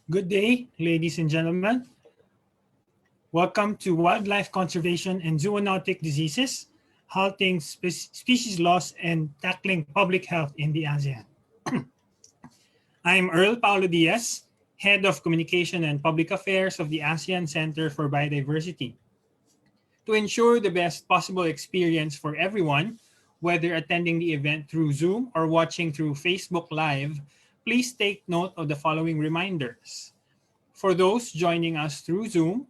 Good day, ladies and gentlemen. Welcome to Wildlife Conservation and Zoonotic Diseases, Halting Species Loss and Tackling Public Health in the ASEAN. I am Earl Paulo Diaz, Head of Communication and Public Affairs of the ASEAN Center for Biodiversity. To ensure the best possible experience for everyone, whether attending the event through Zoom or watching through Facebook Live, please take note of the following reminders. For those joining us through Zoom,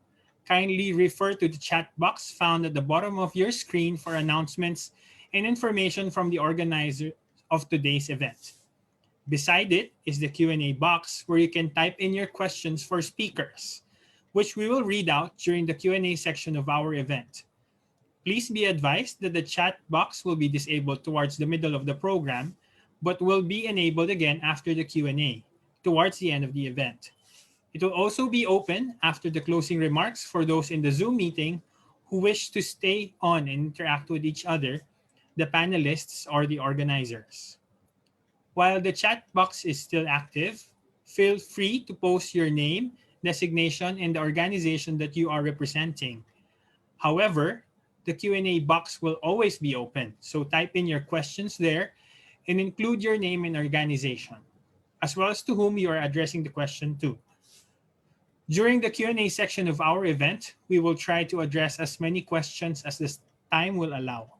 kindly refer to the chat box found at the bottom of your screen for announcements and information from the organizer of today's event. Beside it is the Q&A box where you can type in your questions for speakers, which we will read out during the Q&A section of our event. Please be advised that the chat box will be disabled towards the middle of the program, but will be enabled again after the Q&A, towards the end of the event. It will also be open after the closing remarks for those in the Zoom meeting who wish to stay on and interact with each other, the panelists, or the organizers. While the chat box is still active, feel free to post your name, designation, and the organization that you are representing. However, the Q&A box will always be open, so type in your questions there and include your name and organization, as well as to whom you are addressing the question to. During the Q&A section of our event, we will try to address as many questions as the time will allow,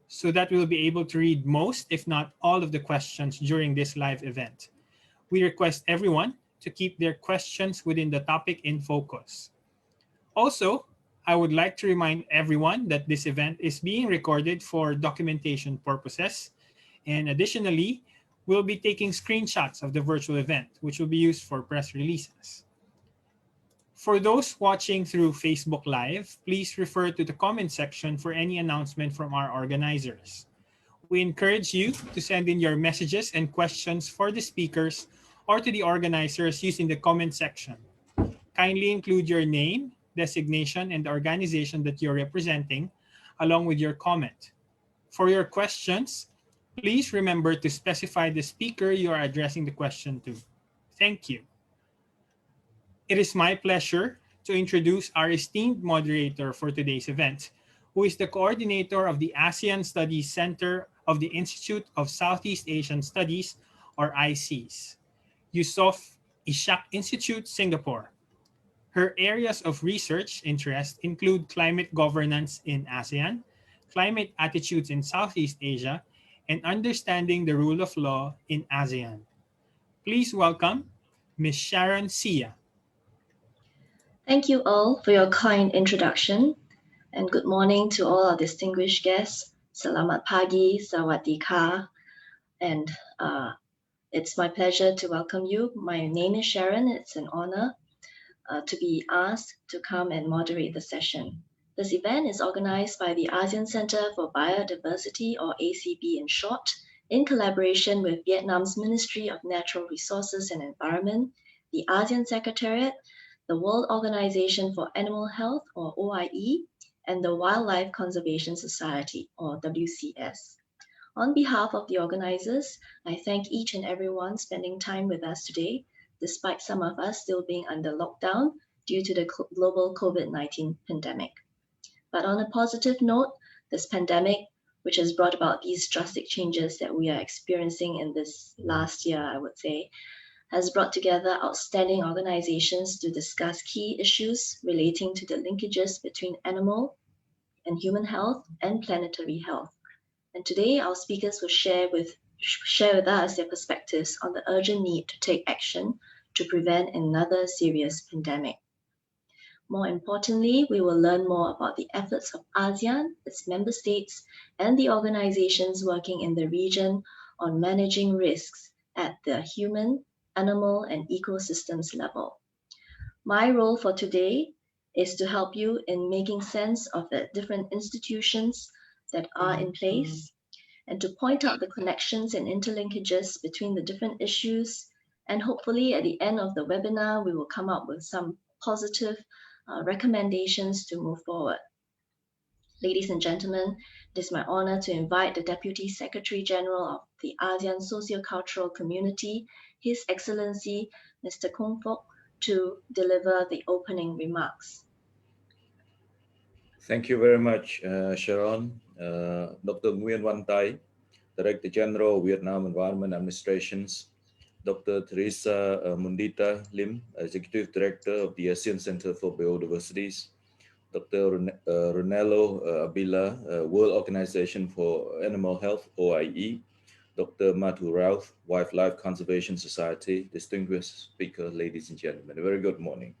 so that we'll be able to read most, if not all, of the questions during this live event. We request everyone to keep their questions within the topic in focus. Also, I would like to remind everyone that this event is being recorded for documentation purposes, and additionally, we'll be taking screenshots of the virtual event, which will be used for press releases. For those watching through Facebook Live, please refer to the comment section for any announcement from our organizers. We encourage you to send in your messages and questions for the speakers or to the organizers using the comment section. Kindly include your name, designation, and the organization that you're representing, along with your comment. For your questions, please remember to specify the speaker you are addressing the question to. Thank you. It is my pleasure to introduce our esteemed moderator for today's event, who is the coordinator of the ASEAN Studies Center of the Institute of Southeast Asian Studies, or ICES, Yusof Ishak Institute, Singapore. Her areas of research interest include climate governance in ASEAN, climate attitudes in Southeast Asia, and understanding the rule of law in ASEAN. Please welcome Ms. Sharon Sia. Thank you all for your kind introduction, and good morning to all our distinguished guests. Selamat pagi, sawadee ka, and it's my pleasure to welcome you. My name is Sharon. It's an honor to be asked to come and moderate the session. This event is organized by the ASEAN Center for Biodiversity, or ACB in short, in collaboration with Vietnam's Ministry of Natural Resources and Environment, the ASEAN Secretariat, the World Organization for Animal Health, or OIE, and the Wildlife Conservation Society, or WCS. On behalf of the organizers, I thank each and everyone spending time with us today, despite some of us still being under lockdown due to the global COVID-19 pandemic. But on a positive note, this pandemic, which has brought about these drastic changes that we are experiencing in this last year, I would say, has brought together outstanding organizations to discuss key issues relating to the linkages between animal and human health and planetary health. And today, our speakers will share with us their perspectives on the urgent need to take action to prevent another serious pandemic. More importantly, we will learn more about the efforts of ASEAN, its member states, and the organizations working in the region on managing risks at the human, animal, and ecosystems level. My role for today is to help you in making sense of the different institutions that are in place and to point out the connections and interlinkages between the different issues. And hopefully at the end of the webinar, we will come up with some positive recommendations to move forward. Ladies and gentlemen, it is my honor to invite the Deputy Secretary General of the ASEAN Sociocultural Community, His Excellency Mr. Kong Fok, to deliver the opening remarks. Thank you very much, Sharon. Dr. Nguyen Van Thai, Director General, Vietnam Environment Administrations, Dr. Teresa Mundita Lim, Executive Director of the ASEAN Center for Biodiversities, Dr. Ronello Abila, World Organization for Animal Health, OIE, Dr. Madhu Rauth, Wildlife Conservation Society, distinguished speaker, ladies and gentlemen, a very good morning.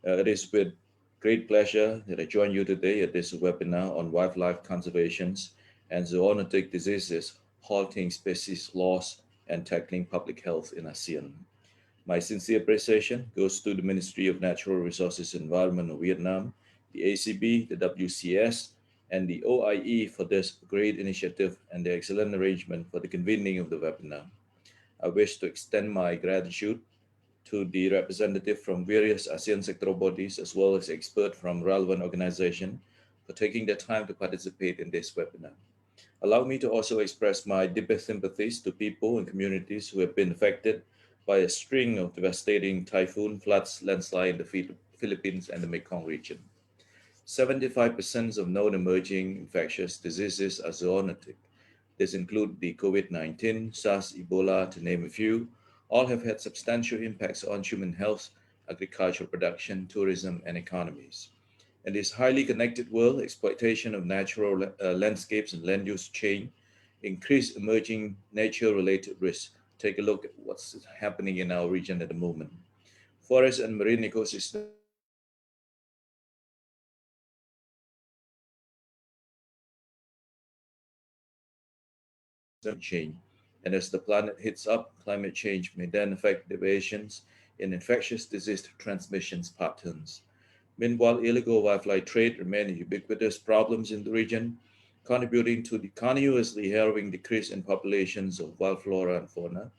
It is with great pleasure that I join you today at this webinar on wildlife conservations and zoonotic diseases, halting species loss and tackling public health in ASEAN. My sincere appreciation goes to the Ministry of Natural Resources and Environment of Vietnam, the ACB, the WCS, and the OIE for this great initiative and the excellent arrangement for the convening of the webinar. I wish to extend my gratitude to the representative from various ASEAN sectoral bodies as well as experts from relevant organizations for taking the time to participate in this webinar. Allow me to also express my deepest sympathies to people and communities who have been affected by a string of devastating typhoon, floods, landslide in the Philippines and the Mekong region. 75% of known emerging infectious diseases are zoonotic. This includes the COVID-19, SARS, Ebola, to name a few. All have had substantial impacts on human health, agricultural production, tourism, and economies. In this highly connected world, exploitation of natural landscapes and land use change increase emerging nature-related risks. Take a look at what's happening in our region at the moment. Forest and marine ecosystems change. And as the planet heats up, climate change may then affect deviations in infectious disease transmissions patterns. Meanwhile, illegal wildlife trade remains ubiquitous problems in the region, contributing to the continuously harrowing decrease in populations of wild flora and fauna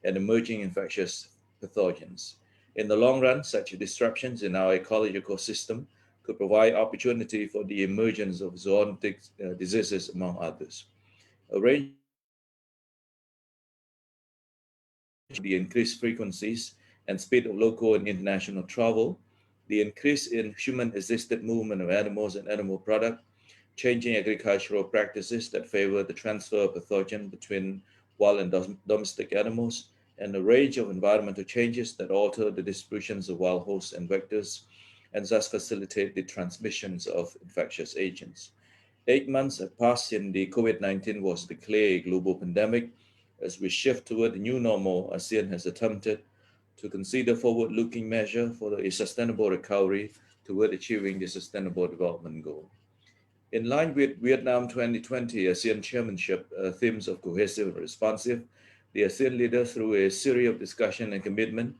and emerging infectious pathogens. In the long run, such disruptions in our ecological system could provide opportunity for the emergence of zoonotic diseases, among others. A range the increased frequencies and speed of local and international travel, the increase in human-assisted movement of animals and animal products, changing agricultural practices that favor the transfer of pathogen between wild and domestic animals, and a range of environmental changes that alter the distributions of wild hosts and vectors, and thus facilitate the transmissions of infectious agents. 8 months have passed since the COVID-19 was declared a global pandemic. As we shift toward the new normal, ASEAN has attempted to consider forward-looking measures for a sustainable recovery toward achieving the Sustainable Development Goal. In line with Vietnam 2020 ASEAN Chairmanship themes of cohesive and responsive, the ASEAN leaders, through a series of discussion and commitment,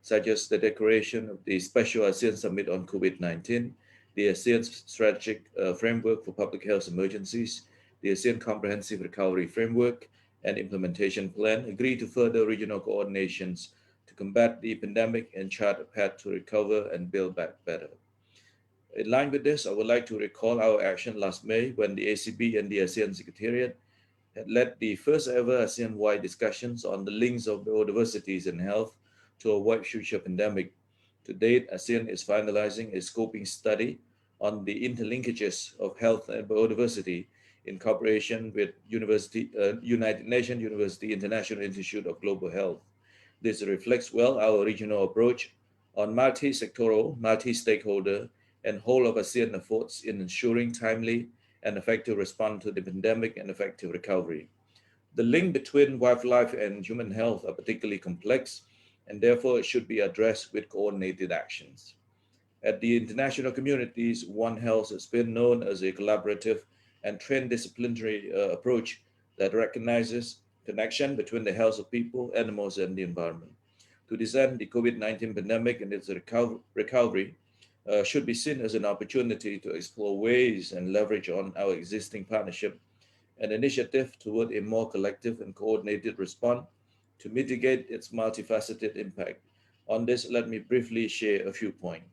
such as the declaration of the Special ASEAN Summit on COVID-19, the ASEAN Strategic Framework for Public Health Emergencies, the ASEAN Comprehensive Recovery Framework, and Implementation Plan, agreed to further regional coordinations to combat the pandemic and chart a path to recover and build back better. In line with this, I would like to recall our action last May when the ACB and the ASEAN Secretariat had led the first ever ASEAN-wide discussions on the links of biodiversity and health to avoid future pandemic. To date, ASEAN is finalizing a scoping study on the interlinkages of health and biodiversity in cooperation with United Nations University International Institute of Global Health. This reflects well our regional approach on multi-sectoral, multi-stakeholder, and whole of ASEAN efforts in ensuring timely and effective response to the pandemic and effective recovery. The link between wildlife and human health are particularly complex, and therefore it should be addressed with coordinated actions. At the international communities, One Health has been known as a collaborative and transdisciplinary approach that recognizes connection between the health of people, animals, and the environment. To this end, the COVID-19 pandemic and its recovery should be seen as an opportunity to explore ways and leverage on our existing partnership and initiative toward a more collective and coordinated response to mitigate its multifaceted impact. On this, let me briefly share a few points.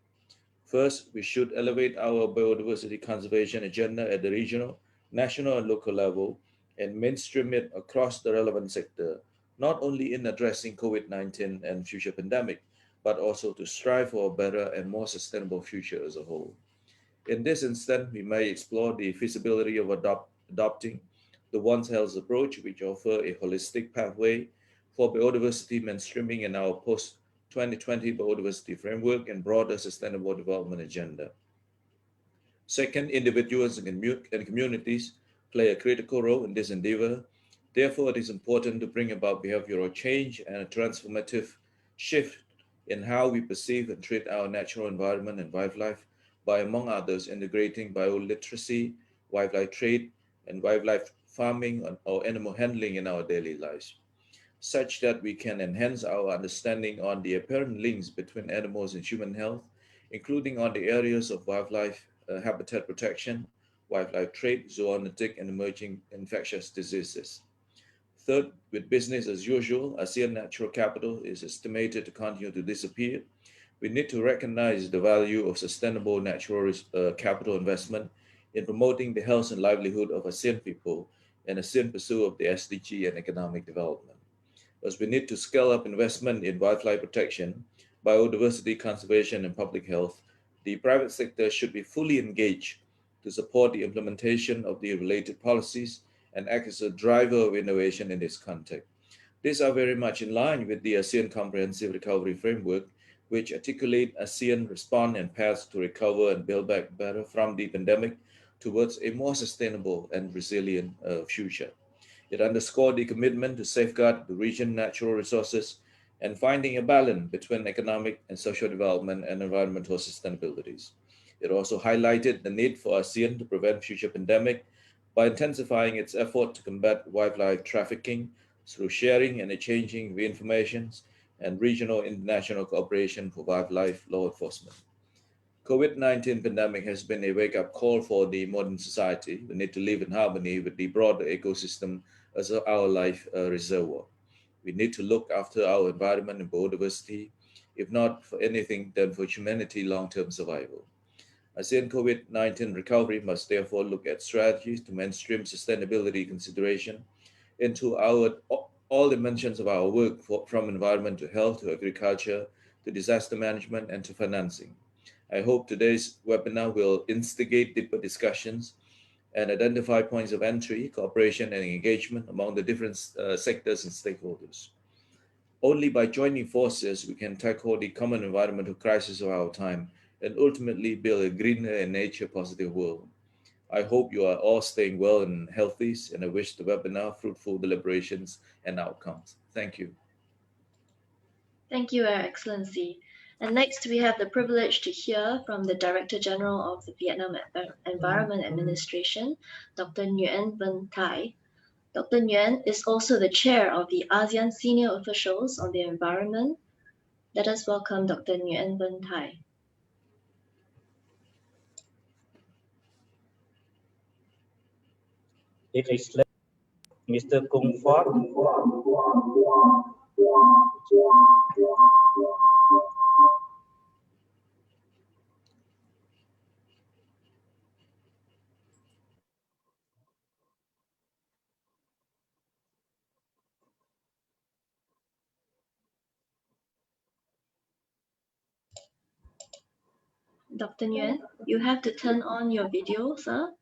First, we should elevate our biodiversity conservation agenda at the regional, national, and local level and mainstream it across the relevant sector, not only in addressing COVID-19 and future pandemic, but also to strive for a better and more sustainable future as a whole. In this instant, we may explore the feasibility of adopting the One Health approach, which offers a holistic pathway for biodiversity mainstreaming in our post-2020 biodiversity framework and broader sustainable development agenda. Second, individuals and communities play a critical role in this endeavor. Therefore, it is important to bring about behavioral change and a transformative shift in how we perceive and treat our natural environment and wildlife by, among others, integrating bioliteracy, wildlife trade, and wildlife farming or animal handling in our daily lives, such that we can enhance our understanding on the apparent links between animals and human health, including on the areas of wildlife habitat protection, wildlife trade, zoonotic, and emerging infectious diseases. Third, with business as usual, ASEAN natural capital is estimated to continue to disappear. We need to recognize the value of sustainable natural capital investment in promoting the health and livelihood of ASEAN people and ASEAN pursuit of the SDG and economic development. As we need to scale up investment in wildlife protection, biodiversity conservation, and public health, the private sector should be fully engaged to support the implementation of the related policies and act as a driver of innovation in this context. These are very much in line with the ASEAN Comprehensive Recovery Framework, which articulate ASEAN response and paths to recover and build back better from the pandemic towards a more sustainable and resilient future. It underscored the commitment to safeguard the region's natural resources and finding a balance between economic and social development and environmental sustainabilities. It also highlighted the need for ASEAN to prevent future pandemic by intensifying its effort to combat wildlife trafficking through sharing and exchanging of information and regional international cooperation for wildlife law enforcement. COVID-19 pandemic has been a wake-up call for the modern society. We need to live in harmony with the broader ecosystem as our life reservoir. We need to look after our environment and biodiversity, if not for anything, then for humanity long-term survival. ASEAN COVID-19 recovery must therefore look at strategies to mainstream sustainability consideration into all dimensions of our work, from environment to health to agriculture to disaster management and to financing. I hope today's webinar will instigate deeper discussions and identify points of entry, cooperation, and engagement among the different sectors and stakeholders. Only by joining forces, we can tackle the common environmental crisis of our time and ultimately build a greener and nature-positive world. I hope you are all staying well and healthy, and I wish the webinar fruitful deliberations and outcomes. Thank you. Thank you, Your Excellency. And next, we have the privilege to hear from the Director General of the Vietnam Environment Administration, Dr. Nguyen Van Thai. Dr. Nguyen is also the chair of the ASEAN Senior Officials on the Environment. Let us welcome Dr. Nguyen Van Thai. It is Mr. Kung Fort. Dr. Nguyen, you have to turn on your video, sir.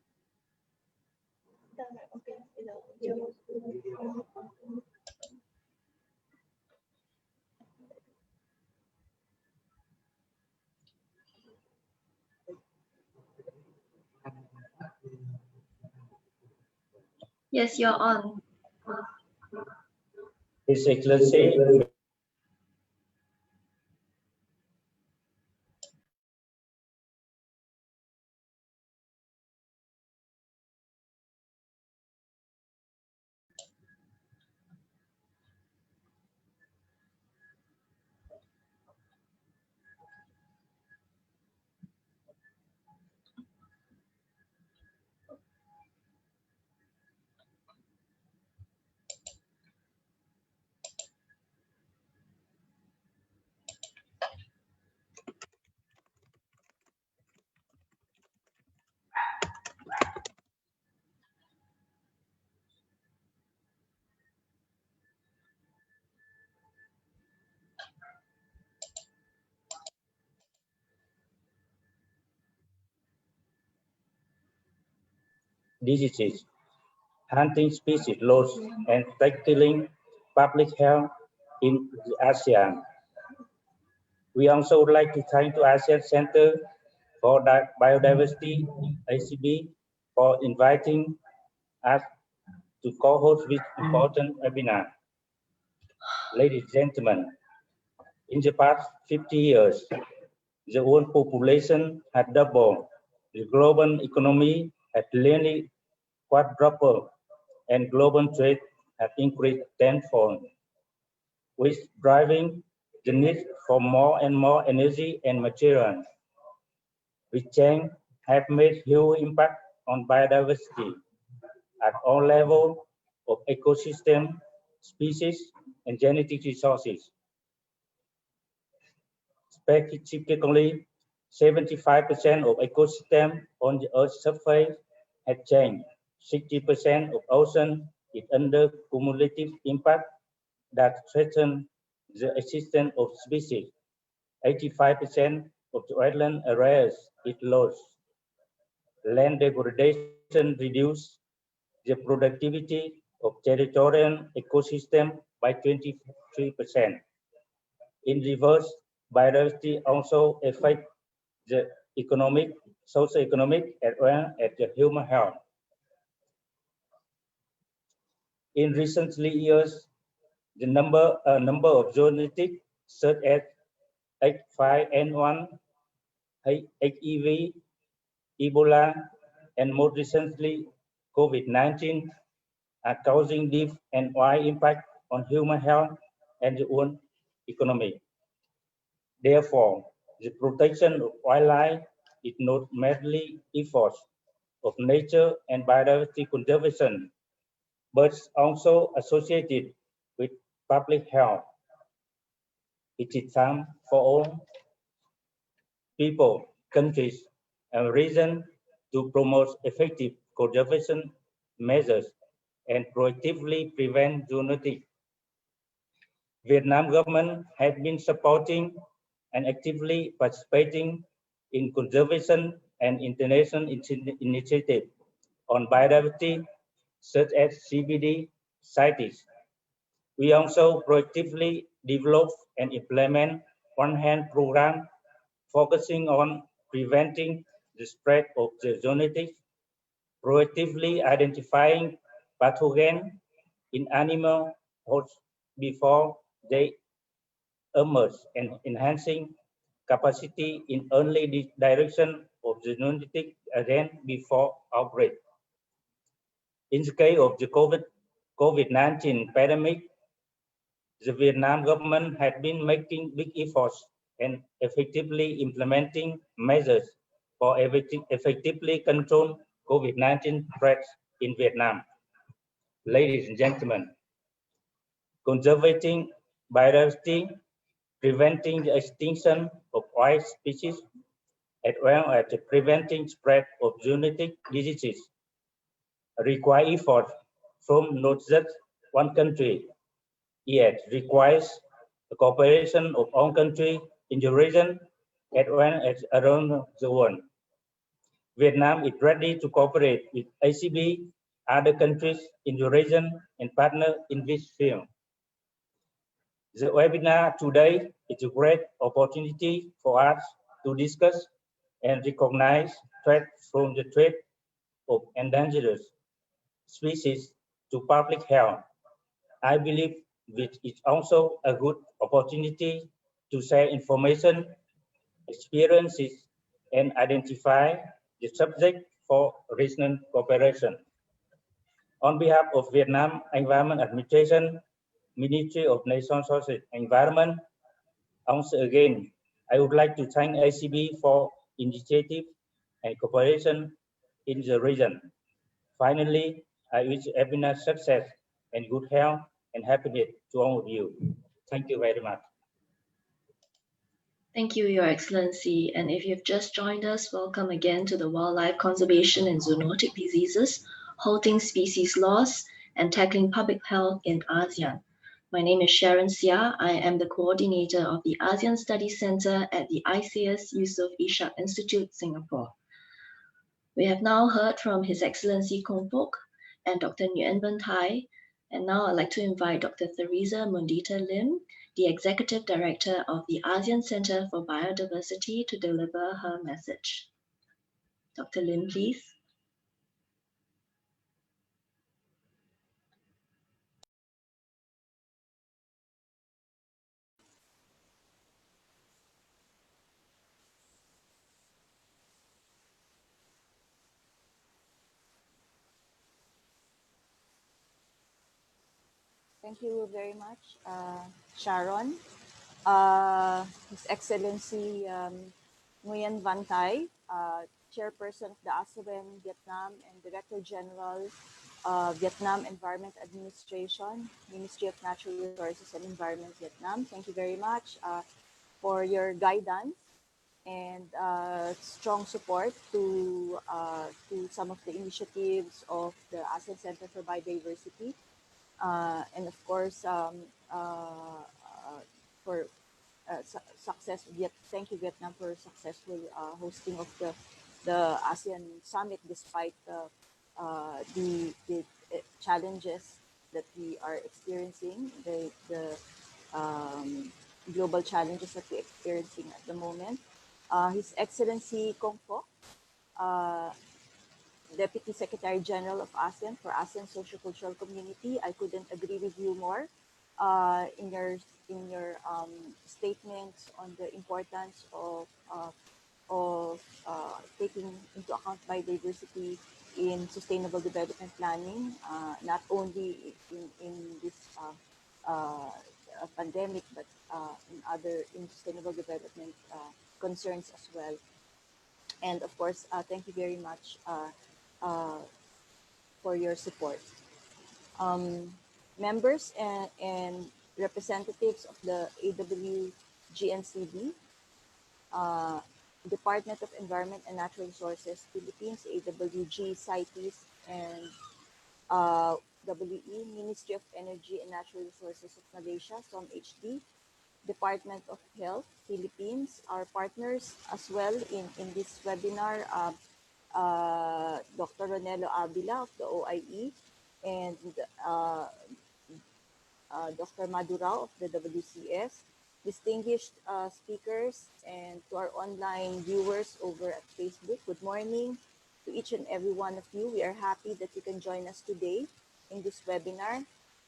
Yes, you're on. His Excellency, diseases, hunting species loss, and tackling public health in the ASEAN. We also would like to thank the ASEAN Center for Biodiversity, ACB, for inviting us to co-host this important webinar. Ladies and gentlemen, in the past 50 years, the world population had doubled, the global economy had nearly quadrupled, and global trade had increased tenfold, which driving the need for more and more energy and materials. Which change have made huge impact on biodiversity at all levels of ecosystem, species, and genetic resources. Specifically, 75% of ecosystem on the Earth's surface had changed. 60% of ocean is under cumulative impact that threaten the existence of species. 85% of the wetland areas is lost. Land degradation reduces the productivity of territorial ecosystem by 23%. In reverse, biodiversity also affects the economic, socio-economic, as well as the human health. In recent years, the number of zoonotic such as H5N1, HIV, Ebola, and more recently COVID-19 are causing deep and wide impact on human health and the world economy. Therefore, the protection of wildlife is not merely efforts of nature and biodiversity conservation, but also associated with public health. It is time for all people, countries, and regions to promote effective conservation measures and proactively prevent zoonotic. Vietnam government has been supporting and actively participating in conservation and international initiatives on biodiversity, such as CBD CITES. We also proactively develop and implement one-hand program focusing on preventing the spread of the zoonotic, proactively identifying pathogens in animal hosts before they emerge, and enhancing capacity in early direction of the zoonotic agent before outbreak. In the case of the COVID-19 pandemic, the Vietnam government had been making big efforts and effectively implementing measures for effectively control COVID-19 threats in Vietnam. Ladies and gentlemen, conserving biodiversity, preventing the extinction of wild species, as well as preventing spread of zoonotic diseases, require effort from not just one country, yet requires the cooperation of all countries in the region as well as around the world. Vietnam is ready to cooperate with ACB, other countries in the region, and partner in this field. The webinar today is a great opportunity for us to discuss and recognize threats from the trade of endangered species to public health. I believe it is also a good opportunity to share information, experiences, and identify the subject for regional cooperation. On behalf of Vietnam Environment Administration, Ministry of National Resources and Environment, once again, I would like to thank ACB for initiative and cooperation in the region. Finally, I wish everyone success and good health and happiness to all of you. Thank you very much. Thank you, Your Excellency. And if you've just joined us, welcome again to the Wildlife Conservation and Zoonotic Diseases, Halting Species Loss, and Tackling Public Health in ASEAN. My name is Sharon Sia. I am the coordinator of the ASEAN Studies Center at the ICS Yusof Ishak Institute, Singapore. We have now heard from His Excellency Kong Fook and Dr. Nguyen Van Thai, and now I'd like to invite Dr. Theresa Mundita Lim, the Executive Director of the ASEAN Center for Biodiversity, to deliver her message. Dr. Lim, please. Thank you very much, Sharon. His Excellency Nguyen Van Thai, Chairperson of the ASEAN Vietnam and Director General Vietnam Environment Administration, Ministry of Natural Resources and Environment, Vietnam. Thank you very much for your guidance and strong support to some of the initiatives of the ASEAN Center for Biodiversity. And of course, for success. Thank you, Vietnam, for successful hosting of the ASEAN Summit, despite the challenges that we are experiencing, the global challenges that we're experiencing at the moment. His Excellency Kong Fook, Deputy Secretary General of ASEAN for ASEAN Sociocultural Community. I couldn't agree with you more in your statements on the importance of taking into account biodiversity in sustainable development planning, not only in this pandemic, but in sustainable development concerns as well. And of course, thank you very much for your support. Members and representatives of the AWGNCD, Department of Environment and Natural Resources Philippines, AWG, CITES, and WE, Ministry of Energy and Natural Resources of Malaysia, SOMHD, Department of Health, Philippines, our partners as well in this webinar, Dr. Ronelo Avila of the OIE, and Dr. Madurao of the WCS, distinguished speakers, and to our online viewers over at Facebook, good morning to each and every one of you. We are happy that you can join us today in this webinar.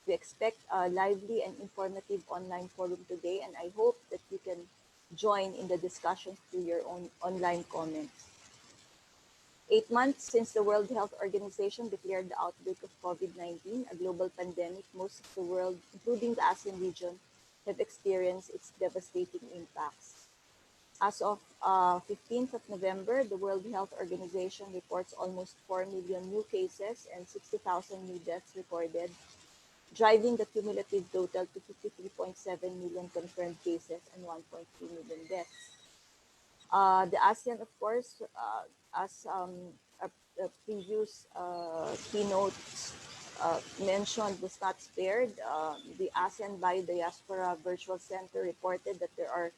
We expect a lively and informative online forum today, and I hope that you can join in the discussion through your own online comments. 8 months since the World Health Organization declared the outbreak of COVID-19, a global pandemic, most of the world, including the ASEAN region, have experienced its devastating impacts. As of 15th of November, the World Health Organization reports almost 4 million new cases and 60,000 new deaths recorded, driving the cumulative total to 53.7 million confirmed cases and 1.3 million deaths. The ASEAN, of course, as a previous keynotes mentioned, was not spared. The ASEAN Biodiaspora Virtual Center reported that there are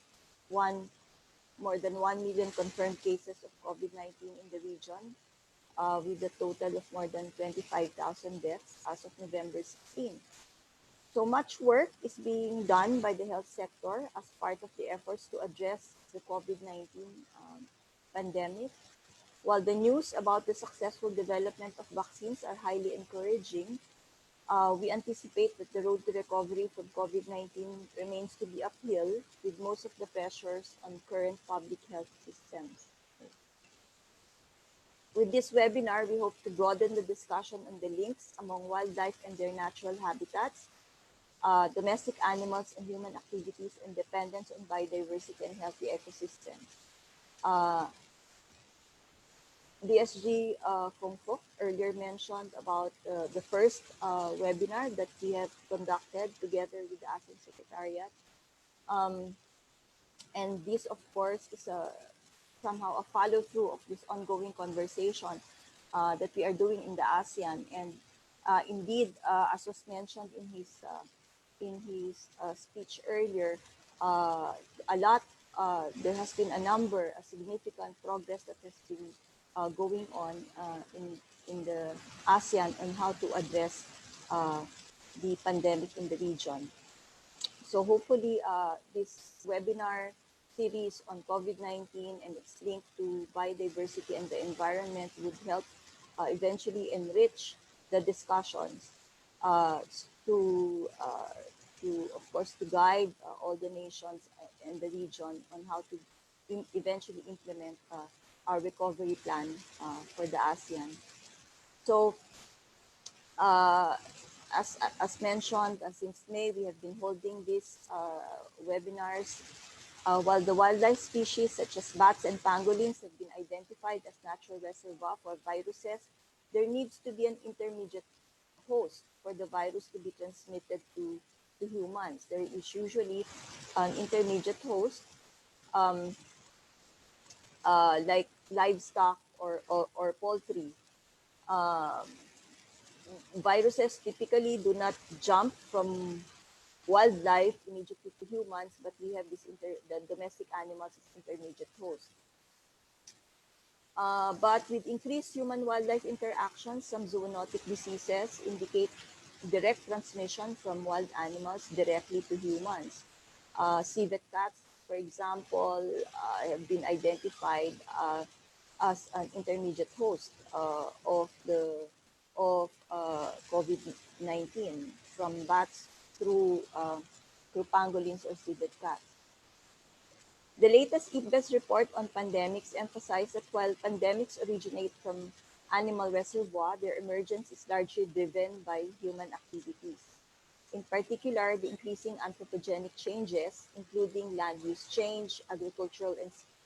more than 1 million confirmed cases of COVID-19 in the region, with a total of more than 25,000 deaths as of November 16. So much work is being done by the health sector as part of the efforts to address the COVID-19 pandemic. While the news about the successful development of vaccines are highly encouraging, we anticipate that the road to recovery from COVID-19 remains to be uphill, with most of the pressures on current public health systems. With this webinar, we hope to broaden the discussion on the links among wildlife and their natural habitats, domestic animals and human activities, and dependence on biodiversity and healthy ecosystems. DSG Kong Fook earlier mentioned about the first webinar that we have conducted together with the ASEAN Secretariat. And this, of course, is somehow a follow-through of this ongoing conversation that we are doing in the ASEAN. And indeed, as was mentioned in his speech earlier, there has been a significant progress that has been going on in the ASEAN on how to address the pandemic in the region. So hopefully this webinar series on COVID-19 and its link to biodiversity and the environment would help eventually enrich the discussions uh, to, uh, of course, to guide all the nations and the region on how to eventually implement our recovery plan for the ASEAN. So uh, as mentioned, since May, we have been holding these webinars. While the wildlife species such as bats and pangolins have been identified as natural reservoir for viruses, there needs to be an intermediate host for the virus to be transmitted to humans. There is usually an intermediate host, um, like livestock or poultry. Um, Viruses typically do not jump from wildlife immediately to humans, but we have the domestic animals as intermediate hosts. But with increased human-wildlife interactions, some zoonotic diseases indicate direct transmission from wild animals directly to humans. Civet cats, for example, have been identified as an intermediate host of COVID-19 from bats through pangolins or civet cats. The latest IPBES report on pandemics emphasized that while pandemics originate from animal reservoir, their emergence is largely driven by human activities. In particular, the increasing anthropogenic changes, including land use change, agricultural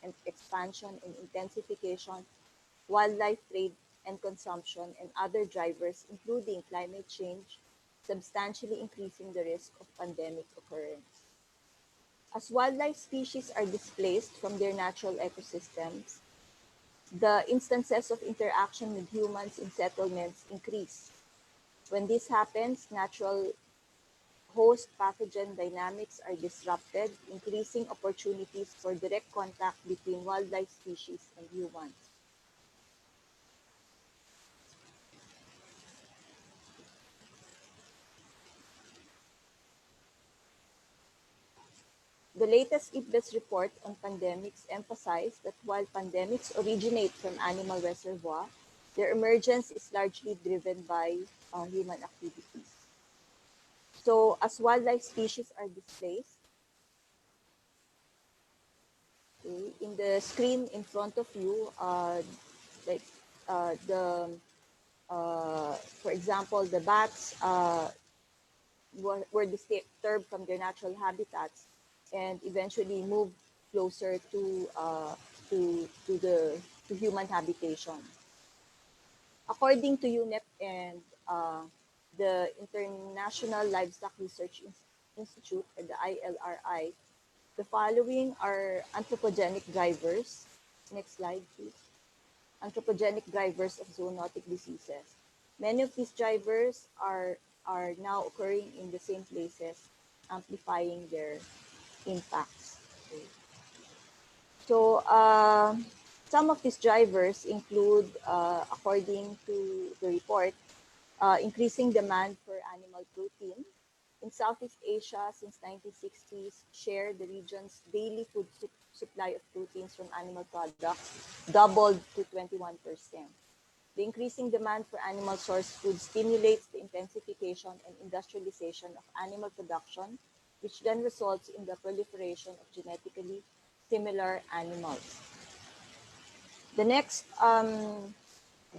and expansion and intensification, wildlife trade and consumption, and other drivers, including climate change, substantially increasing the risk of pandemic occurrence. As wildlife species are displaced from their natural ecosystems, the instances of interaction with humans in settlements increase. When this happens, natural host pathogen dynamics are disrupted, increasing opportunities for direct contact between wildlife species and humans. The latest IPBES report on pandemics emphasized that while pandemics originate from animal reservoir, their emergence is largely driven by human activities. So as wildlife species are displaced, okay, in the screen in front of you, like for example, the bats were disturbed from their natural habitats and eventually moved closer to human habitation. According to UNEP and the International Livestock Research Institute, or the ILRI, the following are anthropogenic drivers. Next slide, please. Anthropogenic drivers of zoonotic diseases. Many of these drivers are now occurring in the same places, amplifying their impacts. Okay. So some of these drivers include, according to the report, increasing demand for animal protein. In Southeast Asia, since 1960s, share the region's daily food supply of proteins from animal products doubled to 21%. The increasing demand for animal source food stimulates the intensification and industrialization of animal production, which then results in the proliferation of genetically similar animals. The next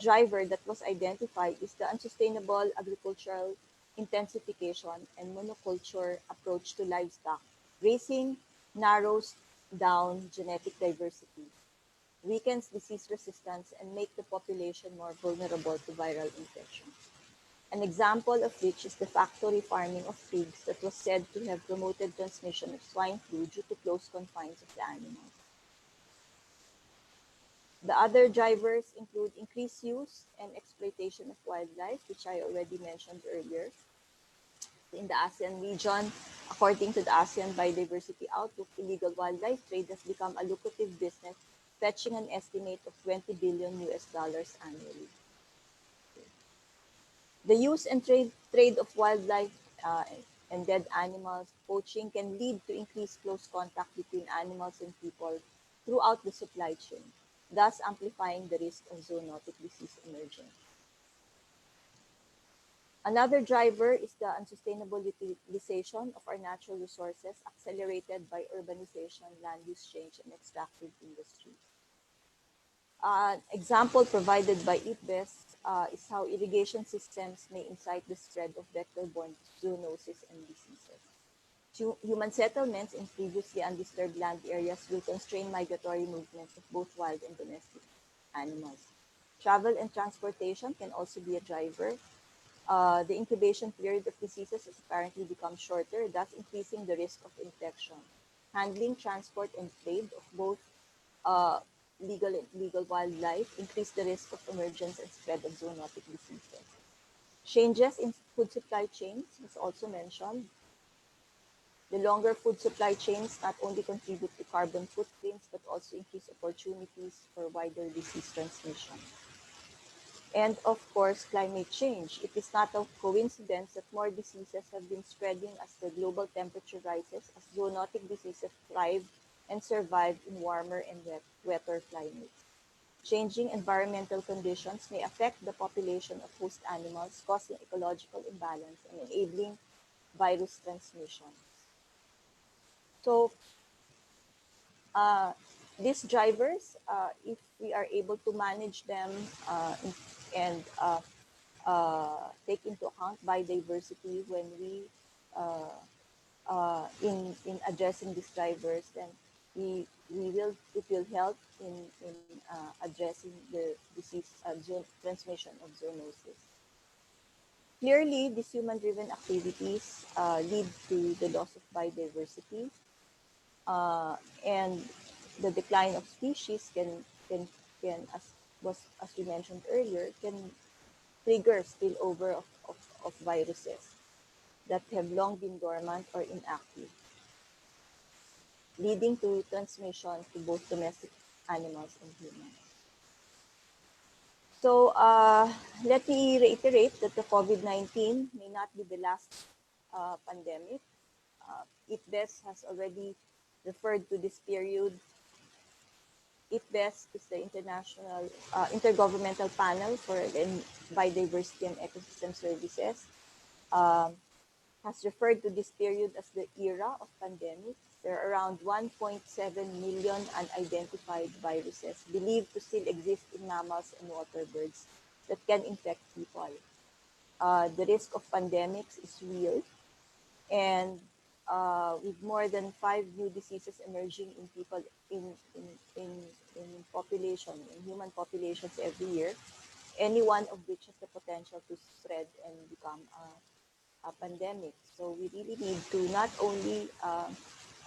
driver that was identified is the unsustainable agricultural intensification and monoculture approach to livestock. Grazing narrows down genetic diversity, weakens disease resistance, and make the population more vulnerable to viral infection. An example of which is the factory farming of pigs that was said to have promoted transmission of swine flu due to close confines of the animals. The other drivers include increased use and exploitation of wildlife, which I already mentioned earlier. In the ASEAN region, according to the ASEAN Biodiversity Outlook, illegal wildlife trade has become a lucrative business fetching an estimate of 20 billion US dollars annually. The use and trade of wildlife and dead animals, poaching can lead to increased close contact between animals and people throughout the supply chain, thus amplifying the risk of zoonotic disease emerging. Another driver is the unsustainable utilization of our natural resources accelerated by urbanization, land use change, and extractive industries. An example provided by IPBES is how irrigation systems may incite the spread of vector-borne zoonosis and diseases. Human settlements in previously undisturbed land areas will constrain migratory movements of both wild and domestic animals. Travel and transportation can also be a driver. The incubation period of diseases has apparently become shorter, thus increasing the risk of infection. Handling, transport, and trade of both legal and illegal wildlife increase the risk of emergence and spread of zoonotic diseases. Changes in food supply chains was also mentioned. The longer food supply chains not only contribute to carbon footprints, but also increase opportunities for wider disease transmission. And of course, climate change. It is not a coincidence that more diseases have been spreading as the global temperature rises, as zoonotic diseases thrive and survive in warmer and wetter climates. Changing environmental conditions may affect the population of host animals, causing ecological imbalance and enabling virus transmission. So these drivers, if we are able to manage them and take into account biodiversity when we in addressing these drivers, then it will help in addressing the disease transmission of zoonosis. Clearly, these human-driven activities lead to the loss of biodiversity, and the decline of species can as we mentioned earlier, can trigger spillover of viruses that have long been dormant or inactive, leading to transmission to both domestic animals and humans. So let me reiterate that the COVID-19 may not be the last pandemic. IPBES has already referred to this period. IPBES is the International Intergovernmental Panel for Biodiversity and Ecosystem Services. Has referred to this period as the era of pandemics. There are around 1.7 million unidentified viruses believed to still exist in mammals and water birds that can infect people. The risk of pandemics is real, and with more than 5 new diseases emerging in people in human populations every year, any one of which has the potential to spread and become a pandemic. So we really need to not only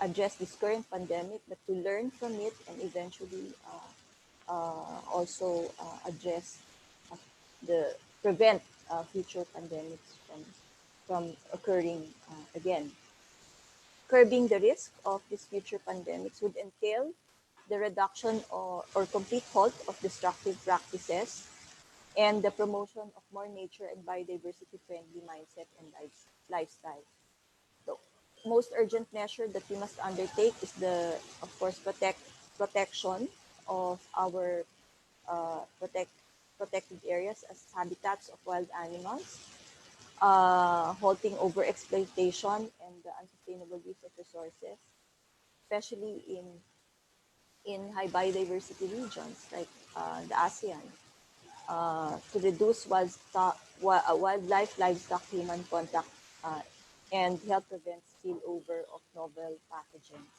address this current pandemic, but to learn from it and eventually also address prevent future pandemics from occurring again. Curbing the risk of these future pandemics would entail the reduction or complete halt of destructive practices and the promotion of more nature and biodiversity-friendly mindset and lifestyle. The most urgent measure that we must undertake is of course, protection of our protected areas as habitats of wild animals, halting overexploitation and the unsustainable use of resources, especially in high biodiversity regions like the ASEAN. To reduce wildlife, livestock, human contact, and help prevent spillover of novel pathogens.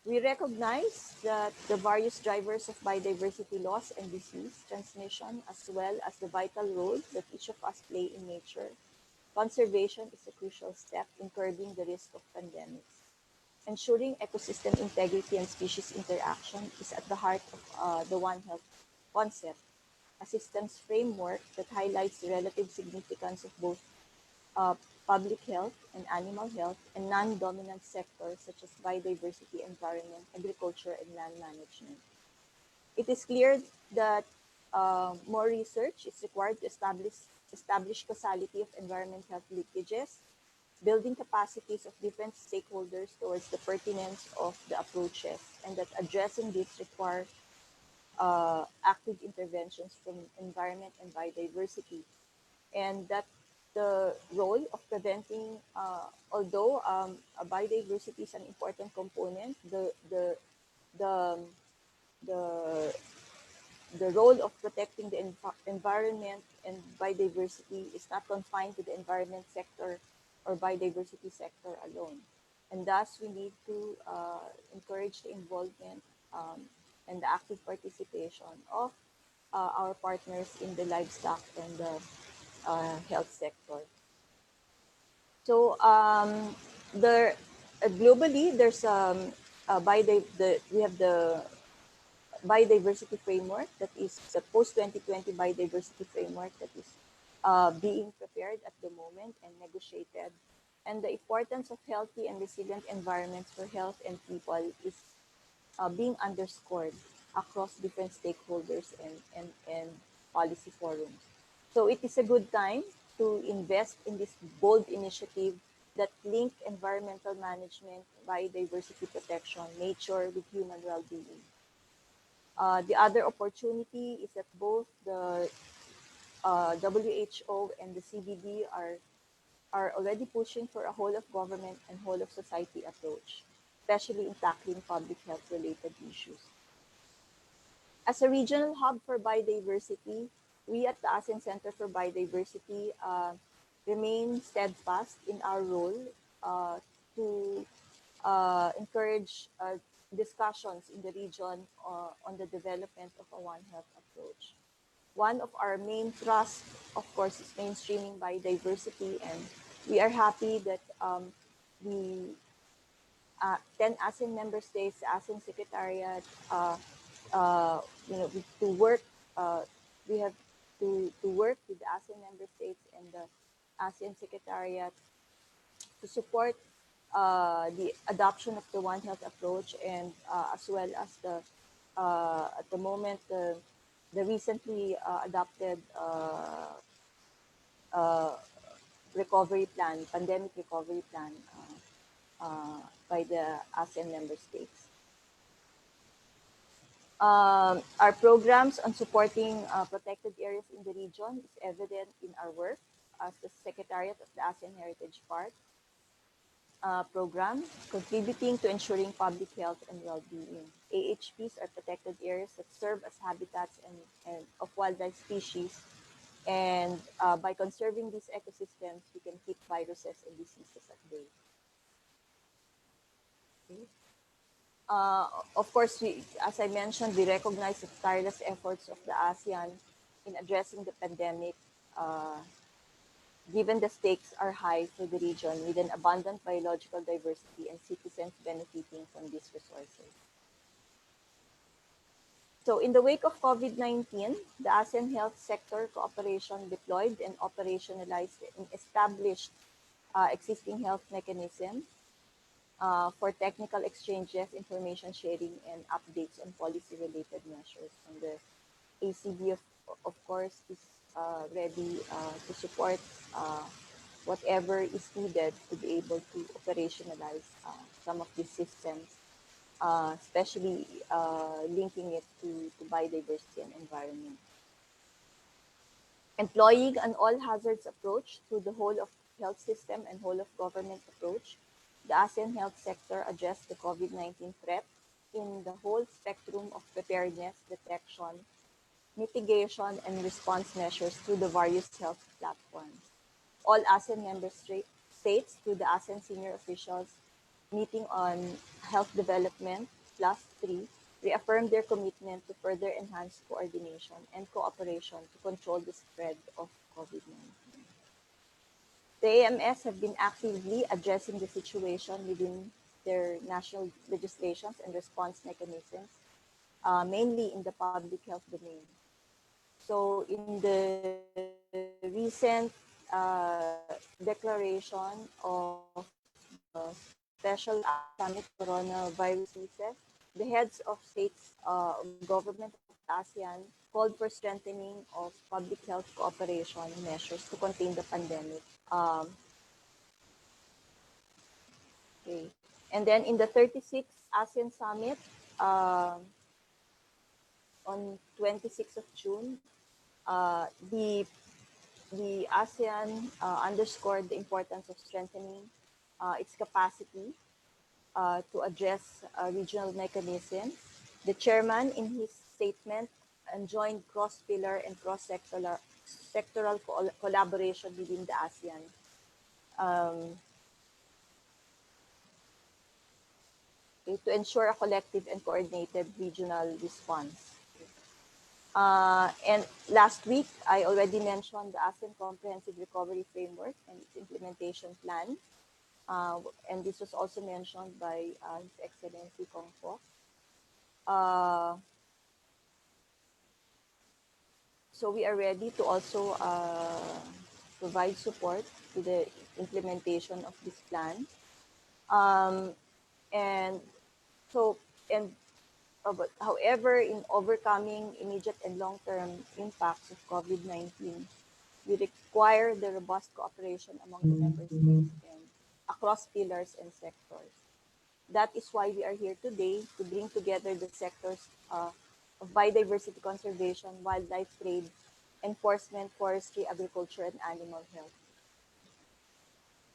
We recognize that the various drivers of biodiversity loss and disease transmission, as well as the vital role that each of us play in nature, conservation is a crucial step in curbing the risk of pandemics. Ensuring ecosystem integrity and species interaction is at the heart of the One Health concept, a systems framework that highlights the relative significance of both public health and animal health, and non-dominant sectors such as biodiversity, environment, agriculture, and land management. It is clear that more research is required to establish causality of environment health leakages, building capacities of different stakeholders towards the pertinence of the approaches, and that addressing this require active interventions from environment and biodiversity, and that the role of preventing, although biodiversity is an important component, the the the role of protecting the environment and biodiversity is not confined to the environment sector or biodiversity sector alone. And thus, we need to encourage the involvement and the active participation of our partners in the livestock and the health sector. So, there globally, there's we have the biodiversity framework, that is the post 2020 biodiversity framework, that is being prepared at the moment and negotiated. And the importance of healthy and resilient environments for health and people is being underscored across different stakeholders and policy forums. So it is a good time to invest in this bold initiative that link environmental management, biodiversity protection, nature with human well-being. The other opportunity is that both the WHO and the CBD are already pushing for a whole of government and whole of society approach, especially in tackling public health related issues. As a regional hub for biodiversity, we at the ASEAN Center for Biodiversity remain steadfast in our role to encourage discussions in the region on the development of a One Health approach. One of our main thrusts, of course, is mainstreaming biodiversity, and we are happy that the 10 ASEAN member states, the ASEAN Secretariat, to work, we have to work with the ASEAN member states and the ASEAN Secretariat to support the adoption of the One Health approach, and as well as at the moment the recently adopted recovery plan, pandemic recovery plan by the ASEAN member states. Our programs on supporting protected areas in the region is evident in our work as the Secretariat of the ASEAN Heritage Park program, contributing to ensuring public health and well-being. AHPs are protected areas that serve as habitats and of wildlife species, and by conserving these ecosystems, we can keep viruses and diseases at bay. Okay. Of course, as I mentioned, we recognize the tireless efforts of the ASEAN in addressing the pandemic, given the stakes are high for the region with an abundant biological diversity and citizens benefiting from these resources. So in the wake of COVID-19, the ASEAN Health Sector Cooperation deployed and operationalized and established existing health mechanisms for technical exchanges, information sharing, and updates on policy-related measures. And the ACB, of course, is ready to support whatever is needed to be able to operationalize some of these systems, especially linking it to biodiversity and environment. Employing an all hazards approach through the whole of health system and whole of government approach, the ASEAN health sector addressed the COVID-19 threat in the whole spectrum of preparedness, detection, mitigation, and response measures through the various health platforms. All ASEAN member states, through the ASEAN senior officials meeting on health development +3, reaffirmed their commitment to further enhance coordination and cooperation to control the spread of COVID-19. The AMS have been actively addressing the situation within their national legislations and response mechanisms, mainly in the public health domain. So in the recent declaration of the Special Summit Coronavirus Diseases, the heads of states of government of ASEAN called for strengthening of public health cooperation measures to contain the pandemic. Okay. And then in the 36th ASEAN Summit on 26th of June, the ASEAN underscored the importance of strengthening its capacity to address regional mechanisms. The chairman, in his statement, enjoined cross-pillar and cross-sectoral collaboration within the ASEAN. To ensure a collective and coordinated regional response. And last week, I already mentioned the ASEAN Comprehensive Recovery Framework and its implementation plan. And this was also mentioned by His Excellency Kong Fok. So we are ready to also provide support to the implementation of this plan. But however, in overcoming immediate and long-term impacts of COVID-19, we require the robust cooperation among the member states and across pillars and sectors. That is why we are here today to bring together the sectors of biodiversity conservation, wildlife trade, enforcement, forestry, agriculture, and animal health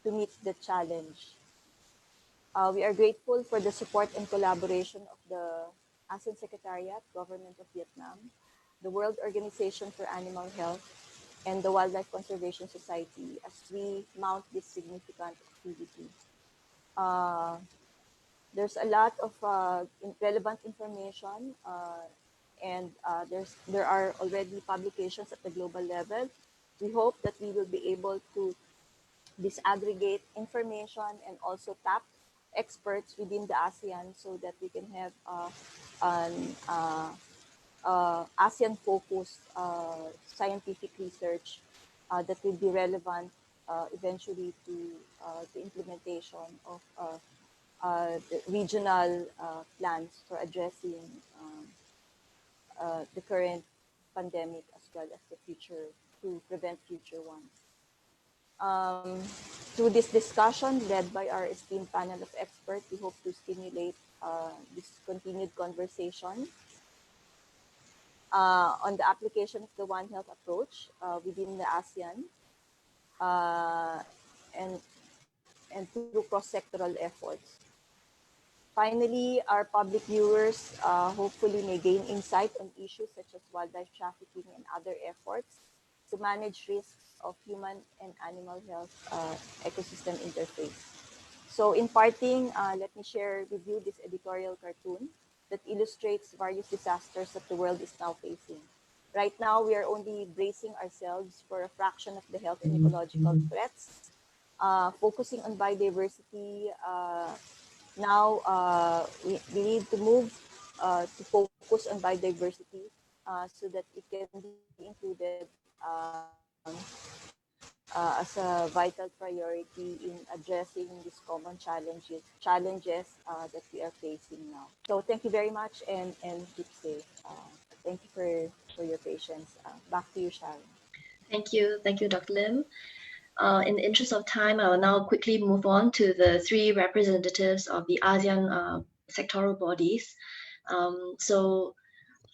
to meet the challenge. We are grateful for the support and collaboration of the ASEAN Secretariat, Government of Vietnam, the World Organization for Animal Health, and the Wildlife Conservation Society as we mount this significant activity. There's a lot of relevant information and there are already publications at the global level. We hope that we will be able to disaggregate information and also tap experts within the ASEAN so that we can have an ASEAN-focused scientific research that will be relevant eventually to the implementation of the regional plans for addressing the current pandemic as well as the future, to prevent future ones. Through this discussion led by our esteemed panel of experts, we hope to stimulate this continued conversation on the application of the One Health approach within the ASEAN and through cross-sectoral efforts. Finally, our public viewers hopefully may gain insight on issues such as wildlife trafficking and other efforts to manage risks of human and animal health ecosystem interface. So in parting, let me share with you this editorial cartoon that illustrates various disasters that the world is now facing. Right now, we are only bracing ourselves for a fraction of the health and ecological threats, focusing on biodiversity. Now, we need to move to focus on biodiversity so that it can be included as a vital priority in addressing these common challenges that we are facing now. So thank you very much and keep safe. Thank you for your patience. Back to you, Sharon. Thank you, Dr. Lim. In the interest of time, I will now quickly move on to the three representatives of the ASEAN sectoral bodies. So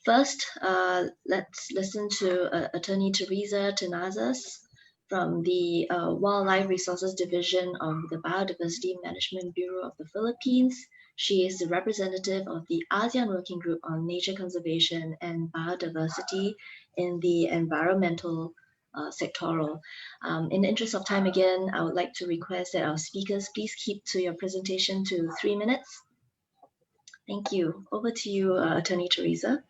first, let's listen to Attorney Teresa Tenazas from the Wildlife Resources Division of the Biodiversity Management Bureau of the Philippines. She is the representative of the ASEAN Working Group on Nature Conservation and Biodiversity in the environmental sectoral. In the interest of time again, I would like to request that our speakers please keep to your presentation to 3 minutes. Thank you. Over to you, Attorney Teresa.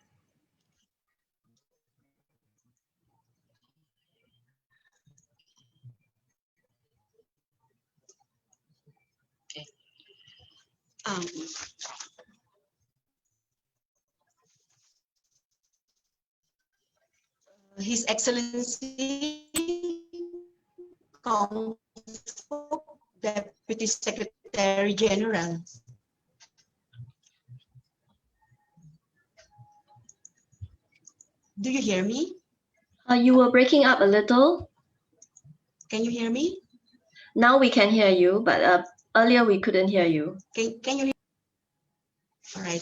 His Excellency, Kong Fook, Deputy Secretary General. Do you hear me? You were breaking up a little. Can you hear me? Now we can hear you, but earlier we couldn't hear you. Can you hear? All right.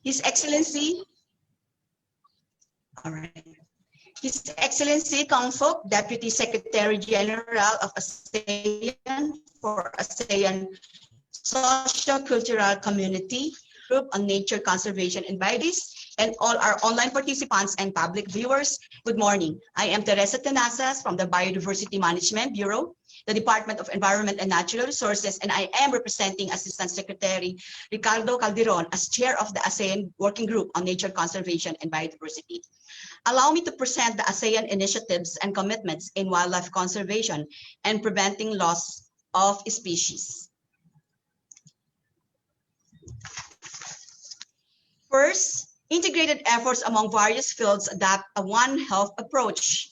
His Excellency. All right. His Excellency Kong Fook, Deputy Secretary General of ASEAN for ASEAN Socio-Cultural Community Group on Nature Conservation and Biodiversity, and all our online participants and public viewers, good morning. I am Teresa Tenazas from the Biodiversity Management Bureau, the Department of Environment and Natural Resources, and I am representing Assistant Secretary Ricardo Calderon as Chair of the ASEAN Working Group on Nature Conservation and Biodiversity. Allow me to present the ASEAN initiatives and commitments in wildlife conservation and preventing loss of species. First, integrated efforts among various fields adopt a One Health approach.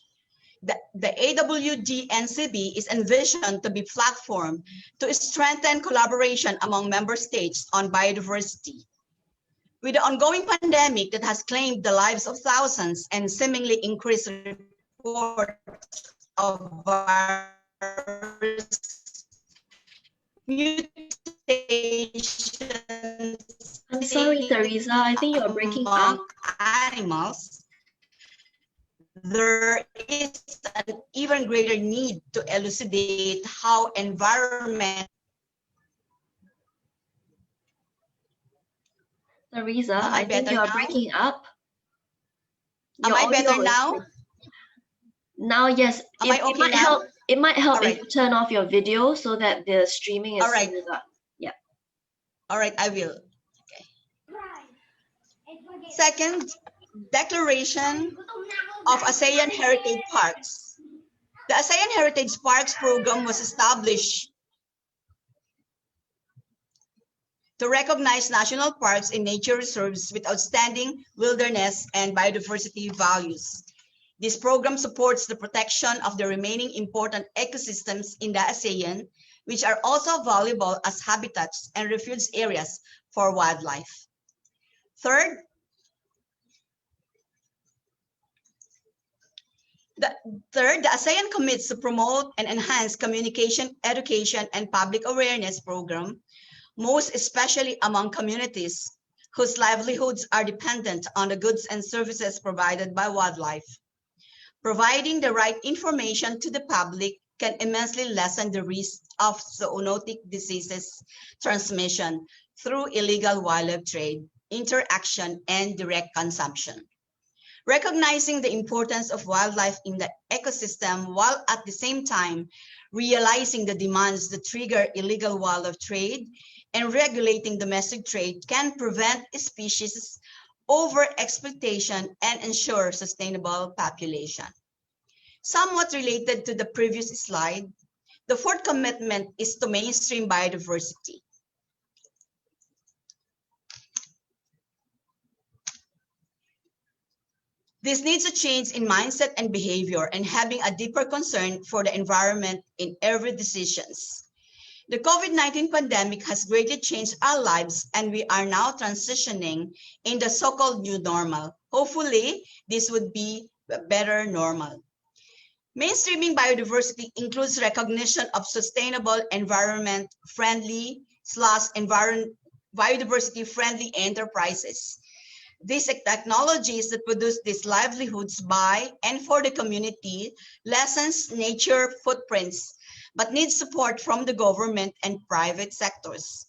The AWG-NCB is envisioned to be a platform to strengthen collaboration among member states on biodiversity. With the ongoing pandemic that has claimed the lives of thousands and seemingly increased reports of virus mutations. I'm sorry, Teresa. I think you're breaking up. Animals, there is an even greater need to elucidate how environment. Teresa, I think you are breaking up. Am I better now? Now, yes. Am I okay now? It might help All if you turn off your video so that the streaming is All right. smoother. Yeah. All right, I will. Okay. Second, declaration of ASEAN Heritage Parks. The ASEAN Heritage Parks program was established to recognize national parks and nature reserves with outstanding wilderness and biodiversity values. This program supports the protection of the remaining important ecosystems in the ASEAN, which are also valuable as habitats and refuge areas for wildlife. Third, the ASEAN commits to promote and enhance communication, education, and public awareness program, most especially among communities whose livelihoods are dependent on the goods and services provided by wildlife. Providing the right information to the public can immensely lessen the risk of zoonotic diseases transmission through illegal wildlife trade, interaction, and direct consumption. Recognizing the importance of wildlife in the ecosystem while at the same time realizing the demands that trigger illegal wildlife trade and regulating domestic trade can prevent species overexploitation and ensure sustainable population. Somewhat related to the previous slide, the fourth commitment is to mainstream biodiversity. This needs a change in mindset and behavior and having a deeper concern for the environment in every decisions. The COVID-19 pandemic has greatly changed our lives and we are now transitioning in the so-called new normal. Hopefully, this would be a better normal. Mainstreaming biodiversity includes recognition of sustainable environment-friendly / biodiversity-friendly enterprises. These technologies that produce these livelihoods by and for the community lessens nature footprints, but need support from the government and private sectors.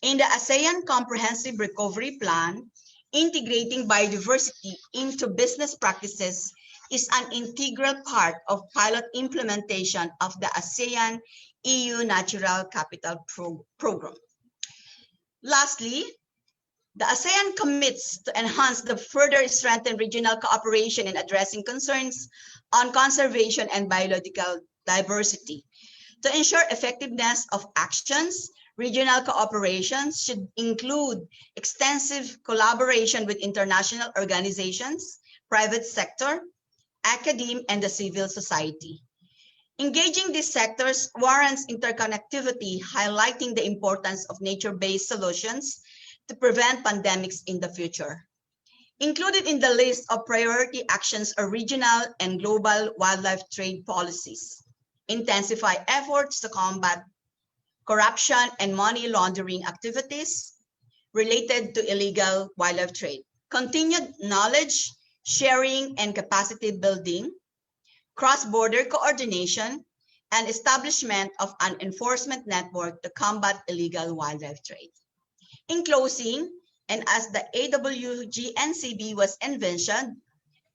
In the ASEAN Comprehensive Recovery Plan, integrating biodiversity into business practices is an integral part of pilot implementation of the ASEAN EU Natural Capital Program. Lastly, the ASEAN commits to enhance the further strengthen regional cooperation in addressing concerns on conservation and biological diversity. To ensure effectiveness of actions, regional cooperation should include extensive collaboration with international organizations, private sector, academia, and the civil society. Engaging these sectors warrants interconnectivity, highlighting the importance of nature-based solutions to prevent pandemics in the future. Included in the list of priority actions are regional and global wildlife trade policies, intensify efforts to combat corruption and money laundering activities related to illegal wildlife trade, continued knowledge sharing and capacity building, cross-border coordination, and establishment of an enforcement network to combat illegal wildlife trade. In closing, and as the AWG-NCB was envisioned,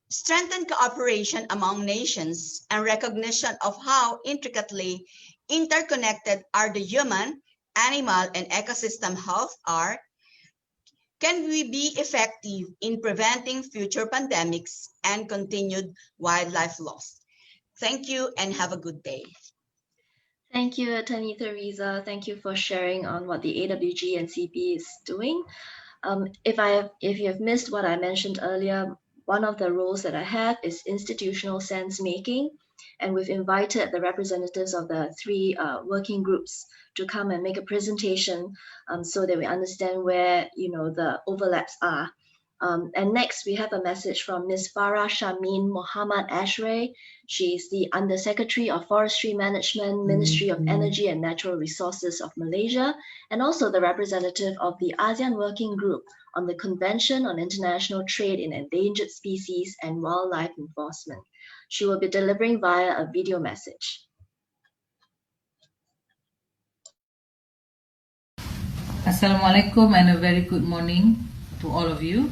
strengthen cooperation among nations and recognition of how intricately interconnected are the human, animal, and ecosystem health are, can we be effective in preventing future pandemics and continued wildlife loss? Thank you and have a good day. Thank you, Attorney Theresa. Thank you for sharing on what the AWG and CB is doing. If you have missed what I mentioned earlier, one of the roles that I have is institutional sense making, and we've invited the representatives of the three working groups to come and make a presentation so that we understand where the overlaps are. And next, we have a message from Ms. Farah Shamin Muhammad Ashray. She is the Undersecretary of Forestry Management, Ministry of Energy and Natural Resources of Malaysia, and also the representative of the ASEAN Working Group on the Convention on International Trade in Endangered Species and Wildlife Enforcement. She will be delivering via a video message. Assalamualaikum and a very good morning to all of you.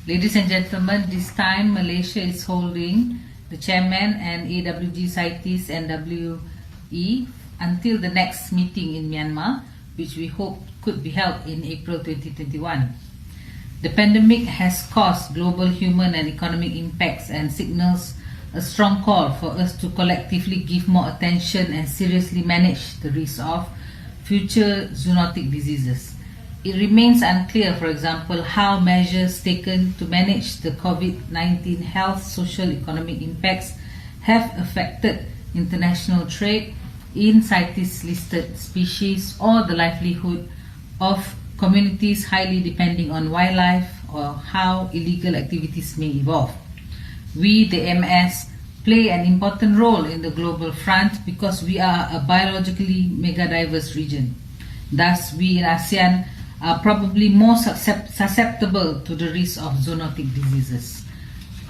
Ladies and gentlemen, this time Malaysia is holding the chairman and AWG CITES and WE until the next meeting in Myanmar, which we hope could be held in April 2021. The pandemic has caused global human and economic impacts and signals a strong call for us to collectively give more attention and seriously manage the risk of future zoonotic diseases. It remains unclear, for example, how measures taken to manage the COVID-19 health, social, economic impacts have affected international trade in CITES-listed species or the livelihood of communities highly depending on wildlife, or how illegal activities may evolve. We, the MS, play an important role in the global front because we are a biologically mega-diverse region. Thus, we in ASEAN are probably more susceptible to the risk of zoonotic diseases.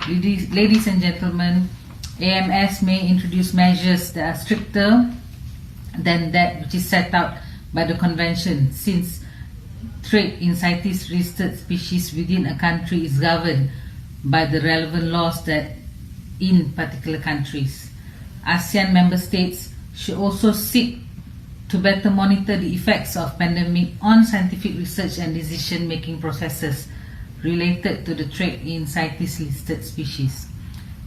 Ladies and gentlemen, AMS may introduce measures that are stricter than that which is set out by the convention, since trade in CITES-listed species within a country is governed by the relevant laws that in particular countries. ASEAN member states should also seek to better monitor the effects of pandemic on scientific research and decision-making processes related to the trade in CITES-listed species.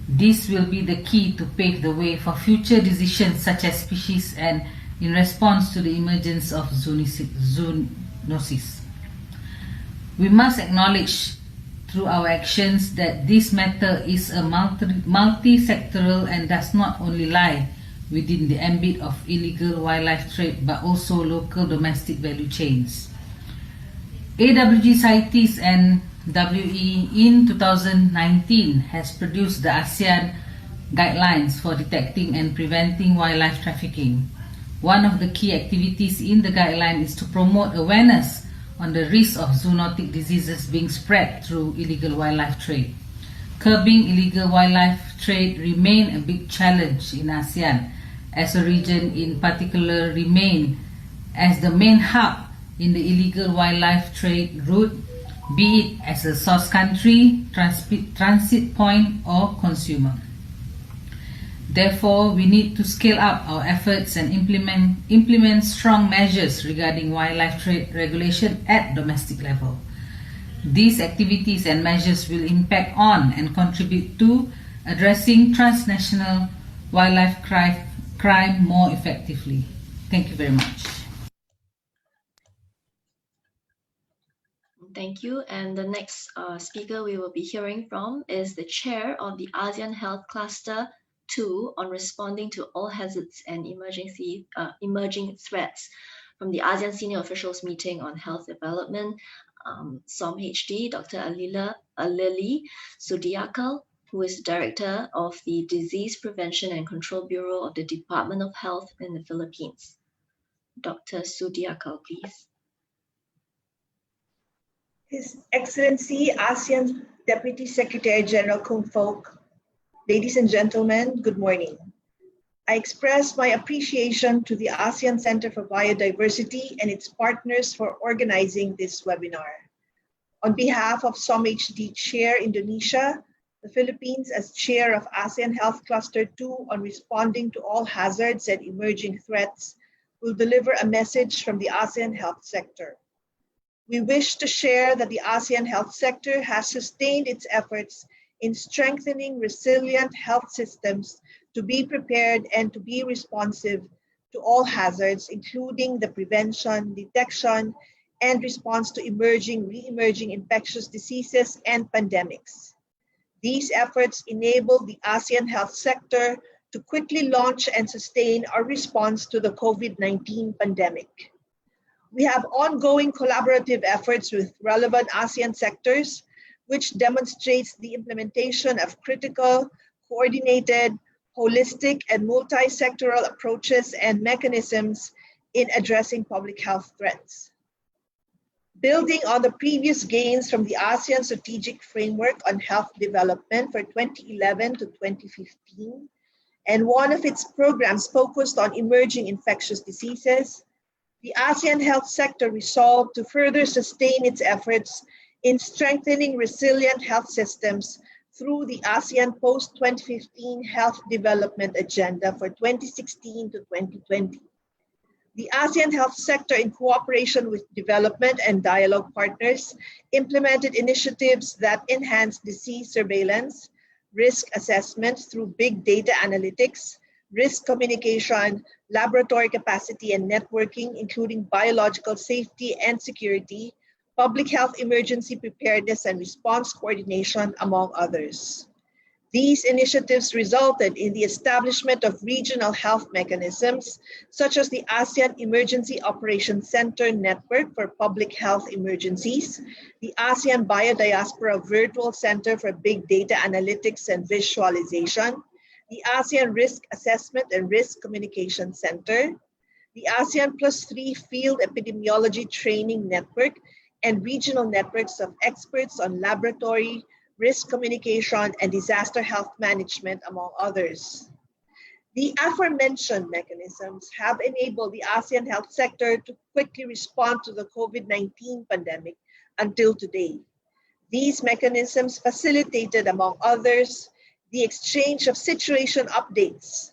This will be the key to pave the way for future decisions such as species and in response to the emergence of zoonosis. We must acknowledge through our actions that this matter is a multi-sectoral and does not only lie within the ambit of illegal wildlife trade but also local domestic value chains. AWG CITES and WE in 2019 has produced the ASEAN guidelines for detecting and preventing wildlife trafficking. One of the key activities in the guideline is to promote awareness on the risk of zoonotic diseases being spread through illegal wildlife trade. Curbing illegal wildlife trade remain a big challenge in ASEAN, as a region in particular remain as the main hub in the illegal wildlife trade route, be it as a source country, transit point or consumer. Therefore, we need to scale up our efforts and implement strong measures regarding wildlife trade regulation at domestic level. These activities and measures will impact on and contribute to addressing transnational wildlife crime more effectively. Thank you very much. Thank you. And the next speaker we will be hearing from is the chair of the ASEAN Health Cluster 2 on responding to all hazards and emerging threats from the ASEAN Senior Officials Meeting on Health Development, SOMHD, Dr. Aleli Sudiakal, who is Director of the Disease Prevention and Control Bureau of the Department of Health in the Philippines. Dr. Sudiakal, please. His Excellency ASEAN Deputy Secretary General Kung Fook, ladies and gentlemen, good morning. I express my appreciation to the ASEAN Center for Biodiversity and its partners for organizing this webinar. On behalf of SOMHD Chair Indonesia, the Philippines as Chair of ASEAN Health Cluster 2 on responding to all hazards and emerging threats, will deliver a message from the ASEAN health sector. We wish to share that the ASEAN health sector has sustained its efforts in strengthening resilient health systems to be prepared and to be responsive to all hazards, including the prevention, detection, and response to re-emerging infectious diseases and pandemics. These efforts enable the ASEAN health sector to quickly launch and sustain our response to the COVID-19 pandemic. We have ongoing collaborative efforts with relevant ASEAN sectors, which demonstrates the implementation of critical, coordinated, holistic, and multi-sectoral approaches and mechanisms in addressing public health threats. Building on the previous gains from the ASEAN Strategic Framework on Health Development for 2011 to 2015, and one of its programs focused on emerging infectious diseases, the ASEAN health sector resolved to further sustain its efforts in strengthening resilient health systems through the ASEAN Post-2015 Health Development Agenda for 2016 to 2020. The ASEAN health sector, in cooperation with development and dialogue partners, implemented initiatives that enhance disease surveillance, risk assessment through big data analytics, risk communication, laboratory capacity and networking, including biological safety and security, public health emergency preparedness and response coordination, among others. These initiatives resulted in the establishment of regional health mechanisms, such as the ASEAN Emergency Operations Center Network for Public Health Emergencies, the ASEAN Biodiaspora Virtual Center for Big Data Analytics and Visualization, the ASEAN Risk Assessment and Risk Communication Center, the ASEAN +3 Field Epidemiology Training Network, and regional networks of experts on laboratory, risk communication, and disaster health management, among others. The aforementioned mechanisms have enabled the ASEAN health sector to quickly respond to the COVID-19 pandemic until today. These mechanisms facilitated, among others, the exchange of situation updates,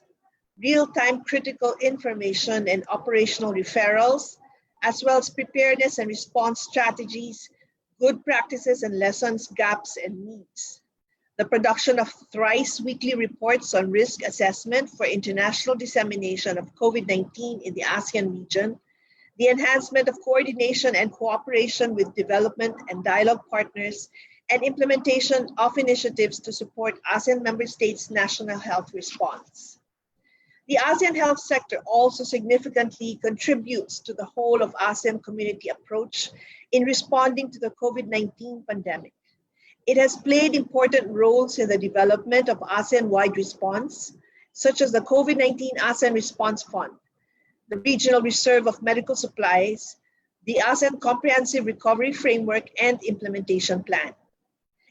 real-time critical information and operational referrals, as well as preparedness and response strategies, good practices and lessons, gaps and needs. The production of thrice weekly reports on risk assessment for international dissemination of COVID-19 in the ASEAN region, the enhancement of coordination and cooperation with development and dialogue partners, and implementation of initiatives to support ASEAN member states' national health response. The ASEAN health sector also significantly contributes to the whole of ASEAN community approach in responding to the COVID-19 pandemic. It has played important roles in the development of ASEAN-wide response, such as the COVID-19 ASEAN Response Fund, the Regional Reserve of Medical Supplies, the ASEAN Comprehensive Recovery Framework and Implementation Plan.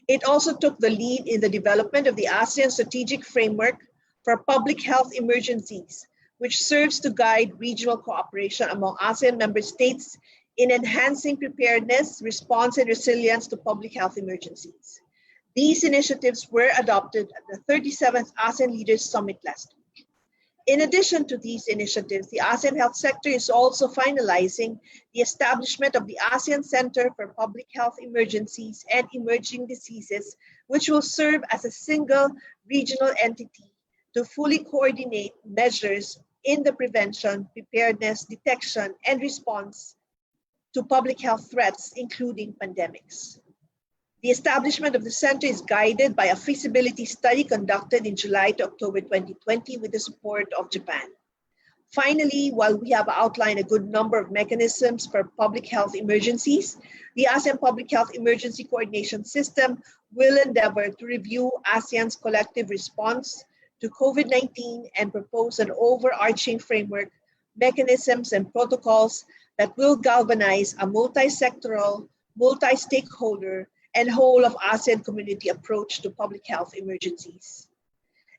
It also took the lead in the development of the ASEAN Strategic Framework for Public Health Emergencies, which serves to guide regional cooperation among ASEAN member states in enhancing preparedness, response, and resilience to public health emergencies. These initiatives were adopted at the 37th ASEAN Leaders Summit last week. In addition to these initiatives, the ASEAN health sector is also finalizing the establishment of the ASEAN Center for Public Health Emergencies and Emerging Diseases, which will serve as a single regional entity to fully coordinate measures in the prevention, preparedness, detection, and response to public health threats, including pandemics. The establishment of the center is guided by a feasibility study conducted in July to October 2020 with the support of Japan. Finally, while we have outlined a good number of mechanisms for public health emergencies, the ASEAN Public Health Emergency Coordination System will endeavor to review ASEAN's collective response to COVID-19 and propose an overarching framework, mechanisms, and protocols that will galvanize a multi-sectoral, multi-stakeholder, and whole of ASEAN community approach to public health emergencies.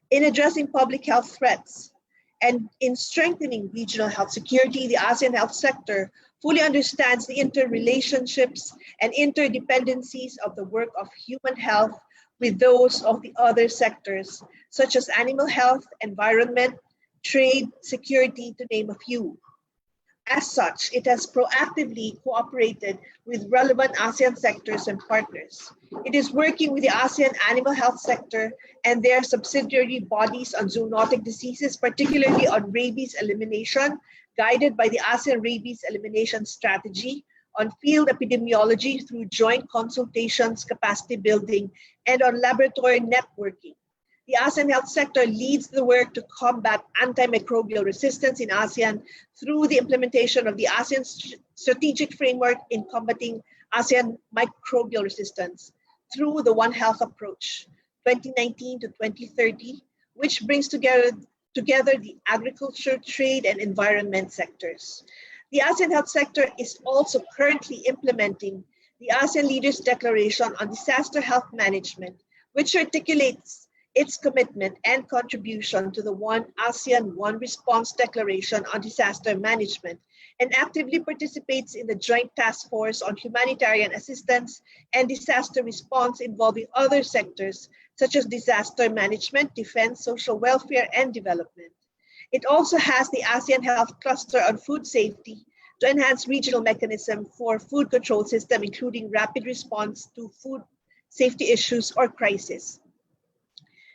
In addressing public health threats and in strengthening regional health security, the ASEAN health sector fully understands the interrelationships and interdependencies of the work of human health with those of the other sectors, such as animal health, environment, trade, security, to name a few. As such, it has proactively cooperated with relevant ASEAN sectors and partners. It is working with the ASEAN animal health sector and their subsidiary bodies on zoonotic diseases, particularly on rabies elimination, guided by the ASEAN Rabies Elimination Strategy, on field epidemiology through joint consultations, capacity building, and on laboratory networking. The ASEAN health sector leads the work to combat antimicrobial resistance in ASEAN through the implementation of the ASEAN strategic framework in combating ASEAN microbial resistance through the One Health approach, 2019 to 2030, which brings together the agriculture, trade, and environment sectors. The ASEAN health sector is also currently implementing the ASEAN Leaders Declaration on Disaster Health Management, which articulates its commitment and contribution to the One ASEAN One Response Declaration on Disaster Management, and actively participates in the Joint Task Force on Humanitarian Assistance and Disaster Response involving other sectors such as disaster management, defense, social welfare, and development. It also has the ASEAN Health Cluster on Food Safety to enhance regional mechanism for food control system, including rapid response to food safety issues or crisis.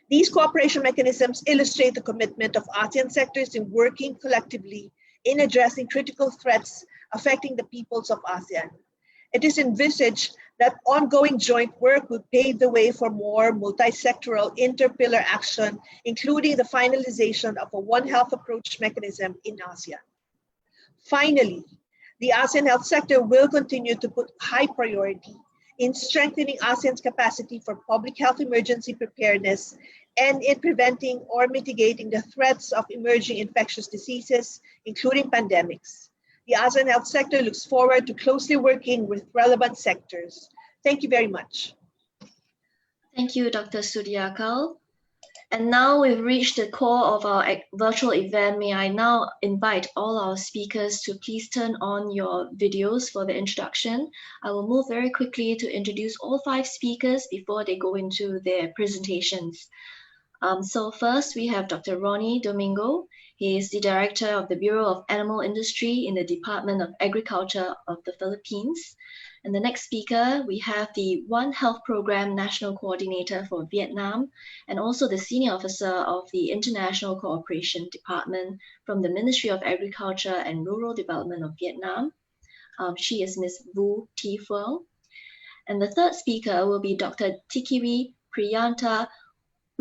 These cooperation mechanisms illustrate the commitment of ASEAN sectors in working collectively in addressing critical threats affecting the peoples of ASEAN. It is envisaged that ongoing joint work will pave the way for more multi-sectoral interpillar action, including the finalization of a One Health approach mechanism in ASEAN. Finally, the ASEAN health sector will continue to put high priority in strengthening ASEAN's capacity for public health emergency preparedness and in preventing or mitigating the threats of emerging infectious diseases, including pandemics. The ASEAN health sector looks forward to closely working with relevant sectors. Thank you very much. Thank you, Dr. Sudiakal. And now we've reached the core of our virtual event. May I now invite all our speakers to please turn on your videos for the introduction. I will move very quickly to introduce all 5 speakers before they go into their presentations. So first we have Dr. Ronnie Domingo. He is the Director of the Bureau of Animal Industry in the Department of Agriculture of the Philippines. And the next speaker, we have the One Health Program National Coordinator for Vietnam, and also the Senior Officer of the International Cooperation Department from the Ministry of Agriculture and Rural Development of Vietnam. She is Ms. Vu Thi Phuong. And the third speaker will be Dr. Tikiri Priyanta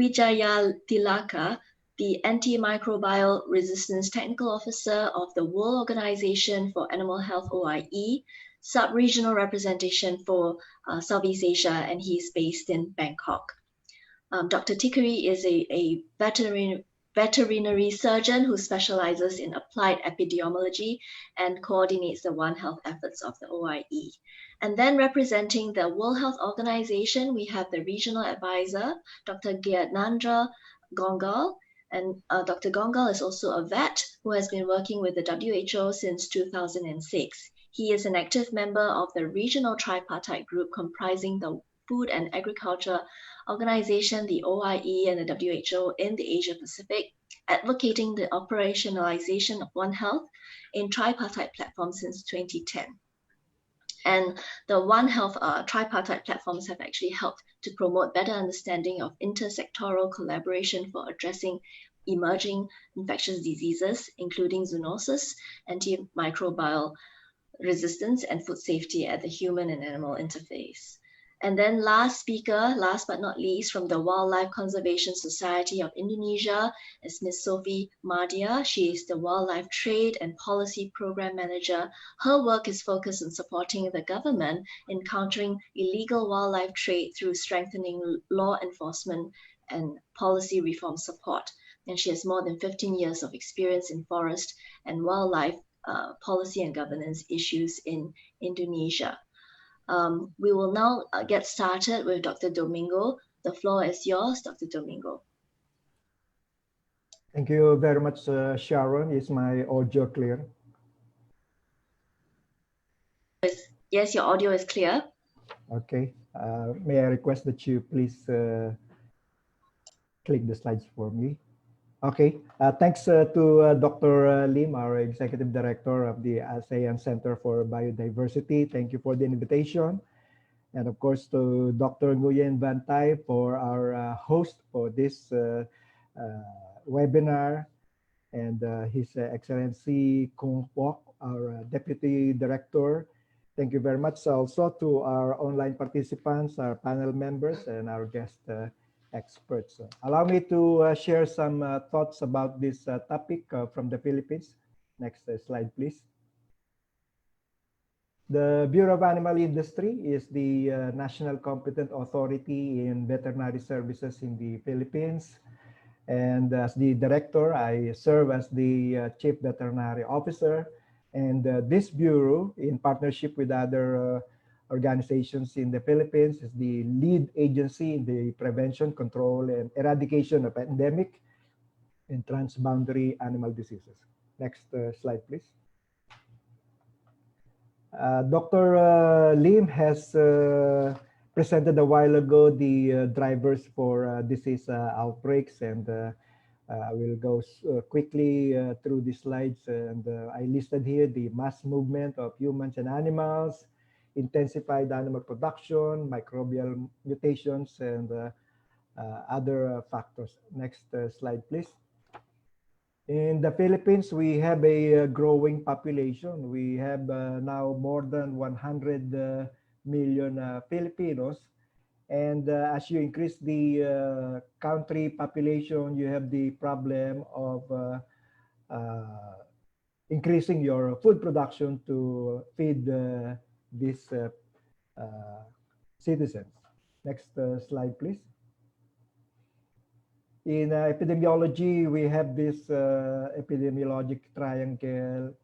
Wijayatilaka, the Antimicrobial Resistance Technical Officer of the World Organization for Animal Health OIE, sub-regional representation for Southeast Asia, and he's based in Bangkok. Dr. Tikiri is a veterinary surgeon who specializes in applied epidemiology and coordinates the One Health efforts of the OIE. And then representing the World Health Organization, we have the regional advisor, Dr. Gyanendra Gongal. And Dr. Gongal is also a vet who has been working with the WHO since 2006. He is an active member of the regional tripartite group comprising the Food and Agriculture Organization, the OIE, and the WHO in the Asia Pacific, advocating the operationalization of One Health in tripartite platforms since 2010. And the One Health tripartite platforms have actually helped to promote better understanding of intersectoral collaboration for addressing emerging infectious diseases, including zoonosis, antimicrobial resistance, and food safety at the human and animal interface. And then last speaker, last but not least, from the Wildlife Conservation Society of Indonesia is Ms. Sophie Madia. She is the Wildlife Trade and Policy Program Manager. Her work is focused on supporting the government in countering illegal wildlife trade through strengthening law enforcement and policy reform support. And she has more than 15 years of experience in forest and wildlife policy and governance issues in Indonesia. We will now get started with Dr. Domingo. The floor is yours, Dr. Domingo. Thank you very much, Sharon. Is my audio clear? Yes, your audio is clear. Okay. May I request that you please click the slides for me? Okay. Thanks to Dr. Lim, our Executive Director of the ASEAN Center for Biodiversity. Thank you for the invitation. And of course, to Dr. Nguyen Van Tai for our host for this webinar, and His Excellency Kung Kwok, our Deputy Director. Thank you very much also to our online participants, our panel members, and our guest experts. Allow me to share some thoughts about this topic from the Philippines. Next slide, please. The Bureau of Animal Industry is the national competent authority in veterinary services in the Philippines. And as the director, I serve as the chief veterinary officer. And this bureau, in partnership with other organizations in the Philippines, is the lead agency in the prevention, control, and eradication of endemic and transboundary animal diseases. Next slide, please. Dr. Lim has presented a while ago the drivers for disease outbreaks, and I will go quickly through the slides. And I listed here the mass movement of humans and animals, intensified animal production, microbial mutations, and other factors. Next slide, please. In the Philippines, we have a growing population. We have now more than 100 million Filipinos. And as you increase the country population, you have the problem of increasing your food production to feed these citizens. Next slide, please. In epidemiology, we have this epidemiologic triangle.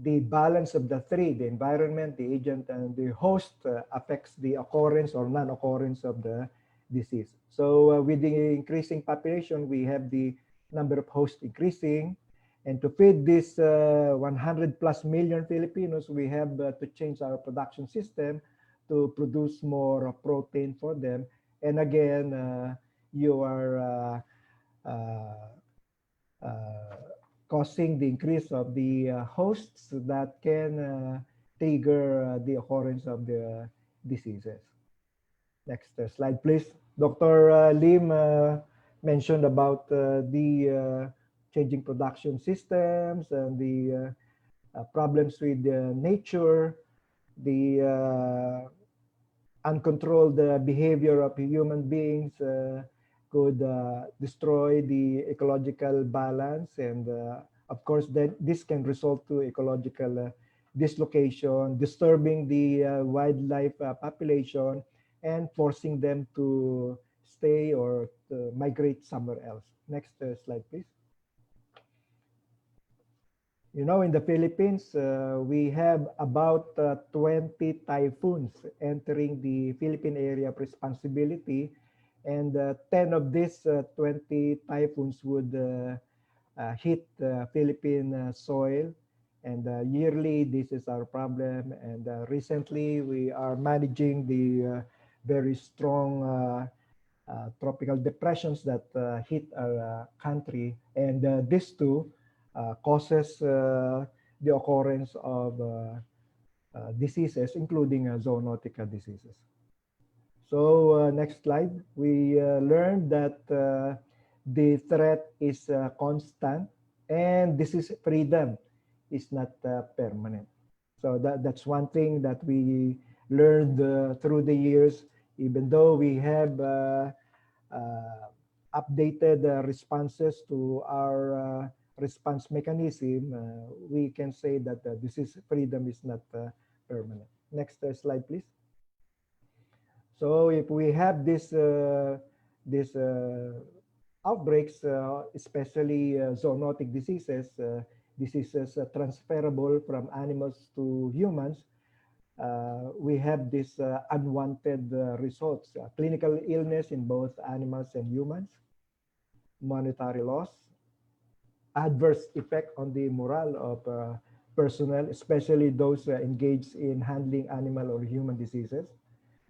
The balance of the three, the environment, the agent, and the host, affects the occurrence or non-occurrence of the disease. So with the increasing population, we have the number of hosts increasing. And to feed this 100 plus million Filipinos, we have to change our production system to produce more protein for them. And again, you are causing the increase of the hosts that can trigger the occurrence of the diseases. Next slide, please. Dr. Lim mentioned about the changing production systems and the problems with nature, the uncontrolled behavior of human beings could destroy the ecological balance, and of course that this can result to ecological dislocation, disturbing the wildlife population and forcing them to stay or to migrate somewhere else. Next slide, please. You know, in the Philippines, we have about 20 typhoons entering the Philippine area of responsibility. And 10 of these 20 typhoons would hit Philippine soil. And yearly, this is our problem. And recently, we are managing the very strong tropical depressions that hit our country. And these two causes the occurrence of diseases, including zoonotic diseases. So next slide, we learned that the threat is constant and disease freedom is not permanent. So that's one thing that we learned through the years. Even though we have updated responses to our response mechanism, we can say that disease freedom is not permanent. Next slide, please. So if we have this outbreaks, especially zoonotic diseases, diseases transferable from animals to humans, we have this unwanted results, clinical illness in both animals and humans, monetary loss, adverse effect on the morale of personnel, especially those engaged in handling animal or human diseases.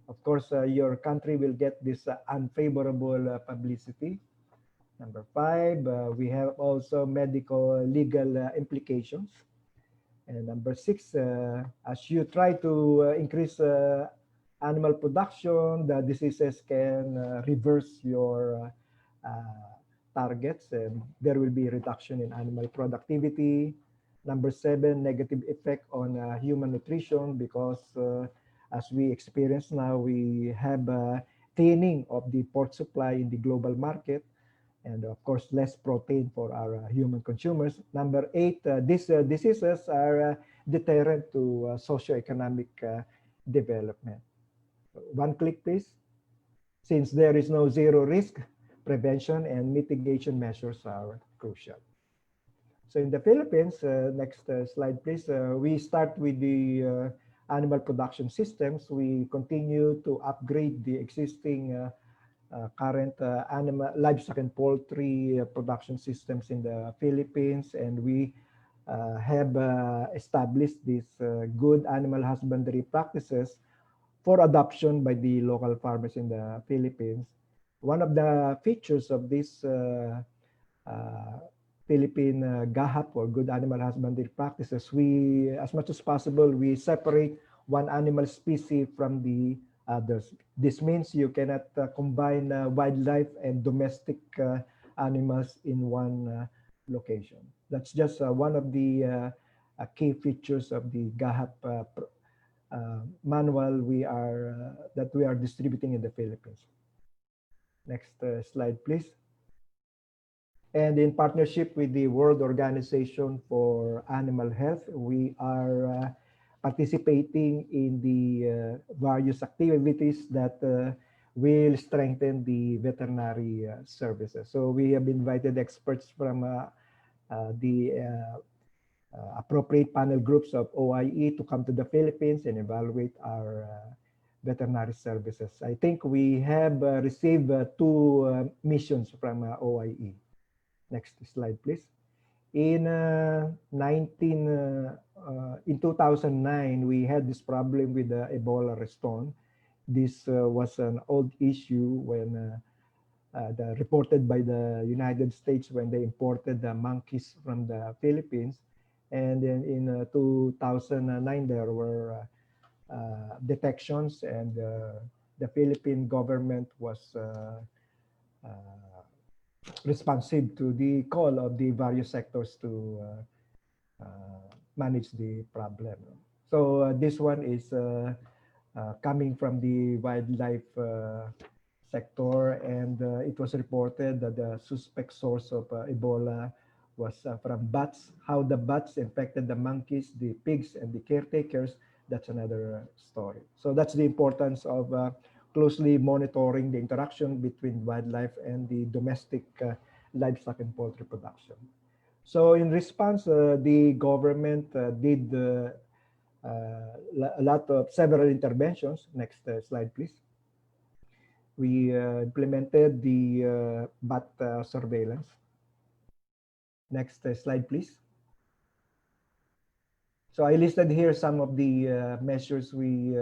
Of course, your country will get this unfavorable publicity. Number 5, we have also medical legal implications. And number 6, as you try to increase animal production, the diseases can reverse your targets, and there will be a reduction in animal productivity. Number 7, negative effect on human nutrition, because as we experience now, we have thinning of the pork supply in the global market, and of course, less protein for our human consumers. Number 8, these diseases are deterrent to socioeconomic development. One click, please. Since there is no zero risk, prevention and mitigation measures are crucial. So in the Philippines, next slide, please. We start with the animal production systems. We continue to upgrade the existing current animal, livestock and poultry production systems in the Philippines, and we have established these good animal husbandry practices for adoption by the local farmers in the Philippines. One of the features of this Philippine GAHAP, or good animal husbandry practices, we, as much as possible, we separate one animal species from the others. This means you cannot combine wildlife and domestic animals in one location. That's just one of the key features of the GAHAP manual that we are distributing in the Philippines. Next slide, please. And in partnership with the World Organization for Animal Health, we are participating in the various activities that will strengthen the veterinary services. So we have invited experts from the appropriate panel groups of OIE to come to the Philippines and evaluate our veterinary services. I think we have received 2 missions from OIE. Next slide, please. In 2009, we had this problem with the Ebola response. This was an old issue when reported by the United States when they imported the monkeys from the Philippines. And then in 2009, there were detections, and the Philippine government was responsive to the call of the various sectors to manage the problem. So this one is coming from the wildlife sector, and it was reported that the suspect source of Ebola was from bats. How the bats infected the monkeys, the pigs, and the caretakers, that's another story. So that's the importance of closely monitoring the interaction between wildlife and the domestic livestock and poultry production. So in response, the government did several interventions. Next slide, please. We implemented the bat surveillance. Next slide, please. So I listed here some of the measures we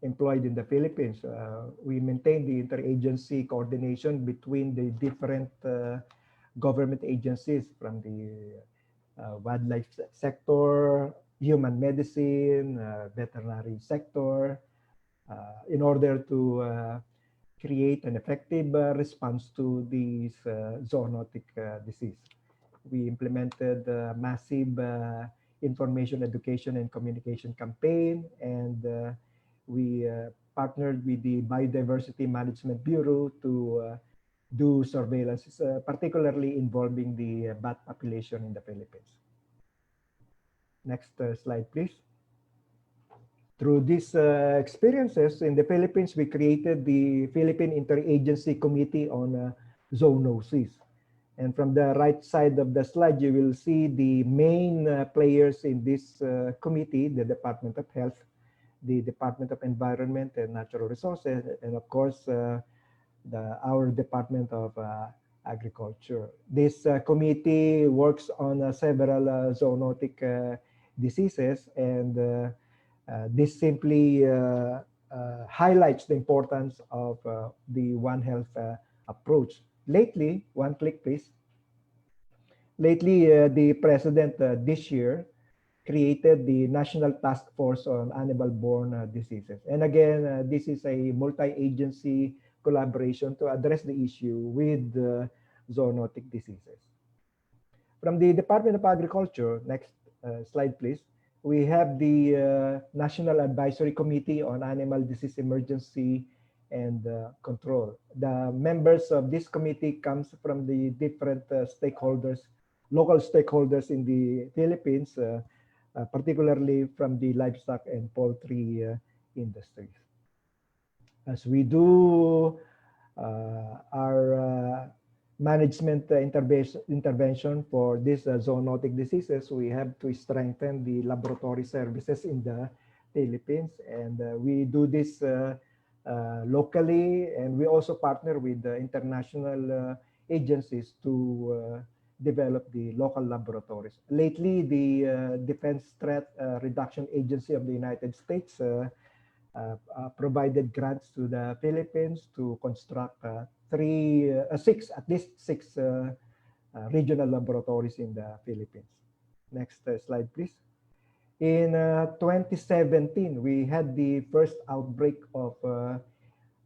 employed in the Philippines. We maintained the interagency coordination between the different government agencies, from the wildlife sector, human medicine, veterinary sector, in order to create an effective response to this zoonotic disease. We implemented massive information, education, and communication campaign, and we partnered with the Biodiversity Management Bureau to do surveillance, particularly involving the bat population in the Philippines. Next slide, please. Through these experiences in the Philippines, we created the Philippine Interagency Committee on Zoonosis. And from the right side of the slide, you will see the main players in this committee: the Department of Health, the Department of Environment and Natural Resources, and of course, our Department of Agriculture. This committee works on several zoonotic diseases, and this simply highlights the importance of the One Health approach. Lately, one click please. Lately, the President this year created the National Task Force on Animal-Borne Diseases. And again, this is a multi-agency collaboration to address the issue with zoonotic diseases. From the Department of Agriculture, next slide please, we have the National Advisory Committee on Animal Disease Emergency and Control. The members of this committee comes from the different stakeholders, local stakeholders in the Philippines, particularly from the livestock and poultry industries. As we do our management intervention for these zoonotic diseases, we have to strengthen the laboratory services in the Philippines, and we do this locally, and we also partner with international agencies to develop the local laboratories. Lately, the Defense Threat Reduction Agency of the United States provided grants to the Philippines to construct at least six regional laboratories in the Philippines. Next slide, please. In 2017, we had the first outbreak of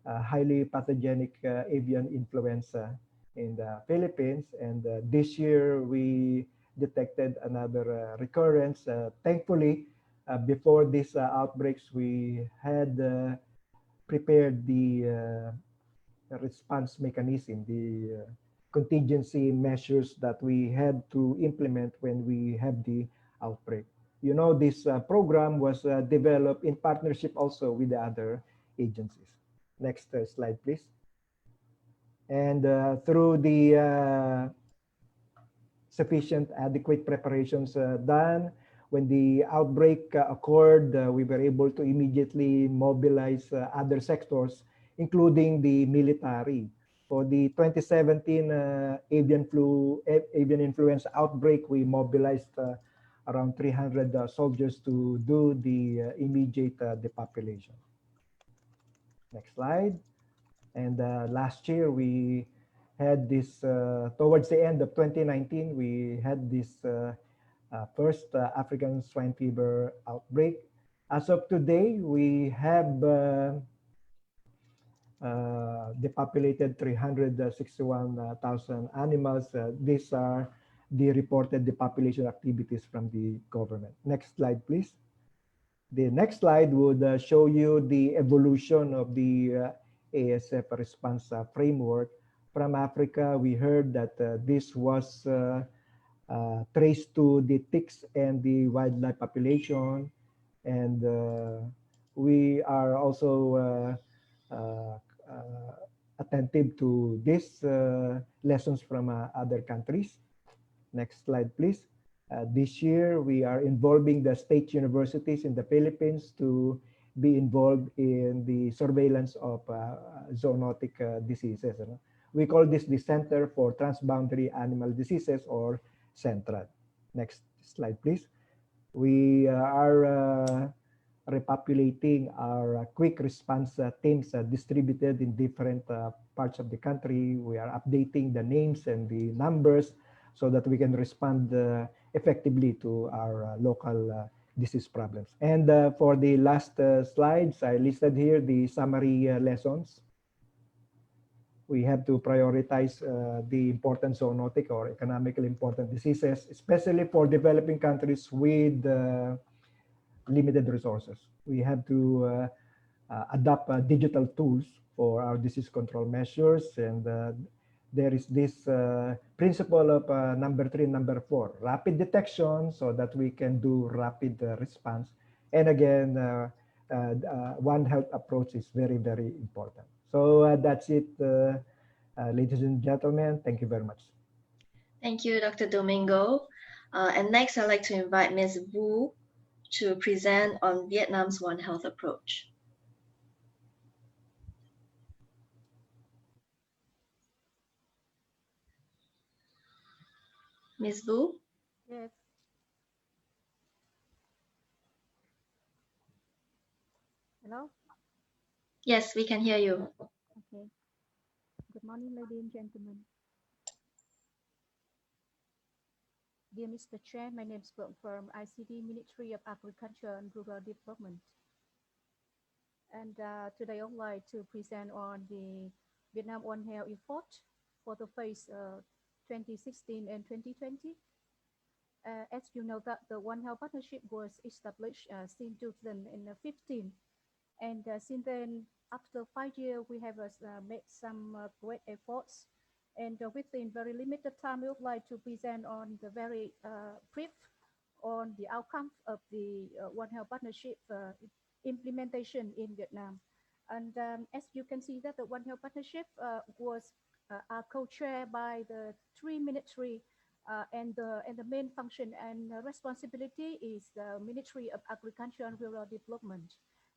highly pathogenic avian influenza in the Philippines, and this year we detected another recurrence. Thankfully, before these outbreaks, we had prepared the response mechanism, the contingency measures that we had to implement when we have the outbreak. You know, this program was developed in partnership also with the other agencies. Next slide, please. And through the sufficient adequate preparations done, when the outbreak occurred, we were able to immediately mobilize other sectors, including the military. For the 2017 avian influenza outbreak, we mobilized around 300 soldiers to do the immediate depopulation. Next slide. And last year, we had this, towards the end of 2019, we had this first African swine fever outbreak. As of today, we have depopulated 361,000 animals. These are the reported depopulation activities from the government. Next slide, please. The next slide would show you the evolution of the ASF response framework. From Africa, we heard that this was traced to the ticks and the wildlife population, and we are also attentive to these lessons from other countries. Next slide, please. This year, we are involving the state universities in the Philippines to be involved in the surveillance of zoonotic diseases. We call this the Center for Transboundary Animal Diseases, or CENTRAD. Next slide, please. We are repopulating our quick response teams distributed in different parts of the country. We are updating the names and the numbers so that we can respond effectively to our local disease problems. And for the last slides, I listed here the summary lessons. We have to prioritize the important zoonotic or economically important diseases, especially for developing countries with limited resources. We have to adopt digital tools for our disease control measures. And there is this principle of number 3, number 4, rapid detection, so that we can do rapid response. And again, One Health approach is very, very important. So that's it, ladies and gentlemen. Thank you very much. Thank you, Dr. Domingo. And next, I'd like to invite Ms. Wu to present on Vietnam's One Health approach. Ms. Wu? Yes. Hello? Yes, we can hear you. Okay. Good morning, ladies and gentlemen. Dear Mr. Chair, my name is from ICD Ministry of Agriculture and Rural Development. And today I would like to present on the Vietnam One Health effort for the phase 2016 and 2020. As you know that the One Health Partnership was established since 2015. And since then, after 5 years, we have made some great efforts. And within very limited time, we would like to present on the very brief on the outcome of the One Health Partnership implementation in Vietnam. And as you can see that the One Health Partnership was co-chaired by the 3 ministry, and the main function and responsibility is the Ministry of Agriculture and Rural Development.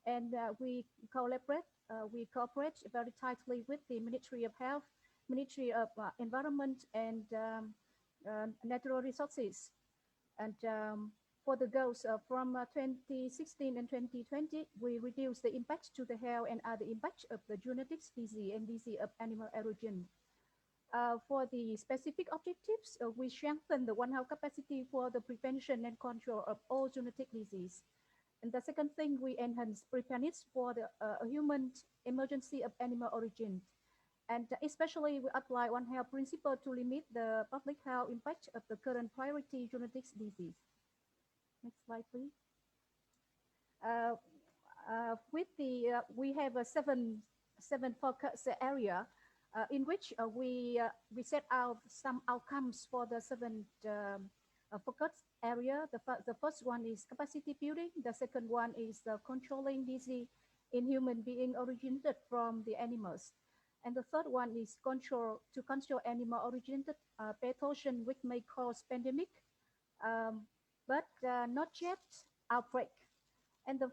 And we cooperate very tightly with the Ministry of Health, Ministry of Environment and Natural Resources. And for the goals from 2016 and 2020, we reduce the impact to the health and other impacts of the zoonotic disease and disease of animal origin. For the specific objectives, we strengthen the One Health capacity for the prevention and control of all zoonotic disease. And the second thing, we enhance preparedness for the human emergency of animal origin. And especially we apply One Health principle to limit the public health impact of the current priority zoonotic disease. Next slide, please. We have a seven focus area in which we set out some outcomes for the 7 focus area. The first one is capacity building. The second one is controlling disease in human being originated from the animals. And the third one is control animal originated pathogen which may cause pandemic, but not yet outbreak. And the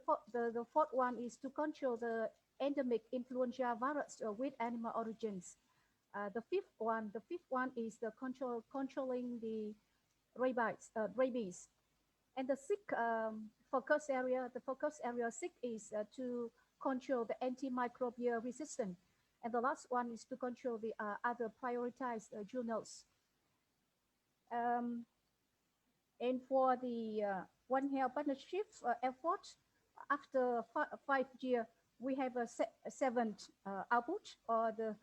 fourth one is to control the endemic influenza virus with animal origins. The fifth one is the controlling the rabies. And the sixth focus area 6 is to control the antimicrobial resistance. And the last one is to control the other prioritized zoonodes. And for the One Health Partnership effort, after 5 years, we have a 7th output, or the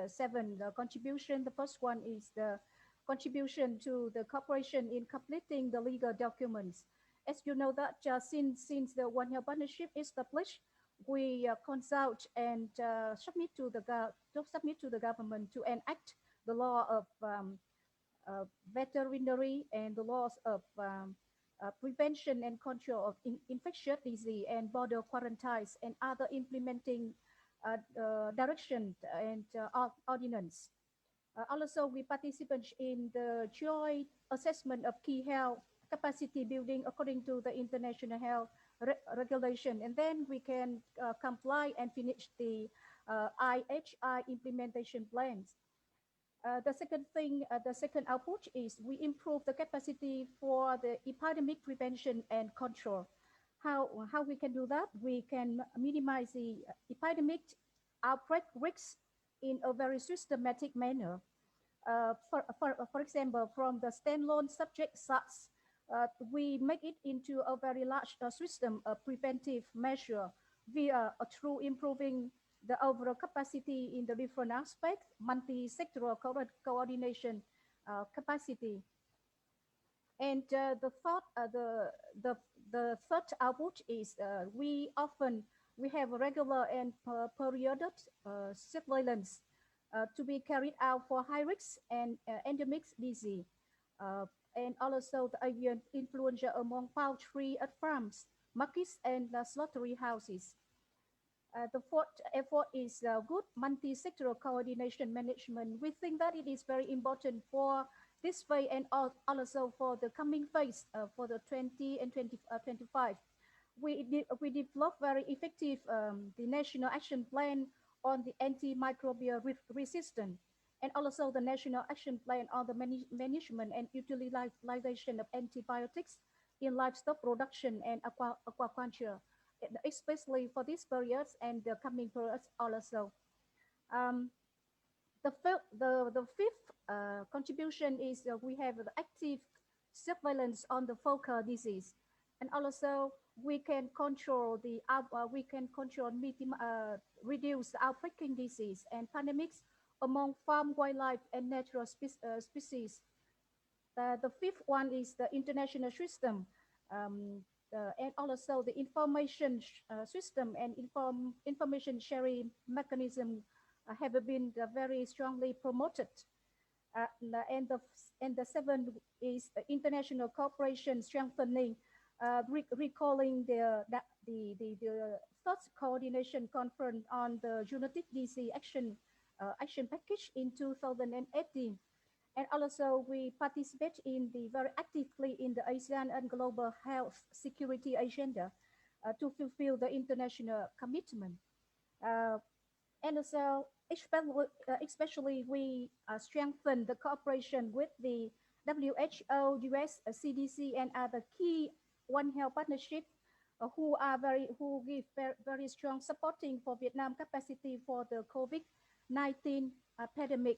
7 contribution. The first one is the contribution to the cooperation in completing the legal documents. As you know that since the One Health Partnership is established, we consult and submit to the government to enact the law of veterinary and the laws of prevention and control of infectious disease and border quarantines and other implementing direction and ordinance. Also, we participate in the joint assessment of key health capacity building according to the international health regulation, and then we can comply and finish the IHI implementation plans. The second output is we improve the capacity for the epidemic prevention and control. How we can do that? We can minimize the epidemic outbreak risks in a very systematic manner. For example, from the standalone subject SARS, we make it into a very large system of preventive measure via through improving the overall capacity in the different aspects, multi-sectoral coordination capacity. And the third output is we often we have a regular and periodic surveillance to be carried out for high risk and endemic disease, and also the avian influenza among poultry at farms, markets, and slaughterhouses. The fourth effort is good multi-sectoral coordination management. We think that it is very important for this phase and also for the coming phase for the 20 and 25. We developed very effective the national action plan on the antimicrobial resistance, and also the national action plan on the management and utilization of antibiotics in livestock production and aquaculture, especially for these periods and the coming periods also. Um, the fifth contribution is we have the active surveillance on the focal disease, and also we can control reduce the outbreaking disease and pandemics among farm wildlife and natural species. The fifth one is the international system, and also the information system and information sharing mechanism have been very strongly promoted. And the seventh is international cooperation strengthening, recalling the third coordination conference on the genetic disease action package in 2018. And also we participate in the very actively in the ASEAN and global health security agenda to fulfill the international commitment. And also especially we strengthen the cooperation with the WHO, US, CDC, and other key One Health partnership who give very strong supporting for Vietnam capacity for the COVID-19 pandemic.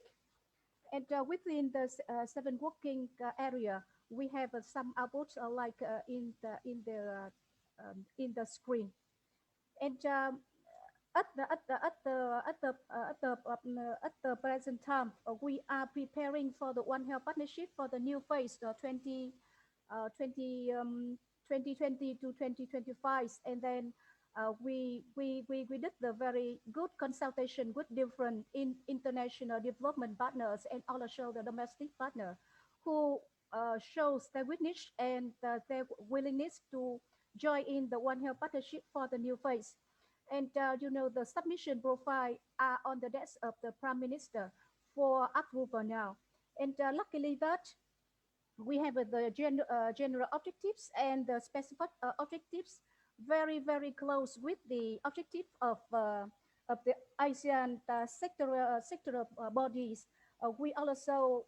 And within the seven working area, we have some outputs like in the screen. And at the present time, we are preparing for the One Health partnership for the new phase, 2020 to 2025, and then we did the very good consultation with different international development partners and also the domestic partner who shows their willingness and their willingness to join in the One Health partnership for the new phase. And the submission profile are on the desk of the Prime Minister for approval now. And luckily that we have the general objectives and the specific objectives very close with the objective of the ASEAN sectoral bodies. We also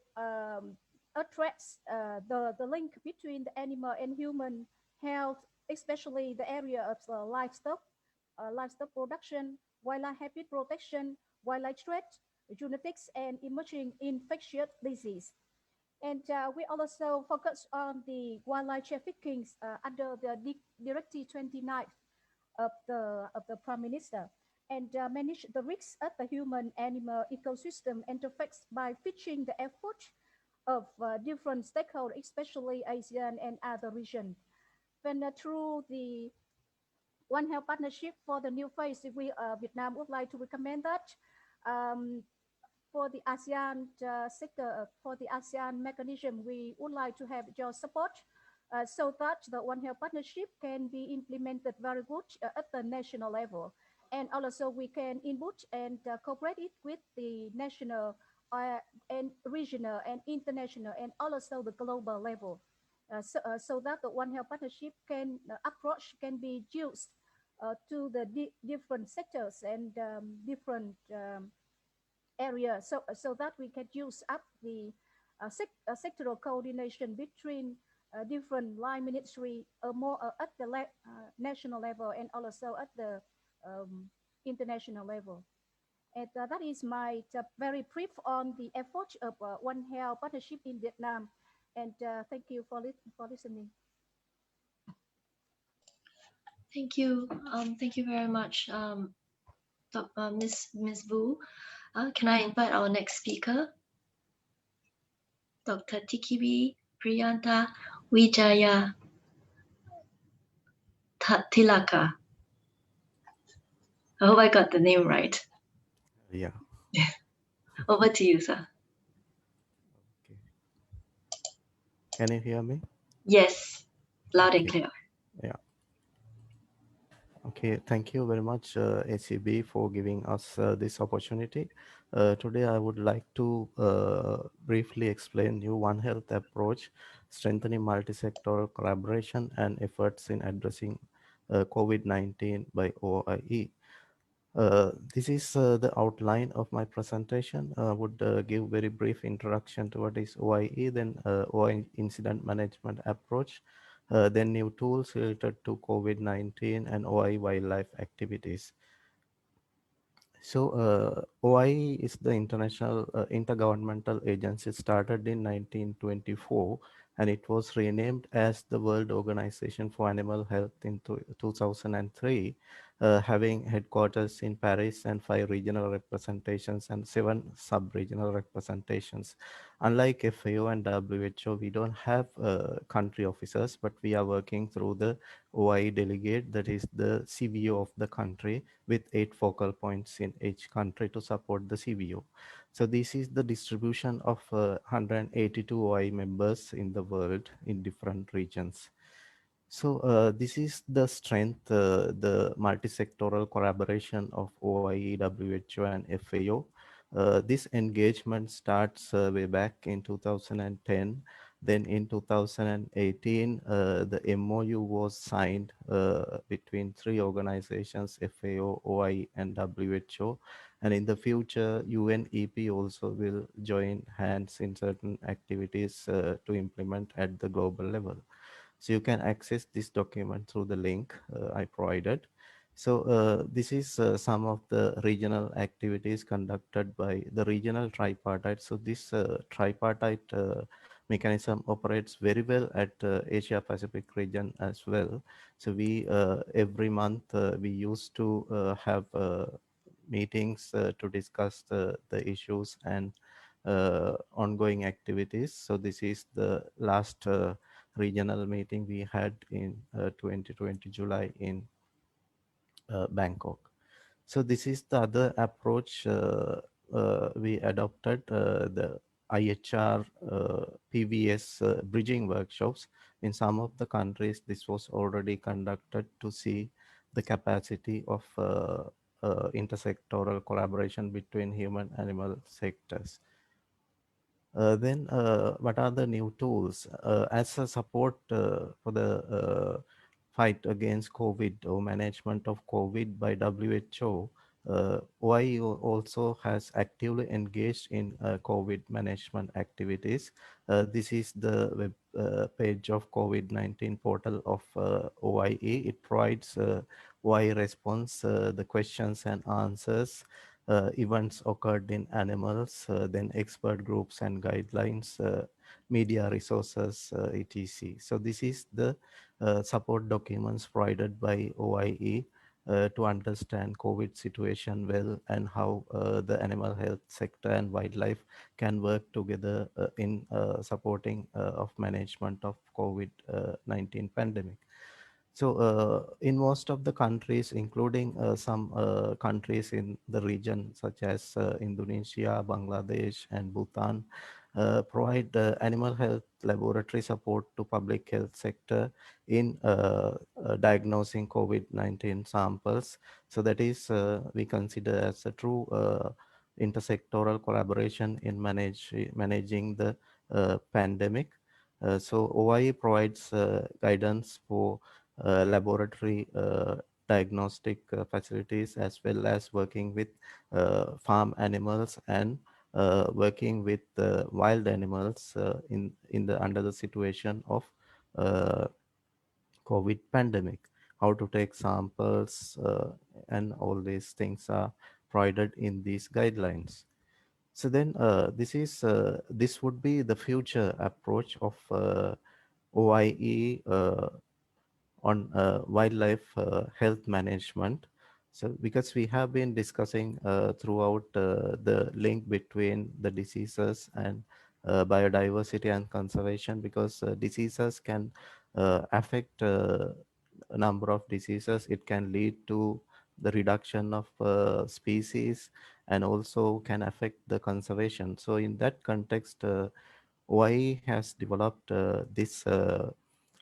address the link between the animal and human health, especially the area of livestock production, wildlife habitat protection, wildlife threat, genetics, and emerging infectious disease. And we also focus on the wildlife trafficking under the Directive 29 of the Prime Minister, and manage the risks of the human-animal ecosystem interface by featuring the effort of different stakeholders, especially ASEAN and other regions. Then through the One Health partnership for the new phase, we Vietnam would like to recommend that for the ASEAN sector, for the ASEAN mechanism, we would like to have your support so that the One Health partnership can be implemented very good at the national level. And also we can input and cooperate it with the national and regional and international and also the global level. So that the One Health partnership approach can be used to the different sectors and different area, so that we can use up the sectoral coordination between different line ministry more at the national level and also at the international level. And that is my very brief on the effort of One Health partnership in Vietnam. And thank you for listening. Thank you. Thank you very much, Ms. Vu. Can I invite our next speaker, Dr. Tikibi Priyanta Wijaya Tilaka? I hope I got the name right. Yeah. Over to you, sir. Okay. Can you hear me? Yes, loud and Okay. clear. Yeah. Okay. Thank you very much, ACB, for giving us this opportunity. Today, I would like to briefly explain you One Health approach, strengthening multi-sectoral collaboration and efforts in addressing COVID-19 by OIE. This is the outline of my presentation. I would give very brief introduction to what is OIE, then OIE incident management approach, then new tools related to COVID-19 and OIE wildlife activities. So OIE is the international intergovernmental agency started in 1924, and it was renamed as the World Organization for Animal Health in 2003, having headquarters in Paris and 5 regional representations and 7 sub-regional representations. Unlike FAO and WHO, we don't have country officers, but we are working through the OIE delegate, that is the CVO of the country, with 8 focal points in each country to support the CVO. So this is the distribution of 182 OI members in the world in different regions. So this is the strength, the multi-sectoral collaboration of OIE, WHO, and FAO. This engagement starts way back in 2010. Then in 2018, the MOU was signed between 3 organizations, FAO, OIE, and WHO. And in the future, UNEP also will join hands in certain activities to implement at the global level. So you can access this document through the link I provided. So this is some of the regional activities conducted by the regional tripartite. So this tripartite mechanism operates very well at Asia Pacific region as well. So we every month we used to have meetings to discuss the issues and ongoing activities. So this is the last regional meeting we had in 2020 July in Bangkok. So this is the other approach we adopted, the IHR PVS bridging workshops. In some of the countries, this was already conducted to see the capacity of intersectoral collaboration between human animal sectors. Then what are the new tools? As a support for the fight against COVID or management of COVID by WHO, OIE also has actively engaged in COVID management activities. This is the web page of COVID-19 portal of OIE. It provides OIE response, the questions and answers, events occurred in animals, then expert groups and guidelines, media resources, etc. So this is the support documents provided by OIE to understand COVID situation well and how the animal health sector and wildlife can work together in supporting of management of COVID-19 pandemic. So in most of the countries, including some countries in the region, such as Indonesia, Bangladesh, and Bhutan, provide animal health laboratory support to public health sector in diagnosing COVID-19 samples. So that is we consider as a true intersectoral collaboration in managing the pandemic. So OIE provides guidance for laboratory diagnostic facilities, as well as working with farm animals and working with wild animals in the under the situation of uh, COVID pandemic, how to take samples and all these things are provided in these guidelines. So then this would be the future approach of OIE on wildlife health management. So because we have been discussing throughout the link between the diseases and biodiversity and conservation, because diseases can affect a number of diseases. It can lead to the reduction of species, and also can affect the conservation. So in that context, OIE has developed this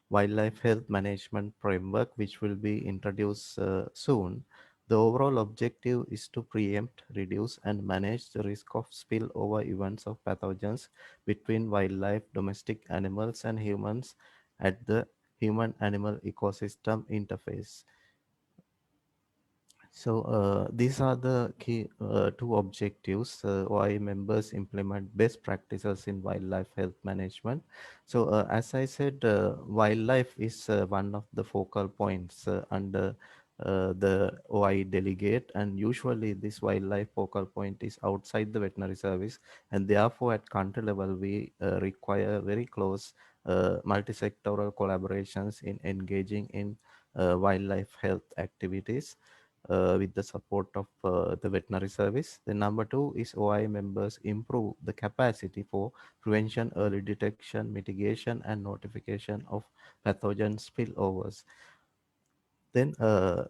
wildlife health management framework, which will be introduced soon. The overall objective is to preempt, reduce, and manage the risk of spillover events of pathogens between wildlife, domestic animals, and humans at the human-animal ecosystem interface. So these are the key two objectives why members implement best practices in wildlife health management. So as I said, wildlife is one of the focal points under the OI delegate, and usually this wildlife focal point is outside the veterinary service, and therefore at country level we require very close multi-sectoral collaborations in engaging in wildlife health activities with the support of the veterinary service. Then number two is OI members improve the capacity for prevention, early detection, mitigation, and notification of pathogen spillovers. Then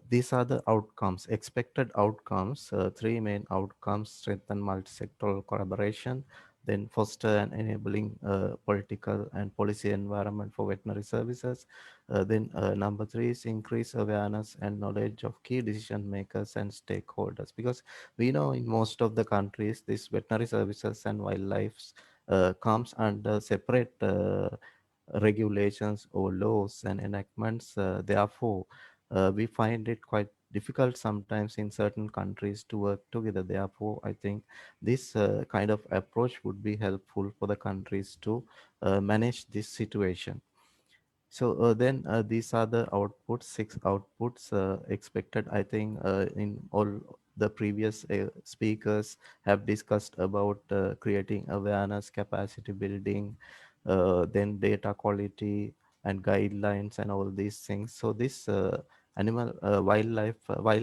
these are the outcomes, expected outcomes, three main outcomes: strengthen multi-sectoral collaboration, then foster an enabling political and policy environment for veterinary services. Then number three is increase awareness and knowledge of key decision makers and stakeholders, because we know in most of the countries, this veterinary services and wildlife comes under separate regulations or laws and enactments. Therefore, we find it quite difficult sometimes in certain countries to work together. Therefore, I think this kind of approach would be helpful for the countries to manage this situation. So then these are the outputs, 6 outputs expected. I think in all the previous speakers have discussed about creating awareness, capacity building, then data quality and guidelines and all these things. So this wild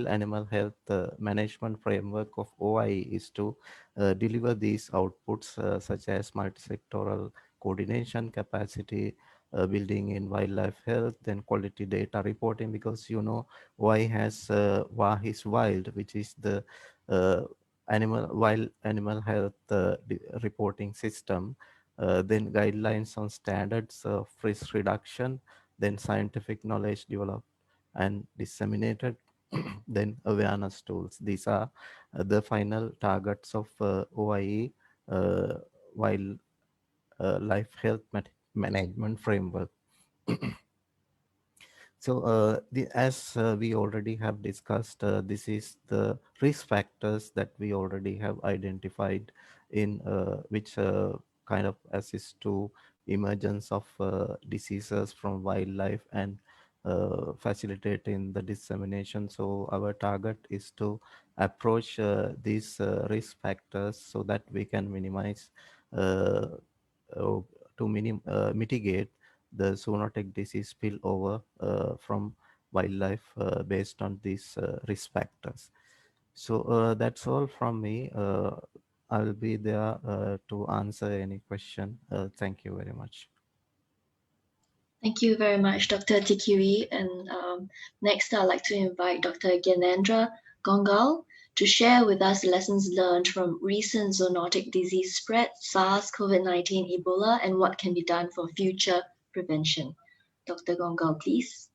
animal health management framework of OI is to deliver these outputs such as multi-sectoral coordination, capacity building in wildlife health, then quality data reporting, because you know why has WA is wild, which is the uh, wild animal health reporting system. Then guidelines on standards of risk reduction, then scientific knowledge developed and disseminated, then awareness tools. These are the final targets of OIE, while life health management framework. So as we already have discussed, this is the risk factors that we already have identified in which kind of assist to emergence of diseases from wildlife and facilitating the dissemination. So our target is to approach these risk factors so that we can minimize uh, mitigate the zoonotic disease spillover from wildlife based on these risk factors. So that's all from me. I'll be there to answer any question. Thank you very much. Thank you very much, Dr. Tikiri. And next, I'd like to invite Dr. Gyanendra Gongal to share with us lessons learned from recent zoonotic disease spread, SARS, COVID-19, Ebola, and what can be done for future prevention. Dr. Gongal, please.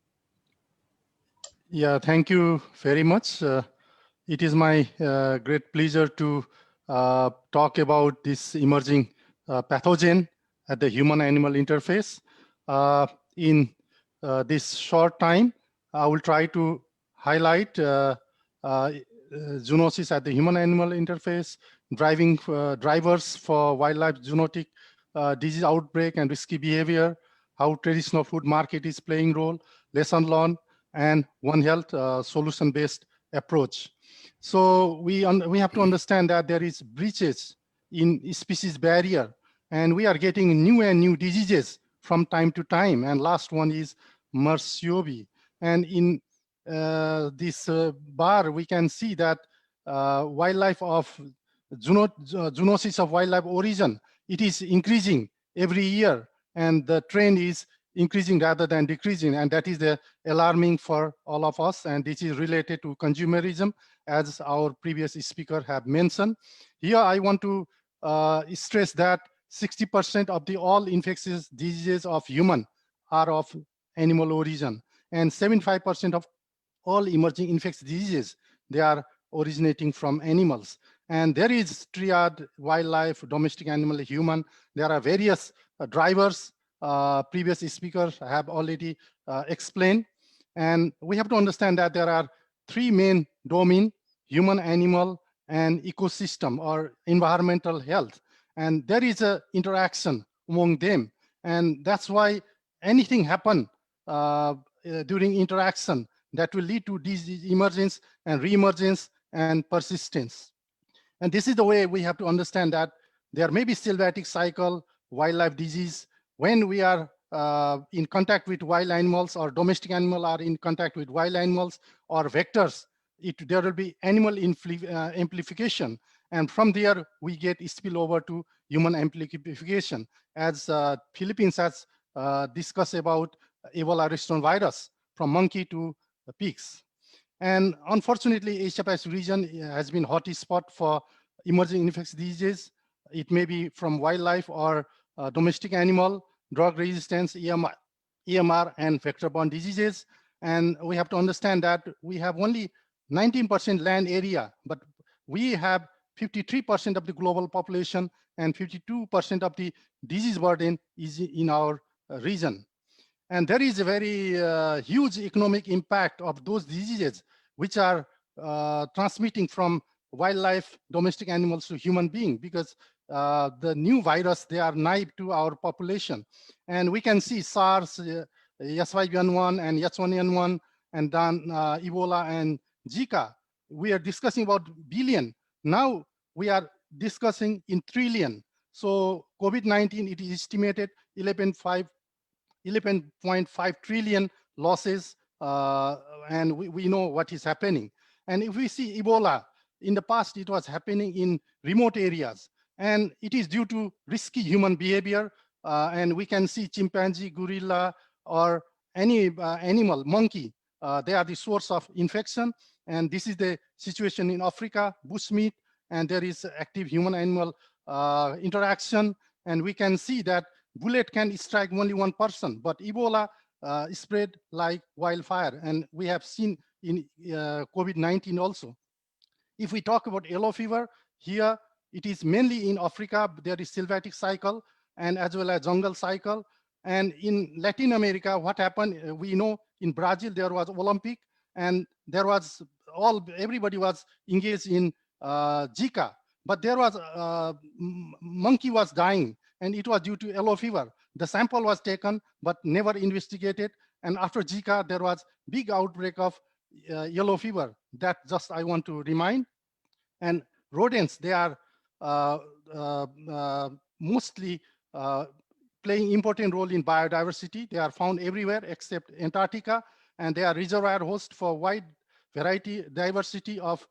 Yeah, thank you very much. It is my great pleasure to talk about this emerging pathogen at the human-animal interface. In this short time, I will try to highlight zoonosis at the human-animal interface, drivers for wildlife zoonotic disease outbreak and risky behavior, how traditional food market is playing role, lesson learned, and One Health solution-based approach. So we have to understand that there is breaches in species barrier, and we are getting new and new diseases from time to time. And last one is MERS-CoV. And in this bar, we can see that wildlife of zoonosis of wildlife origin, it is increasing every year, and the trend is increasing rather than decreasing, and that is the alarming for all of us, and this is related to consumerism, as our previous speaker have mentioned. Here I want to stress that 60% of the all infectious diseases of human are of animal origin, and 75% of all emerging infectious diseases, they are originating from animals. And there is triad, wildlife, domestic animal, human. There are various drivers. Previous speakers have already explained. And we have to understand that there are three main domains: human, animal, and ecosystem or environmental health. And there is an interaction among them. And that's why anything happen during interaction that will lead to disease emergence and reemergence and persistence. And this is the way we have to understand that there may be sylvatic cycle, wildlife disease. When we are in contact with wild animals, or domestic animal are in contact with wild animals or vectors, there will be animal amplification. And from there, we get spillover to human amplification. As Philippines has discussed about Ebola restaurant virus from monkey to pigs. And unfortunately, Asia Pacific region has been hot spot for emerging infectious diseases. It may be from wildlife or domestic animal, drug resistance, EMR, and vector-borne diseases. And we have to understand that we have only 19% land area, but we have 53% of the global population, and 52% of the disease burden is in our region. And there is a very huge economic impact of those diseases which are transmitting from wildlife, domestic animals to human being, because the new virus, they are naive to our population. And we can see SARS, H5N1 and H1N1, and then Ebola and Zika. We are discussing about billion. Now we are discussing in trillion. So COVID-19, it is estimated 11.5 trillion losses, and we know what is happening. And if we see Ebola, in the past it was happening in remote areas, and it is due to risky human behavior. And we can see chimpanzee, gorilla, or any animal, monkey, they are the source of infection. And this is the situation in Africa, bushmeat, and there is active human-animal interaction. And we can see that bullet can strike only one person, but Ebola spread like wildfire. And we have seen in COVID-19 also. If we talk about yellow fever, here it is mainly in Africa. There is sylvatic cycle and as well as jungle cycle. And in Latin America, what happened, we know in Brazil, there was Olympic, and there was everybody was engaged in Zika, but there was monkey was dying, and it was due to yellow fever. The sample was taken, but never investigated. And after Zika, there was big outbreak of yellow fever. That just I want to remind. And rodents, they are mostly playing important role in biodiversity. They are found everywhere except Antarctica, and they are reservoir host for wide variety, diversity of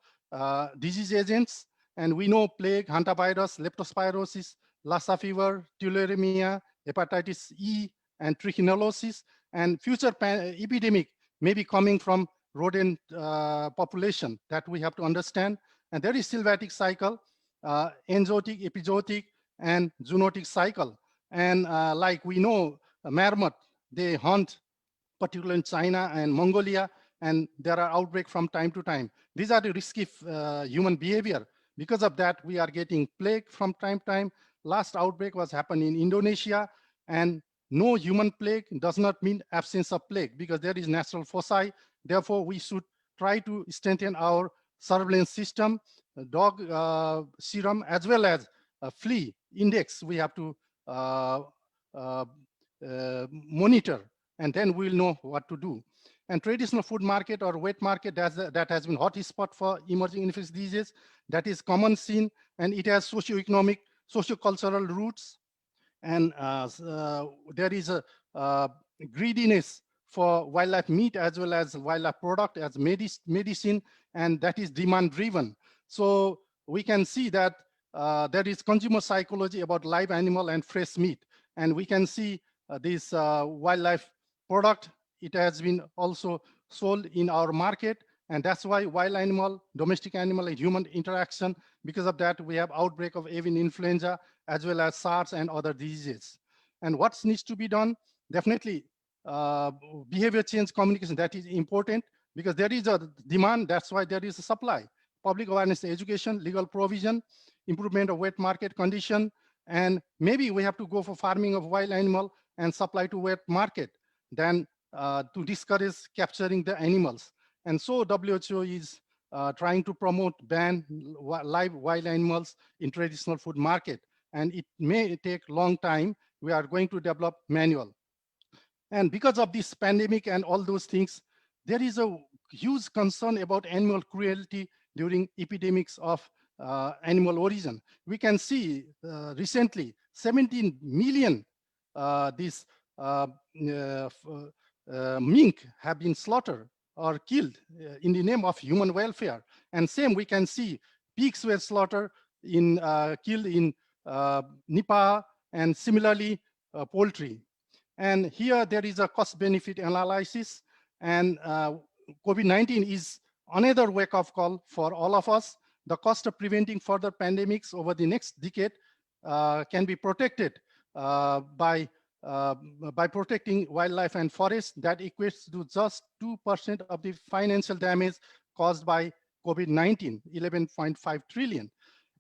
disease agents. And we know plague, hantavirus, leptospirosis, Lassa fever, tularemia, hepatitis E, and trichinosis. And future epidemic may be coming from rodent population that we have to understand. And there is sylvatic cycle, enzootic, epizootic, and zoonotic cycle. And like we know, marmot, they hunt, particularly in China and Mongolia, and there are outbreaks from time to time. These are the risky human behavior. Because of that, we are getting plague from time to time. Last outbreak was happening in Indonesia, and no human plague does not mean absence of plague, because there is natural foci. Therefore, we should try to strengthen our surveillance system, dog serum, as well as flea index. We have to monitor, and then we'll know what to do. And traditional food market or wet market, that has been hot spot for emerging infectious diseases. That is common seen, and it has socioeconomic, socio-cultural roots. And there is a greediness for wildlife meat as well as wildlife product as medicine, and that is demand driven. So we can see that there is consumer psychology about live animal and fresh meat. And we can see this wildlife product. It has been also sold in our market, and that's why wild animal, domestic animal, and human interaction. Because of that, we have outbreak of avian influenza as well as SARS and other diseases. And what needs to be done? Definitely behavior change communication, that is important, because there is a demand, that's why there is a supply. Public awareness, education, legal provision, improvement of wet market condition, and maybe we have to go for farming of wild animal and supply to wet market than to discourage capturing the animals. And so WHO is trying to promote ban live wild animals in traditional food market. And it may take long time. We are going to develop manual. And because of this pandemic and all those things, there is a huge concern about animal cruelty during epidemics of animal origin. We can see recently 17 million mink have been slaughtered or killed in the name of human welfare. And same we can see pigs were slaughtered killed in Nipah, and similarly poultry. And here there is a cost benefit analysis, and COVID-19 is another wake-up call for all of us. The cost of preventing further pandemics over the next decade can be protected by protecting wildlife and forests. That equates to just 2% of the financial damage caused by COVID-19, 11.5 trillion.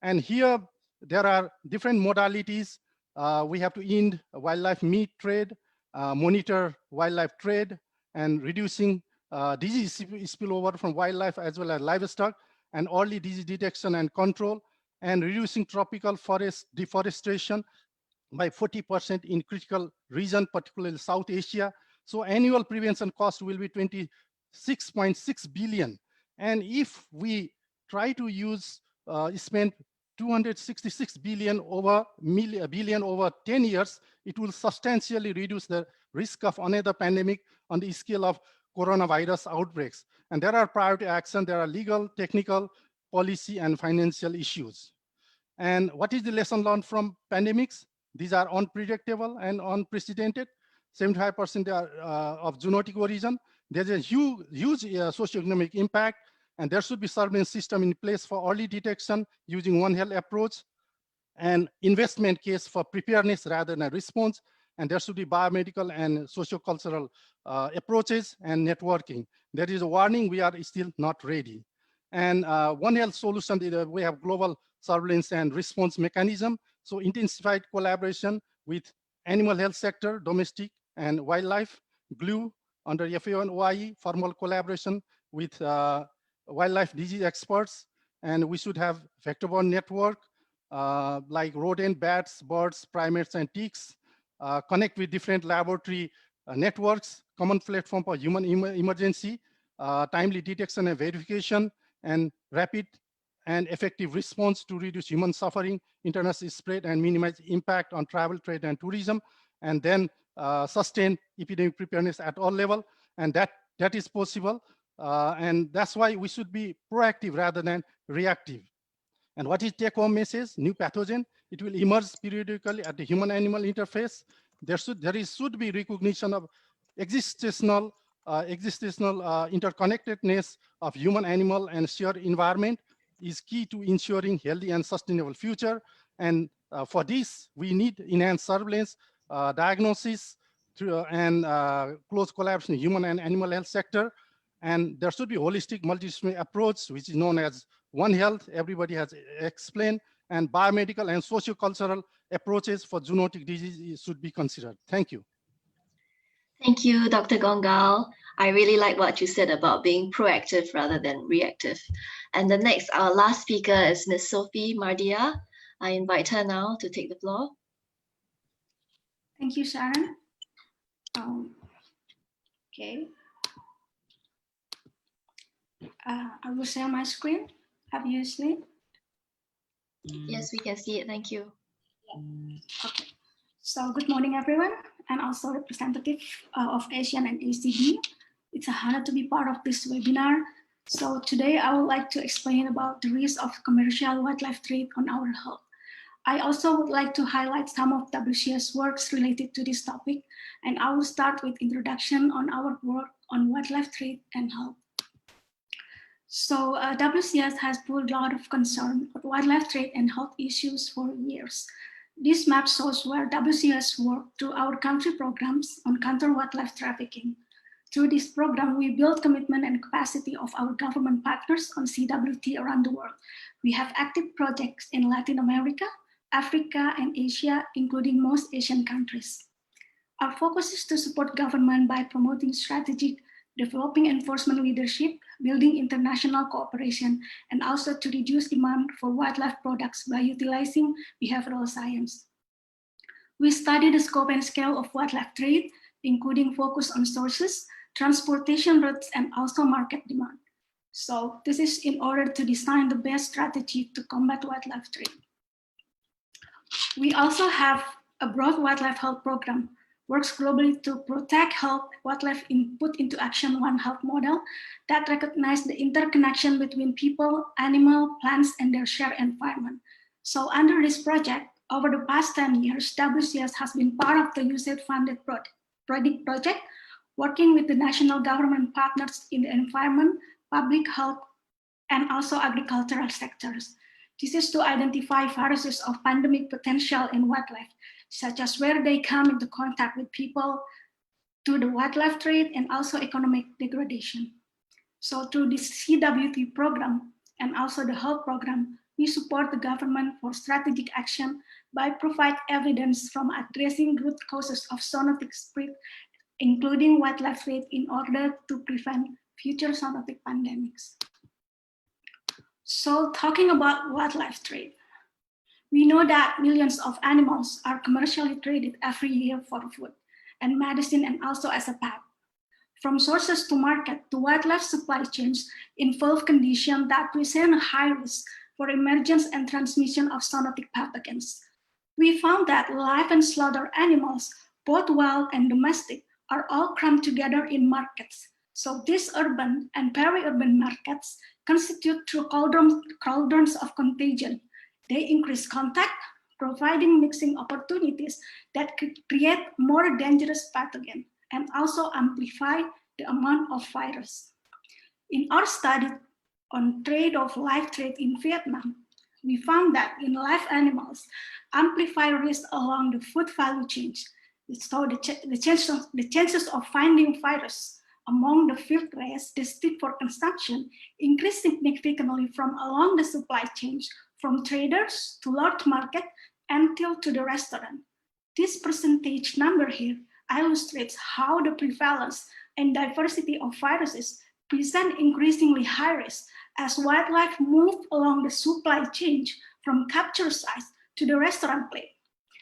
And here there are different modalities. We have to end wildlife meat trade, monitor wildlife trade, and reducing disease spillover from wildlife as well as livestock, and early disease detection and control, and reducing tropical forest deforestation by 40% in critical region, particularly South Asia. So annual prevention cost will be 26.6 billion. And if we try to spend 266 billion over 10 years, it will substantially reduce the risk of another pandemic on the scale of coronavirus outbreaks. And there are priority action, there are legal, technical, policy, and financial issues. And what is the lesson learned from pandemics? These are unpredictable and unprecedented. 75% of zoonotic origin. There's a huge socioeconomic impact, and there should be surveillance system in place for early detection using One Health approach, and investment case for preparedness rather than response. And there should be biomedical and sociocultural approaches and networking. There is a warning, we are still not ready. And One Health solution, we have global surveillance and response mechanism. So intensified collaboration with animal health sector, domestic and wildlife, GLUE under FAO and OIE, formal collaboration with wildlife disease experts. And we should have vector-borne network like rodent, bats, birds, primates, and ticks, connect with different laboratory networks, common platform for human emergency, timely detection and verification, and rapid and effective response to reduce human suffering, international spread, and minimize impact on travel, trade, and tourism, and then sustain epidemic preparedness at all levels. And that is possible. And that's why we should be proactive rather than reactive. And what is take-home message? New pathogen, it will emerge periodically at the human-animal interface. There should be recognition of existential interconnectedness of human, animal, and shared environment is key to ensuring healthy and sustainable future. And for this, we need enhanced surveillance, diagnosis, and close collaboration in human and animal health sector. And there should be holistic multidisciplinary approach, which is known as One Health, everybody has explained, and biomedical and sociocultural approaches for zoonotic disease should be considered. Thank you. Thank you, Dr. Gongal. I really like what you said about being proactive rather than reactive. And our last speaker is Ms. Sophie Mardia. I invite her now to take the floor. Thank you, Sharon. Okay. I will share my screen. Have you seen it? Yes, we can see it. Thank you. Okay. So good morning, everyone, and also representative of ASEAN and ACB. It's an honor to be part of this webinar. So today I would like to explain about the risk of commercial wildlife trade on our health. I also would like to highlight some of WCS works related to this topic, and I will start with introduction on our work on wildlife trade and health. So WCS has put a lot of concern on wildlife trade and health issues for years. This map shows where WCS worked through our country programs on counter wildlife trafficking. Through this program, we build commitment and capacity of our government partners on CWT around the world. We have active projects in Latin America, Africa, and Asia, including most Asian countries. Our focus is to support government by promoting strategic, developing enforcement leadership, building international cooperation, and also to reduce demand for wildlife products by utilizing behavioral science. We study the scope and scale of wildlife trade, including focus on sources, transportation routes, and also market demand. So this is in order to design the best strategy to combat wildlife trade. We also have a broad wildlife health program, works globally to protect health wildlife input into action One Health model that recognizes the interconnection between people, animal, plants, and their shared environment. So under this project, over the past 10 years, WCS has been part of the USAID-funded project, working with the national government partners in the environment, public health, and also agricultural sectors. This is to identify viruses of pandemic potential in wildlife, such as where they come into contact with people, to the wildlife trade, and also economic degradation. So through this CWT program and also the health program, we support the government for strategic action by providing evidence from addressing root causes of zoonotic spread, including wildlife trade, in order to prevent future zoonotic pandemics. So talking about wildlife trade, we know that millions of animals are commercially traded every year for food and medicine, and also as a pet. From sources to market to wildlife supply chains involve conditions that present a high risk for emergence and transmission of zoonotic pathogens. We found that live and slaughter animals, both wild and domestic, are all crammed together in markets. So these urban and peri-urban markets constitute true cauldrons of contagion. They increase contact, providing mixing opportunities that could create more dangerous pathogen and also amplify the amount of virus. In our study on trade of live trade in Vietnam, we found that in live animals, amplify risk along the food value chain. So the chances of finding virus among the field race destined for consumption increased significantly from along the supply chain, from traders to large market until to the restaurant. This percentage number here illustrates how the prevalence and diversity of viruses present increasingly high risk as wildlife move along the supply chain from capture site to the restaurant plate.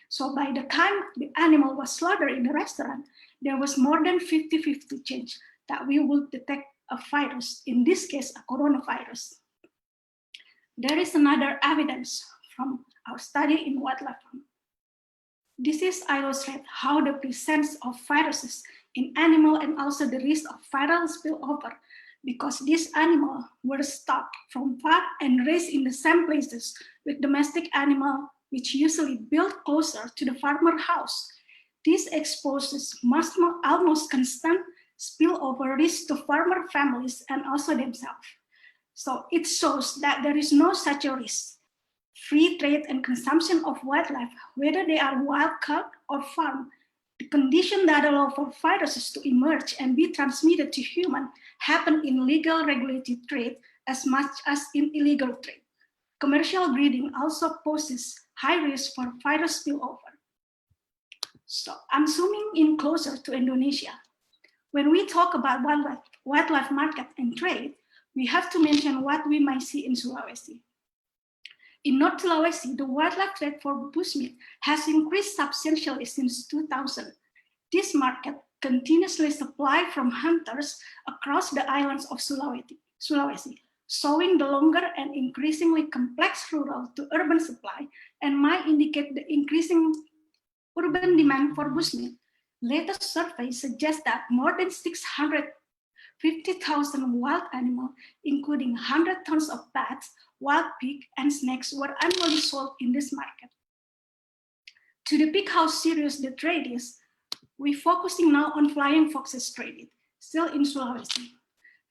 So by the time the animal was slaughtered in the restaurant, there was more than 50-50 chance that we would detect a virus, in this case, a coronavirus. There is another evidence from our study in wildlife. This is illustrate how the presence of viruses in animal and also the risk of viral spillover, because these animals were stocked from far and raised in the same places with domestic animal, which usually built closer to the farmer house. This exposes almost constant spillover risk to farmer families and also themselves. So it shows that there is no such a risk. Free trade and consumption of wildlife, whether they are wild caught or farmed, the condition that allow for viruses to emerge and be transmitted to human happen in legal regulated trade as much as in illegal trade. Commercial breeding also poses high risk for virus spillover. So I'm zooming in closer to Indonesia. When we talk about wildlife market and trade, we have to mention what we might see in Sulawesi. In North Sulawesi, the wildlife trade for bushmeat has increased substantially since 2000. This market continuously supplies from hunters across the islands of Sulawesi, showing the longer and increasingly complex rural to urban supply and might indicate the increasing urban demand for bushmeat. Latest survey suggests that more than 650,000 wild animals, including 100 tons of bats, wild pig, and snakes, were annually sold in this market. To depict how serious the threat is, we're focusing now on flying foxes traded, still in Sulawesi.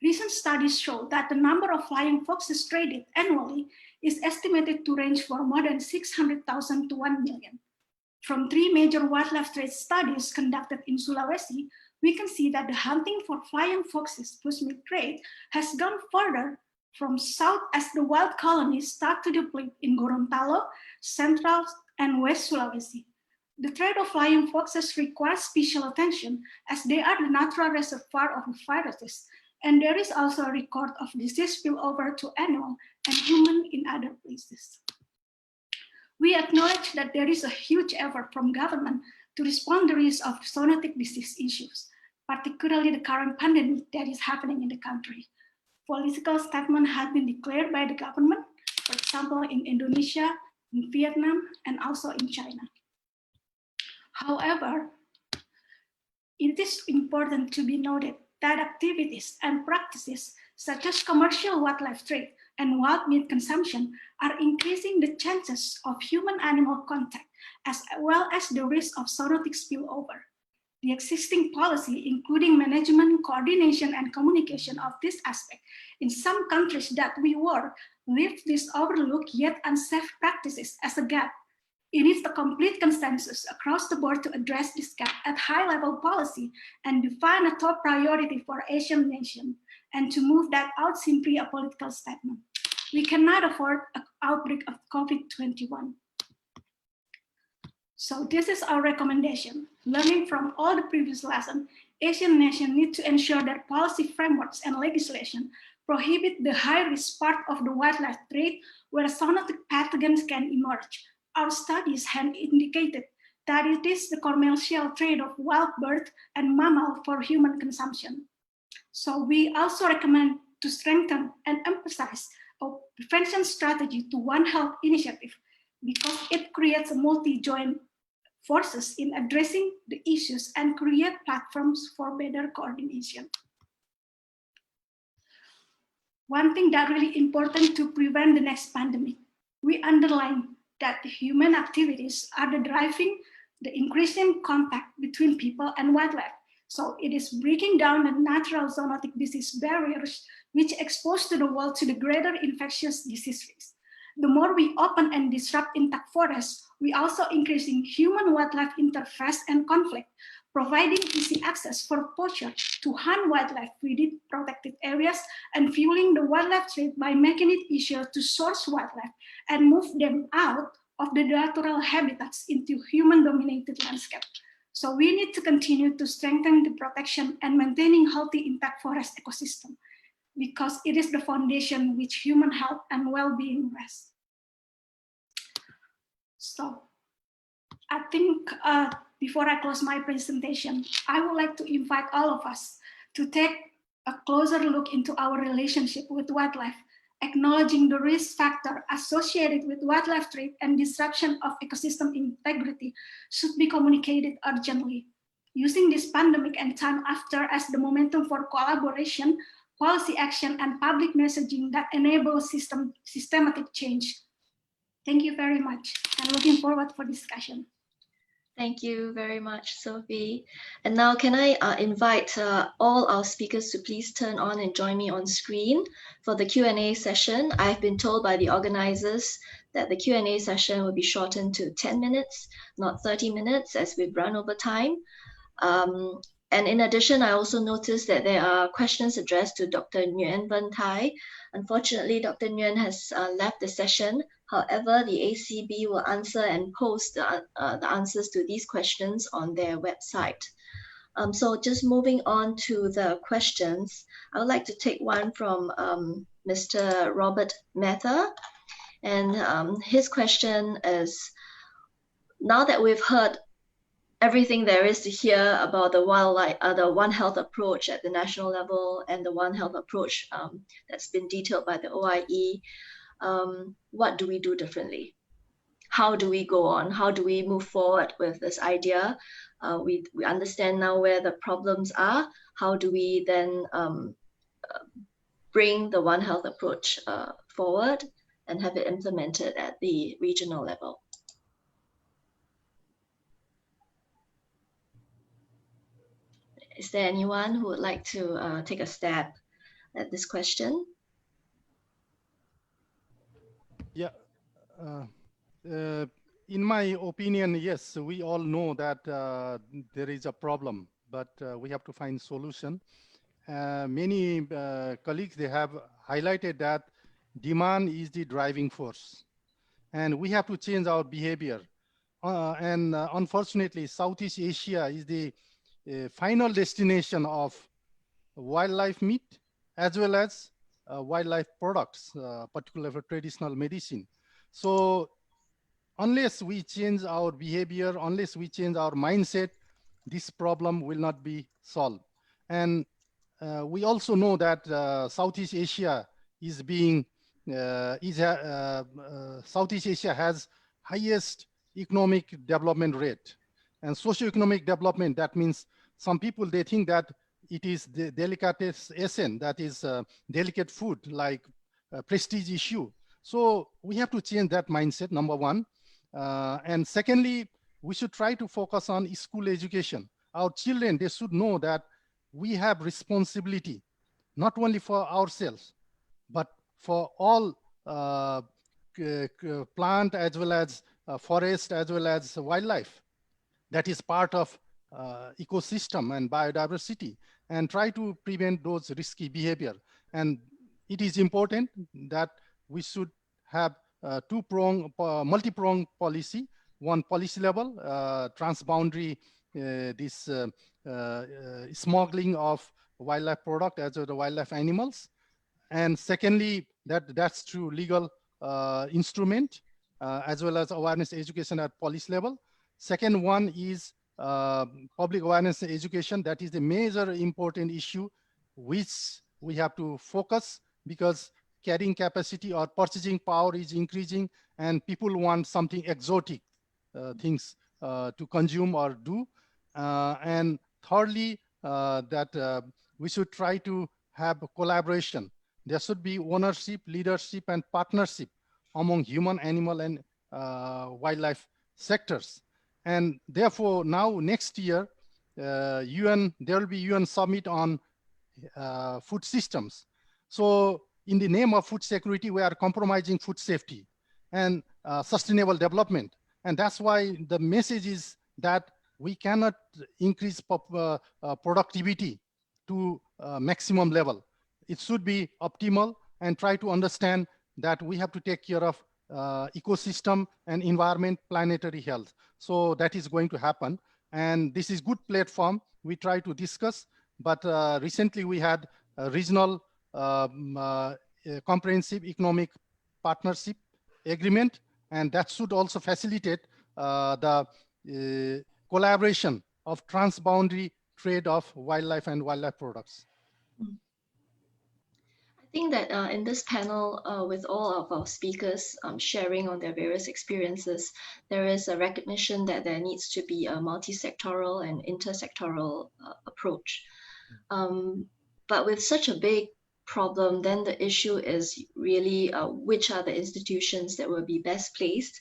Recent studies show that the number of flying foxes traded annually is estimated to range from more than 600,000 to 1 million. From 3 major wildlife trade studies conducted in Sulawesi, we can see that the hunting for flying foxes bushmeat trade has gone further from south as the wild colonies start to deplete in Gorontalo, Central and West Sulawesi. The trade of flying foxes requires special attention as they are the natural reservoir of viruses, and there is also a record of disease spillover to animal and human in other places. We acknowledge that there is a huge effort from government to respond to the risk of zoonotic disease issues, particularly the current pandemic that is happening in the country. Political statements have been declared by the government, for example, in Indonesia, in Vietnam, and also in China. However, it is important to be noted that activities and practices such as commercial wildlife trade and wild meat consumption are increasing the chances of human-animal contact as well as the risk of zoonotic spillover. The existing policy, including management, coordination, and communication of this aspect in some countries that we work, leave these overlooked yet unsafe practices as a gap. It needs a complete consensus across the board to address this gap at high-level policy and define a top priority for Asian nations, and to move that out simply a political statement. We cannot afford an outbreak of COVID-21. So this is our recommendation. Learning from all the previous lessons, Asian nations need to ensure that policy frameworks and legislation prohibit the high-risk part of the wildlife trade where zoonotic pathogens can emerge. Our studies have indicated that it is the commercial trade of wild bird and mammal for human consumption. So we also recommend to strengthen and emphasize a prevention strategy to One Health initiative because it creates a multi-joint forces in addressing the issues and create platforms for better coordination. One thing that really important to prevent the next pandemic, we underline that the human activities are the driving the increasing contact between people and wildlife. So it is breaking down the natural zoonotic disease barriers which expose to the world to the greater infectious disease risk. The more we open and disrupt intact forests, we also increasing human-wildlife interface and conflict, providing easy access for poachers to hunt wildlife within protected areas and fueling the wildlife trade by making it easier to source wildlife and move them out of the natural habitats into human-dominated landscape. So we need to continue to strengthen the protection and maintaining healthy intact forest ecosystem because it is the foundation which human health and well-being rest. So I think before I close my presentation, I would like to invite all of us to take a closer look into our relationship with wildlife, acknowledging the risk factor associated with wildlife trade and disruption of ecosystem integrity should be communicated urgently. Using this pandemic and time after as the momentum for collaboration, policy action, and public messaging that enable systematic change. Thank you very much. I'm looking forward for discussion. Thank you very much, Sophie. And now can I invite all our speakers to please turn on and join me on screen for the Q&A session. I've been told by the organizers that the Q&A session will be shortened to 10 minutes, not 30 minutes as we've run over time. And in addition, I also noticed that there are questions addressed to Dr. Nguyen Van Thai. Unfortunately, Dr. Nguyen has left the session. However, the ACB will answer and post the answers to these questions on their website. So just moving on to the questions, I would like to take one from Mr. Robert Mehta. And his question is, now that we've heard everything there is to hear about the wildlife, the One Health approach at the national level and the One Health approach that's been detailed by the OIE, what do we do differently? How do we go on? How do we move forward with this idea? We understand now where the problems are. How do we then bring the One Health approach forward and have it implemented at the regional level? Is there anyone who would like to take a stab at this question? Yeah. In my opinion, yes, we all know that there is a problem, but we have to find solution. Many colleagues, they have highlighted that demand is the driving force, and we have to change our behavior. Unfortunately, Southeast Asia is the final destination of wildlife meat as well as wildlife products, particularly for traditional medicine. So unless we change our behavior, unless we change our mindset, this problem will not be solved. And we also know that Southeast Asia is being, Southeast Asia has highest economic development rate. And socioeconomic development, that means some people, they think that it is the delicatessen, that is delicate food, like prestige issue. So we have to change that mindset, number one. And secondly, we should try to focus on school education. Our children, they should know that we have responsibility, not only for ourselves, but for all plant as well as forest as well as wildlife that is part of ecosystem and biodiversity, and try to prevent those risky behavior. And it is important that we should have multi-pronged policy. One policy level, transboundary, this smuggling of wildlife product as well as the wildlife animals. And secondly, that's through legal instrument as well as awareness education at policy level. Second one is public awareness education. That is the major important issue which we have to focus, because carrying capacity or purchasing power is increasing and people want something exotic things to consume or do. And thirdly, that we should try to have collaboration. There should be ownership, leadership, and partnership among human, animal, and wildlife sectors. And therefore, now next year, there will be UN summit on food systems. So in the name of food security, we are compromising food safety and sustainable development. And that's why the message is that we cannot increase productivity to maximum level. It should be optimal, and try to understand that we have to take care of ecosystem and environment, planetary health. So that is going to happen. And this is good platform. We try to discuss, but recently we had a regional comprehensive economic partnership agreement, and that should also facilitate the collaboration of transboundary trade of wildlife and wildlife products. I think that in this panel, with all of our speakers sharing on their various experiences, there is a recognition that there needs to be a multi-sectoral and intersectoral approach. But with such a big problem, then the issue is really which are the institutions that will be best placed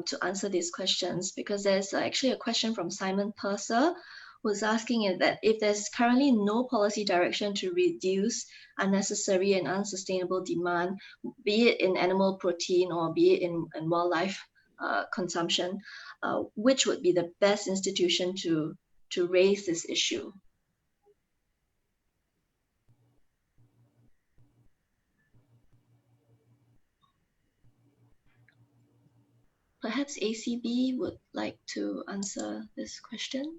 to answer these questions, because there's actually a question from Simon Purser, who's asking that if there's currently no policy direction to reduce unnecessary and unsustainable demand, be it in animal protein or be it in wildlife consumption, which would be the best institution to raise this issue? Perhaps ACB would like to answer this question.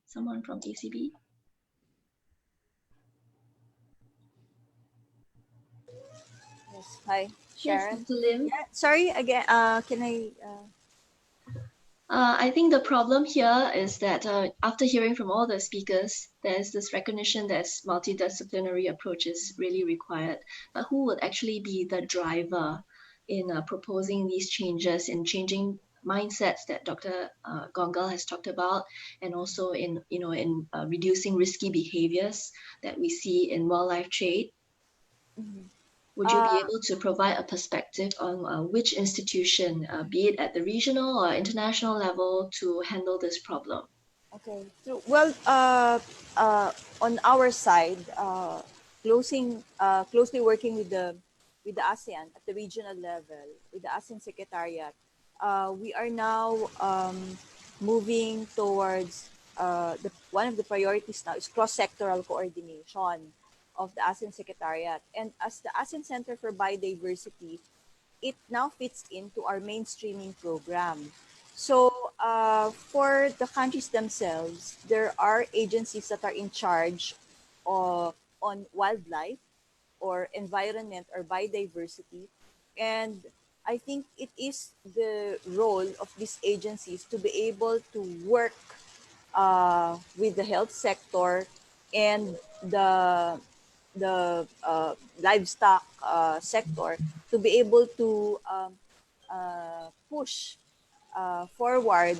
Someone from ACB? Yes, hi, Sharon. Yes, Mr. Lim. Yeah, sorry again. Can I? I think the problem here is that after hearing from all the speakers, there's this recognition that multidisciplinary approach is really required. But who would actually be the driver in proposing these changes, in changing mindsets that Dr. Gongal has talked about, and also in reducing risky behaviors that we see in wildlife trade? Would you be able to provide a perspective on which institution, be it at the regional or international level, to handle this problem? Okay. So, well, on our side, closely working with the ASEAN at the regional level, with the ASEAN Secretariat, we are now moving towards one of the priorities now is cross-sectoral coordination of the ASEAN Secretariat, and as the ASEAN Center for Biodiversity, it now fits into our mainstreaming program. So for the countries themselves, there are agencies that are in charge on wildlife or environment or biodiversity. And I think it is the role of these agencies to be able to work with the health sector and the livestock sector to be able to push forward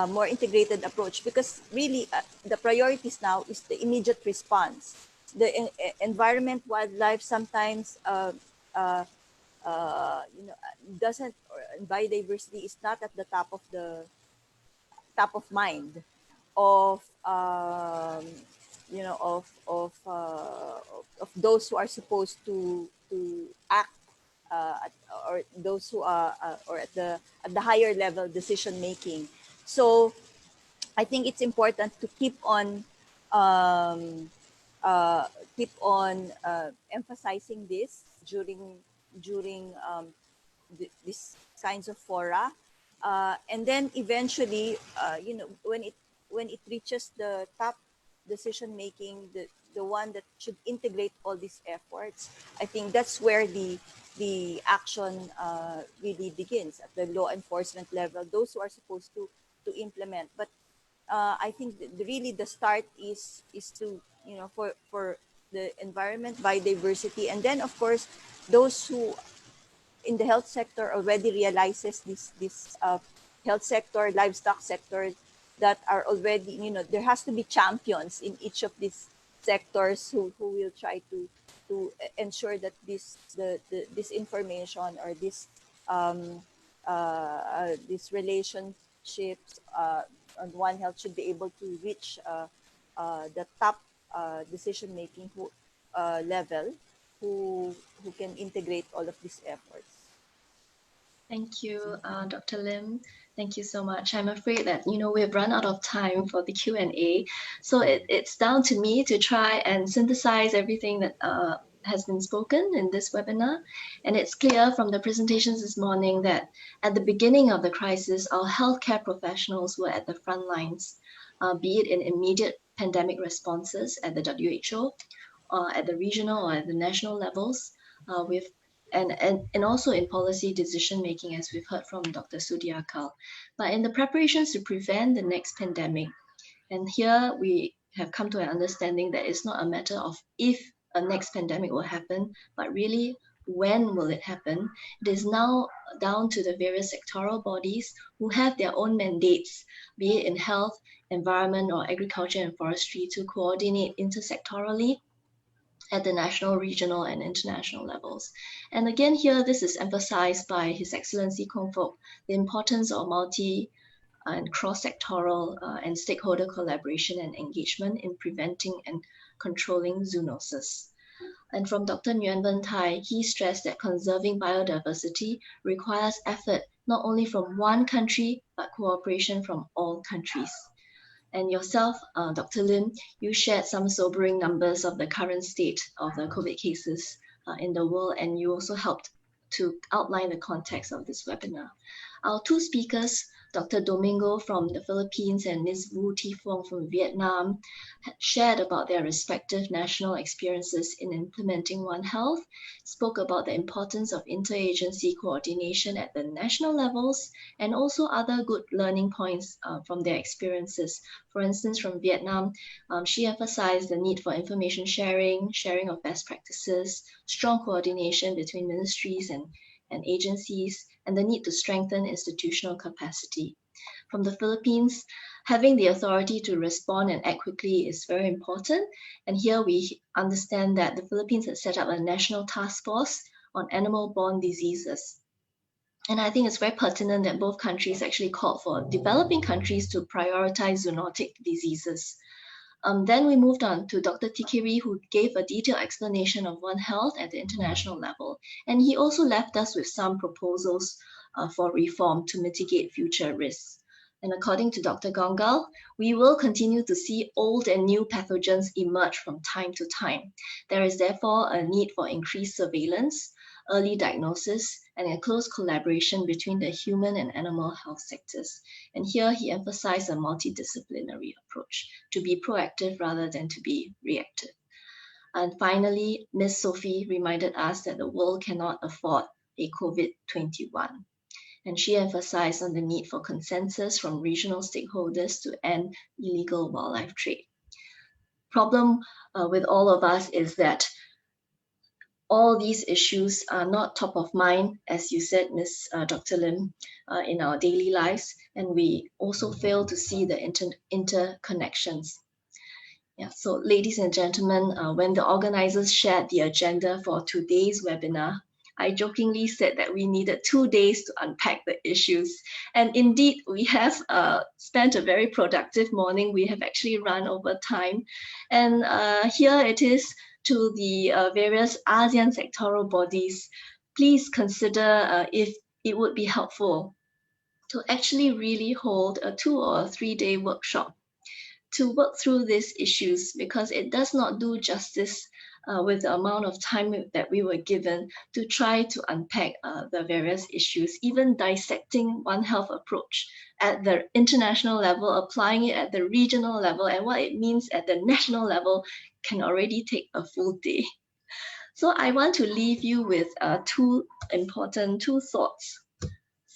more integrated approach, because really the priorities now is the immediate response. The environment, wildlife sometimes uh, doesn't, or biodiversity is not at the top of mind of of those who are supposed to act or those who are or at the higher level decision making. So I think it's important to um, uh, keep on emphasizing this during these kinds of fora, and then eventually, when it reaches the top decision making, the one that should integrate all these efforts, I think that's where the action really begins at the law enforcement level. Those who are supposed to implement, but I think really the start is to for the environment, biodiversity, and then of course those who in the health sector already realizes this health sector, livestock sector, that are already, there has to be champions in each of these sectors who will try to ensure that this information or um, these relationships on One Health should be able to reach the top decision making level, who can integrate all of these efforts. Thank you, Dr. Lim. Thank you so much. I'm afraid that we've run out of time for the Q&A, so it's down to me to try and synthesize everything that has been spoken in this webinar. And it's clear from the presentations this morning that at the beginning of the crisis, our healthcare professionals were at the front lines, be it in immediate pandemic responses at the WHO, at the regional or at the national levels, with and also in policy decision making, as we've heard from Dr. Sudiakal. But in the preparations to prevent the next pandemic, and here we have come to an understanding that it's not a matter of if a next pandemic will happen, but really when will it happen. It is now down to the various sectoral bodies who have their own mandates, be it in health, environment, or agriculture and forestry, to coordinate intersectorally at the national, regional, and international levels. And again, here, this is emphasized by His Excellency Kong Fook, the importance of multi and cross-sectoral and stakeholder collaboration and engagement in preventing and controlling zoonosis. And from Dr. Nguyen Van Thai, he stressed that conserving biodiversity requires effort not only from one country, but cooperation from all countries. And yourself, Dr. Lim, you shared some sobering numbers of the current state of the COVID cases in the world, and you also helped to outline the context of this webinar. Our two speakers, Dr. Domingo from the Philippines and Ms. Vu Thi Phuong from Vietnam, shared about their respective national experiences in implementing One Health, spoke about the importance of interagency coordination at the national levels, and also other good learning points from their experiences. For instance, from Vietnam, she emphasized the need for information sharing, sharing of best practices, strong coordination between ministries and agencies, and the need to strengthen institutional capacity. From the Philippines, having the authority to respond and act quickly is very important. And here we understand that the Philippines has set up a national task force on animal-borne diseases. And I think it's very pertinent that both countries actually called for developing countries to prioritize zoonotic diseases. Then we moved on to Dr. Tikiri, who gave a detailed explanation of One Health at the international level. And he also left us with some proposals for reform to mitigate future risks. And according to Dr. Gongal, we will continue to see old and new pathogens emerge from time to time. There is therefore a need for increased surveillance, early diagnosis, and a close collaboration between the human and animal health sectors. And here he emphasized a multidisciplinary approach to be proactive rather than to be reactive. And finally, Ms. Sophie reminded us that the world cannot afford a COVID-21. And she emphasized on the need for consensus from regional stakeholders to end illegal wildlife trade. Problem with all of us is that all these issues are not top of mind, as you said, Ms. Dr. Lim, in our daily lives, and we also fail to see the interconnections. Yeah, so ladies and gentlemen, when the organizers shared the agenda for today's webinar, I jokingly said that we needed 2 days to unpack the issues. And indeed, we have spent a very productive morning. We have actually run over time. And here it is to the various ASEAN sectoral bodies. Please consider if it would be helpful to actually really hold a 2 or 3 day workshop to work through these issues, because it does not do justice with the amount of time that we were given to try to unpack the various issues, even dissecting One Health approach at the international level, applying it at the regional level, and what it means at the national level can already take a full day. So I want to leave you with two thoughts.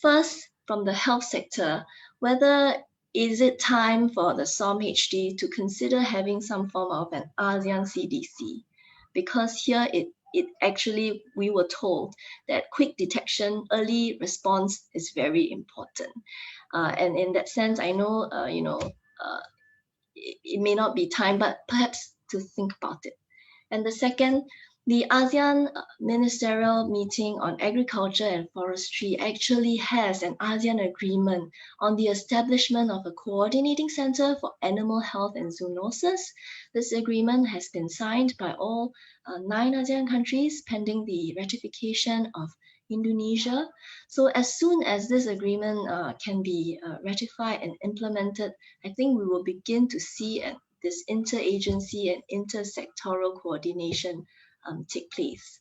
First, from the health sector, whether is it time for the SOMHD to consider having some form of an ASEAN CDC? Because here it actually, we were told that quick detection, early response is very important. And in that sense, I know, it may not be time, but perhaps to think about it. And the second, the ASEAN Ministerial Meeting on Agriculture and Forestry actually has an ASEAN agreement on the establishment of a coordinating center for animal health and zoonosis. This agreement has been signed by all 9 ASEAN countries pending the ratification of Indonesia. So as soon as this agreement can be ratified and implemented, I think we will begin to see this interagency and intersectoral coordination take place.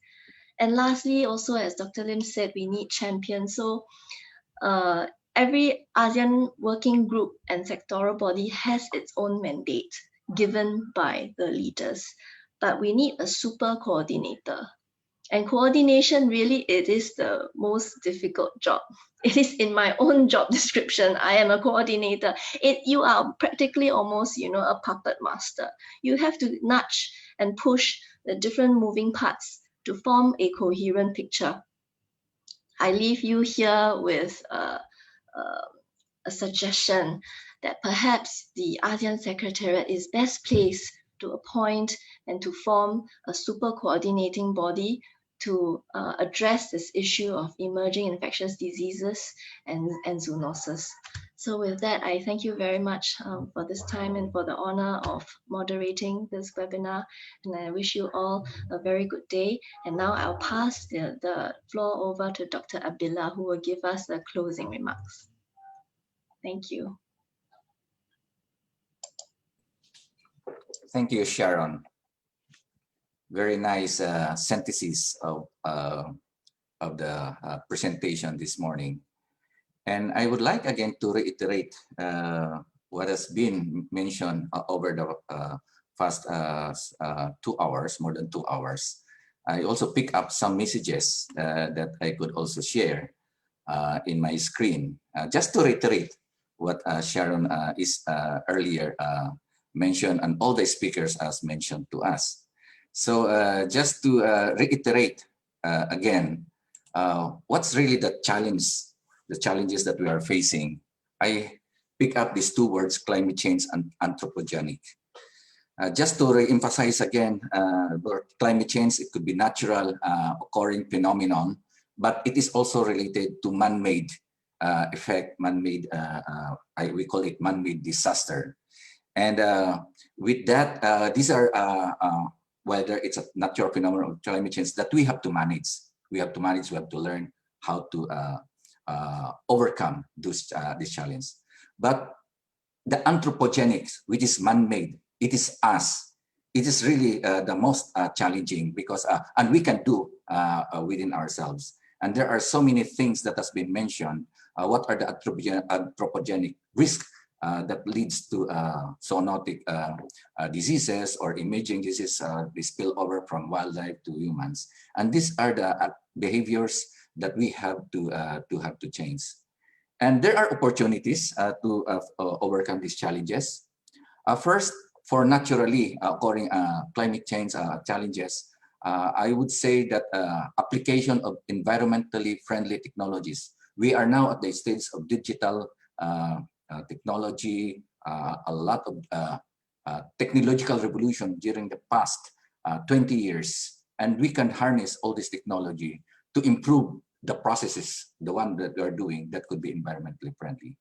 And lastly, also as Dr. Lim said, we need champions. So every ASEAN working group and sectoral body has its own mandate given by the leaders, but we need a super coordinator. And coordination, really, it is the most difficult job. It is in my own job description. I am a coordinator. You are practically almost, a puppet master. You have to nudge and push the different moving parts to form a coherent picture. I leave you here with a suggestion that perhaps the ASEAN Secretariat is best placed to appoint and to form a super coordinating body to address this issue of emerging infectious diseases and zoonosis. So with that, I thank you very much for this time and for the honor of moderating this webinar. And I wish you all a very good day. And now I'll pass the floor over to Dr. Abdullah, who will give us the closing remarks. Thank you. Thank you, Sharon. Very nice synthesis of the presentation this morning. And I would like again to reiterate what has been mentioned over the past 2 hours, more than 2 hours. I also pick up some messages that I could also share in my screen. Just to reiterate what Sharon is earlier mentioned and all the speakers has mentioned to us. So just to reiterate again, what's really the challenges that we are facing. I pick up these 2 words, climate change and anthropogenic. Just to re-emphasize again, climate change, it could be natural occurring phenomenon but it is also related to man-made effect, man-made, we call it man-made disaster. And with that, these are, whether it's a natural phenomenon or climate change that we have to manage. We have to manage, we have to learn how to overcome this challenge. But the anthropogenics, which is man-made, it is us. It is really the most challenging because, and we can do within ourselves. And there are so many things that has been mentioned. What are the anthropogenic risks that leads to zoonotic diseases or emerging diseases, they spill over from wildlife to humans. And these are the behaviors that we have to change. And there are opportunities to overcome these challenges. First, for naturally occurring climate change challenges, I would say that application of environmentally friendly technologies. We are now at the stage of digital technology, a lot of technological revolution during the past 20 years. And we can harness all this technology to improve the processes, the one that we are doing that could be environmentally friendly.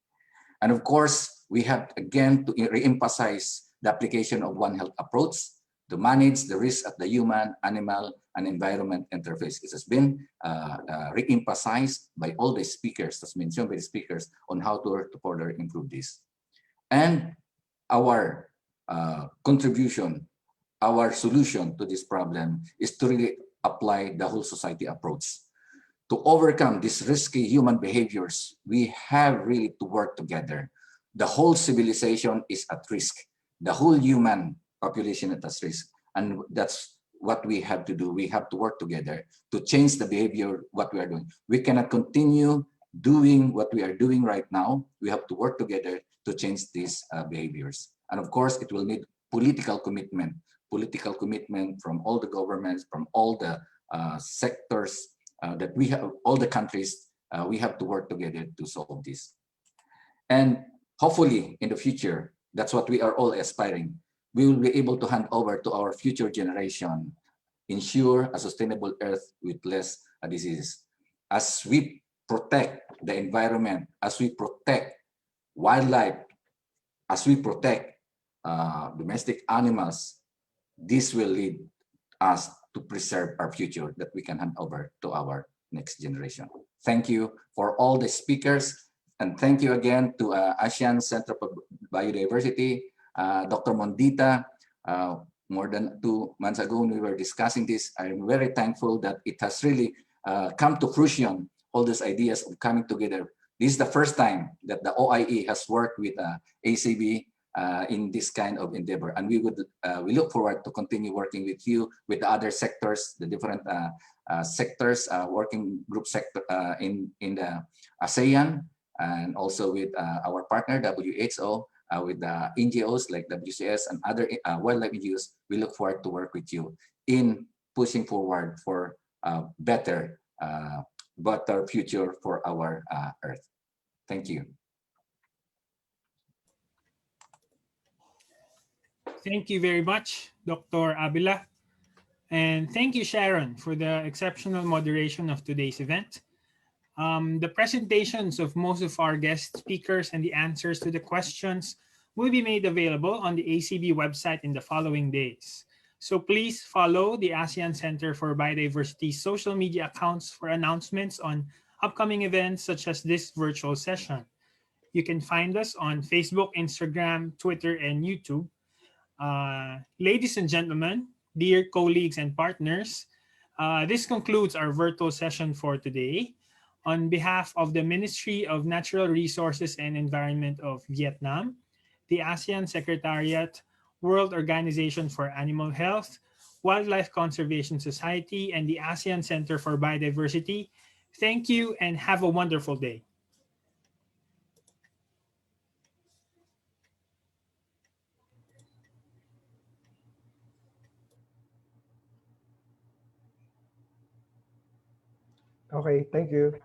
And of course, we have again to re-emphasize the application of One Health approach to manage the risk at the human, animal, and environment interface. It has been re-emphasized by all the speakers, as mentioned by the speakers, on how to further improve this. And our contribution, our solution to this problem is to really apply the whole society approach. To overcome these risky human behaviors, we have really to work together. The whole civilization is at risk. The whole human population is at risk. And that's what we have to do. We have to work together to change the behavior, what we are doing. We cannot continue doing what we are doing right now. We have to work together to change these behaviors. And of course, it will need political commitment from all the governments, from all the sectors, that we have, all the countries, we have to work together to solve this. And hopefully in the future, that's what we are all aspiring. We will be able to hand over to our future generation, ensure a sustainable earth with less diseases. As we protect the environment, as we protect wildlife, as we protect domestic animals, this will lead us to preserve our future that we can hand over to our next generation. Thank you for all the speakers, and thank you again to ASEAN Center for Biodiversity, Dr. Mondita. More than 2 months ago when we were discussing this, I'm very thankful that it has really come to fruition, all these ideas of coming together. This is the first time that the OIE has worked with ACB in this kind of endeavor, and we look forward to continue working with you, with the other sectors, the different sectors, working group sector in the ASEAN, and also with our partner WHO, with the NGOs like WCS and other wildlife NGOs. We look forward to work with you in pushing forward for better future for our Earth. Thank you. Thank you very much, Dr. Abila. And thank you, Sharon, for the exceptional moderation of today's event. The presentations of most of our guest speakers and the answers to the questions will be made available on the ACB website in the following days. So please follow the ASEAN Center for Biodiversity social media accounts for announcements on upcoming events such as this virtual session. You can find us on Facebook, Instagram, Twitter, and YouTube. Ladies and gentlemen, dear colleagues and partners, this concludes our virtual session for today. On behalf of the Ministry of Natural Resources and Environment of Vietnam, the ASEAN Secretariat, World Organization for Animal Health, Wildlife Conservation Society, and the ASEAN Center for Biodiversity, thank you and have a wonderful day. Okay, thank you.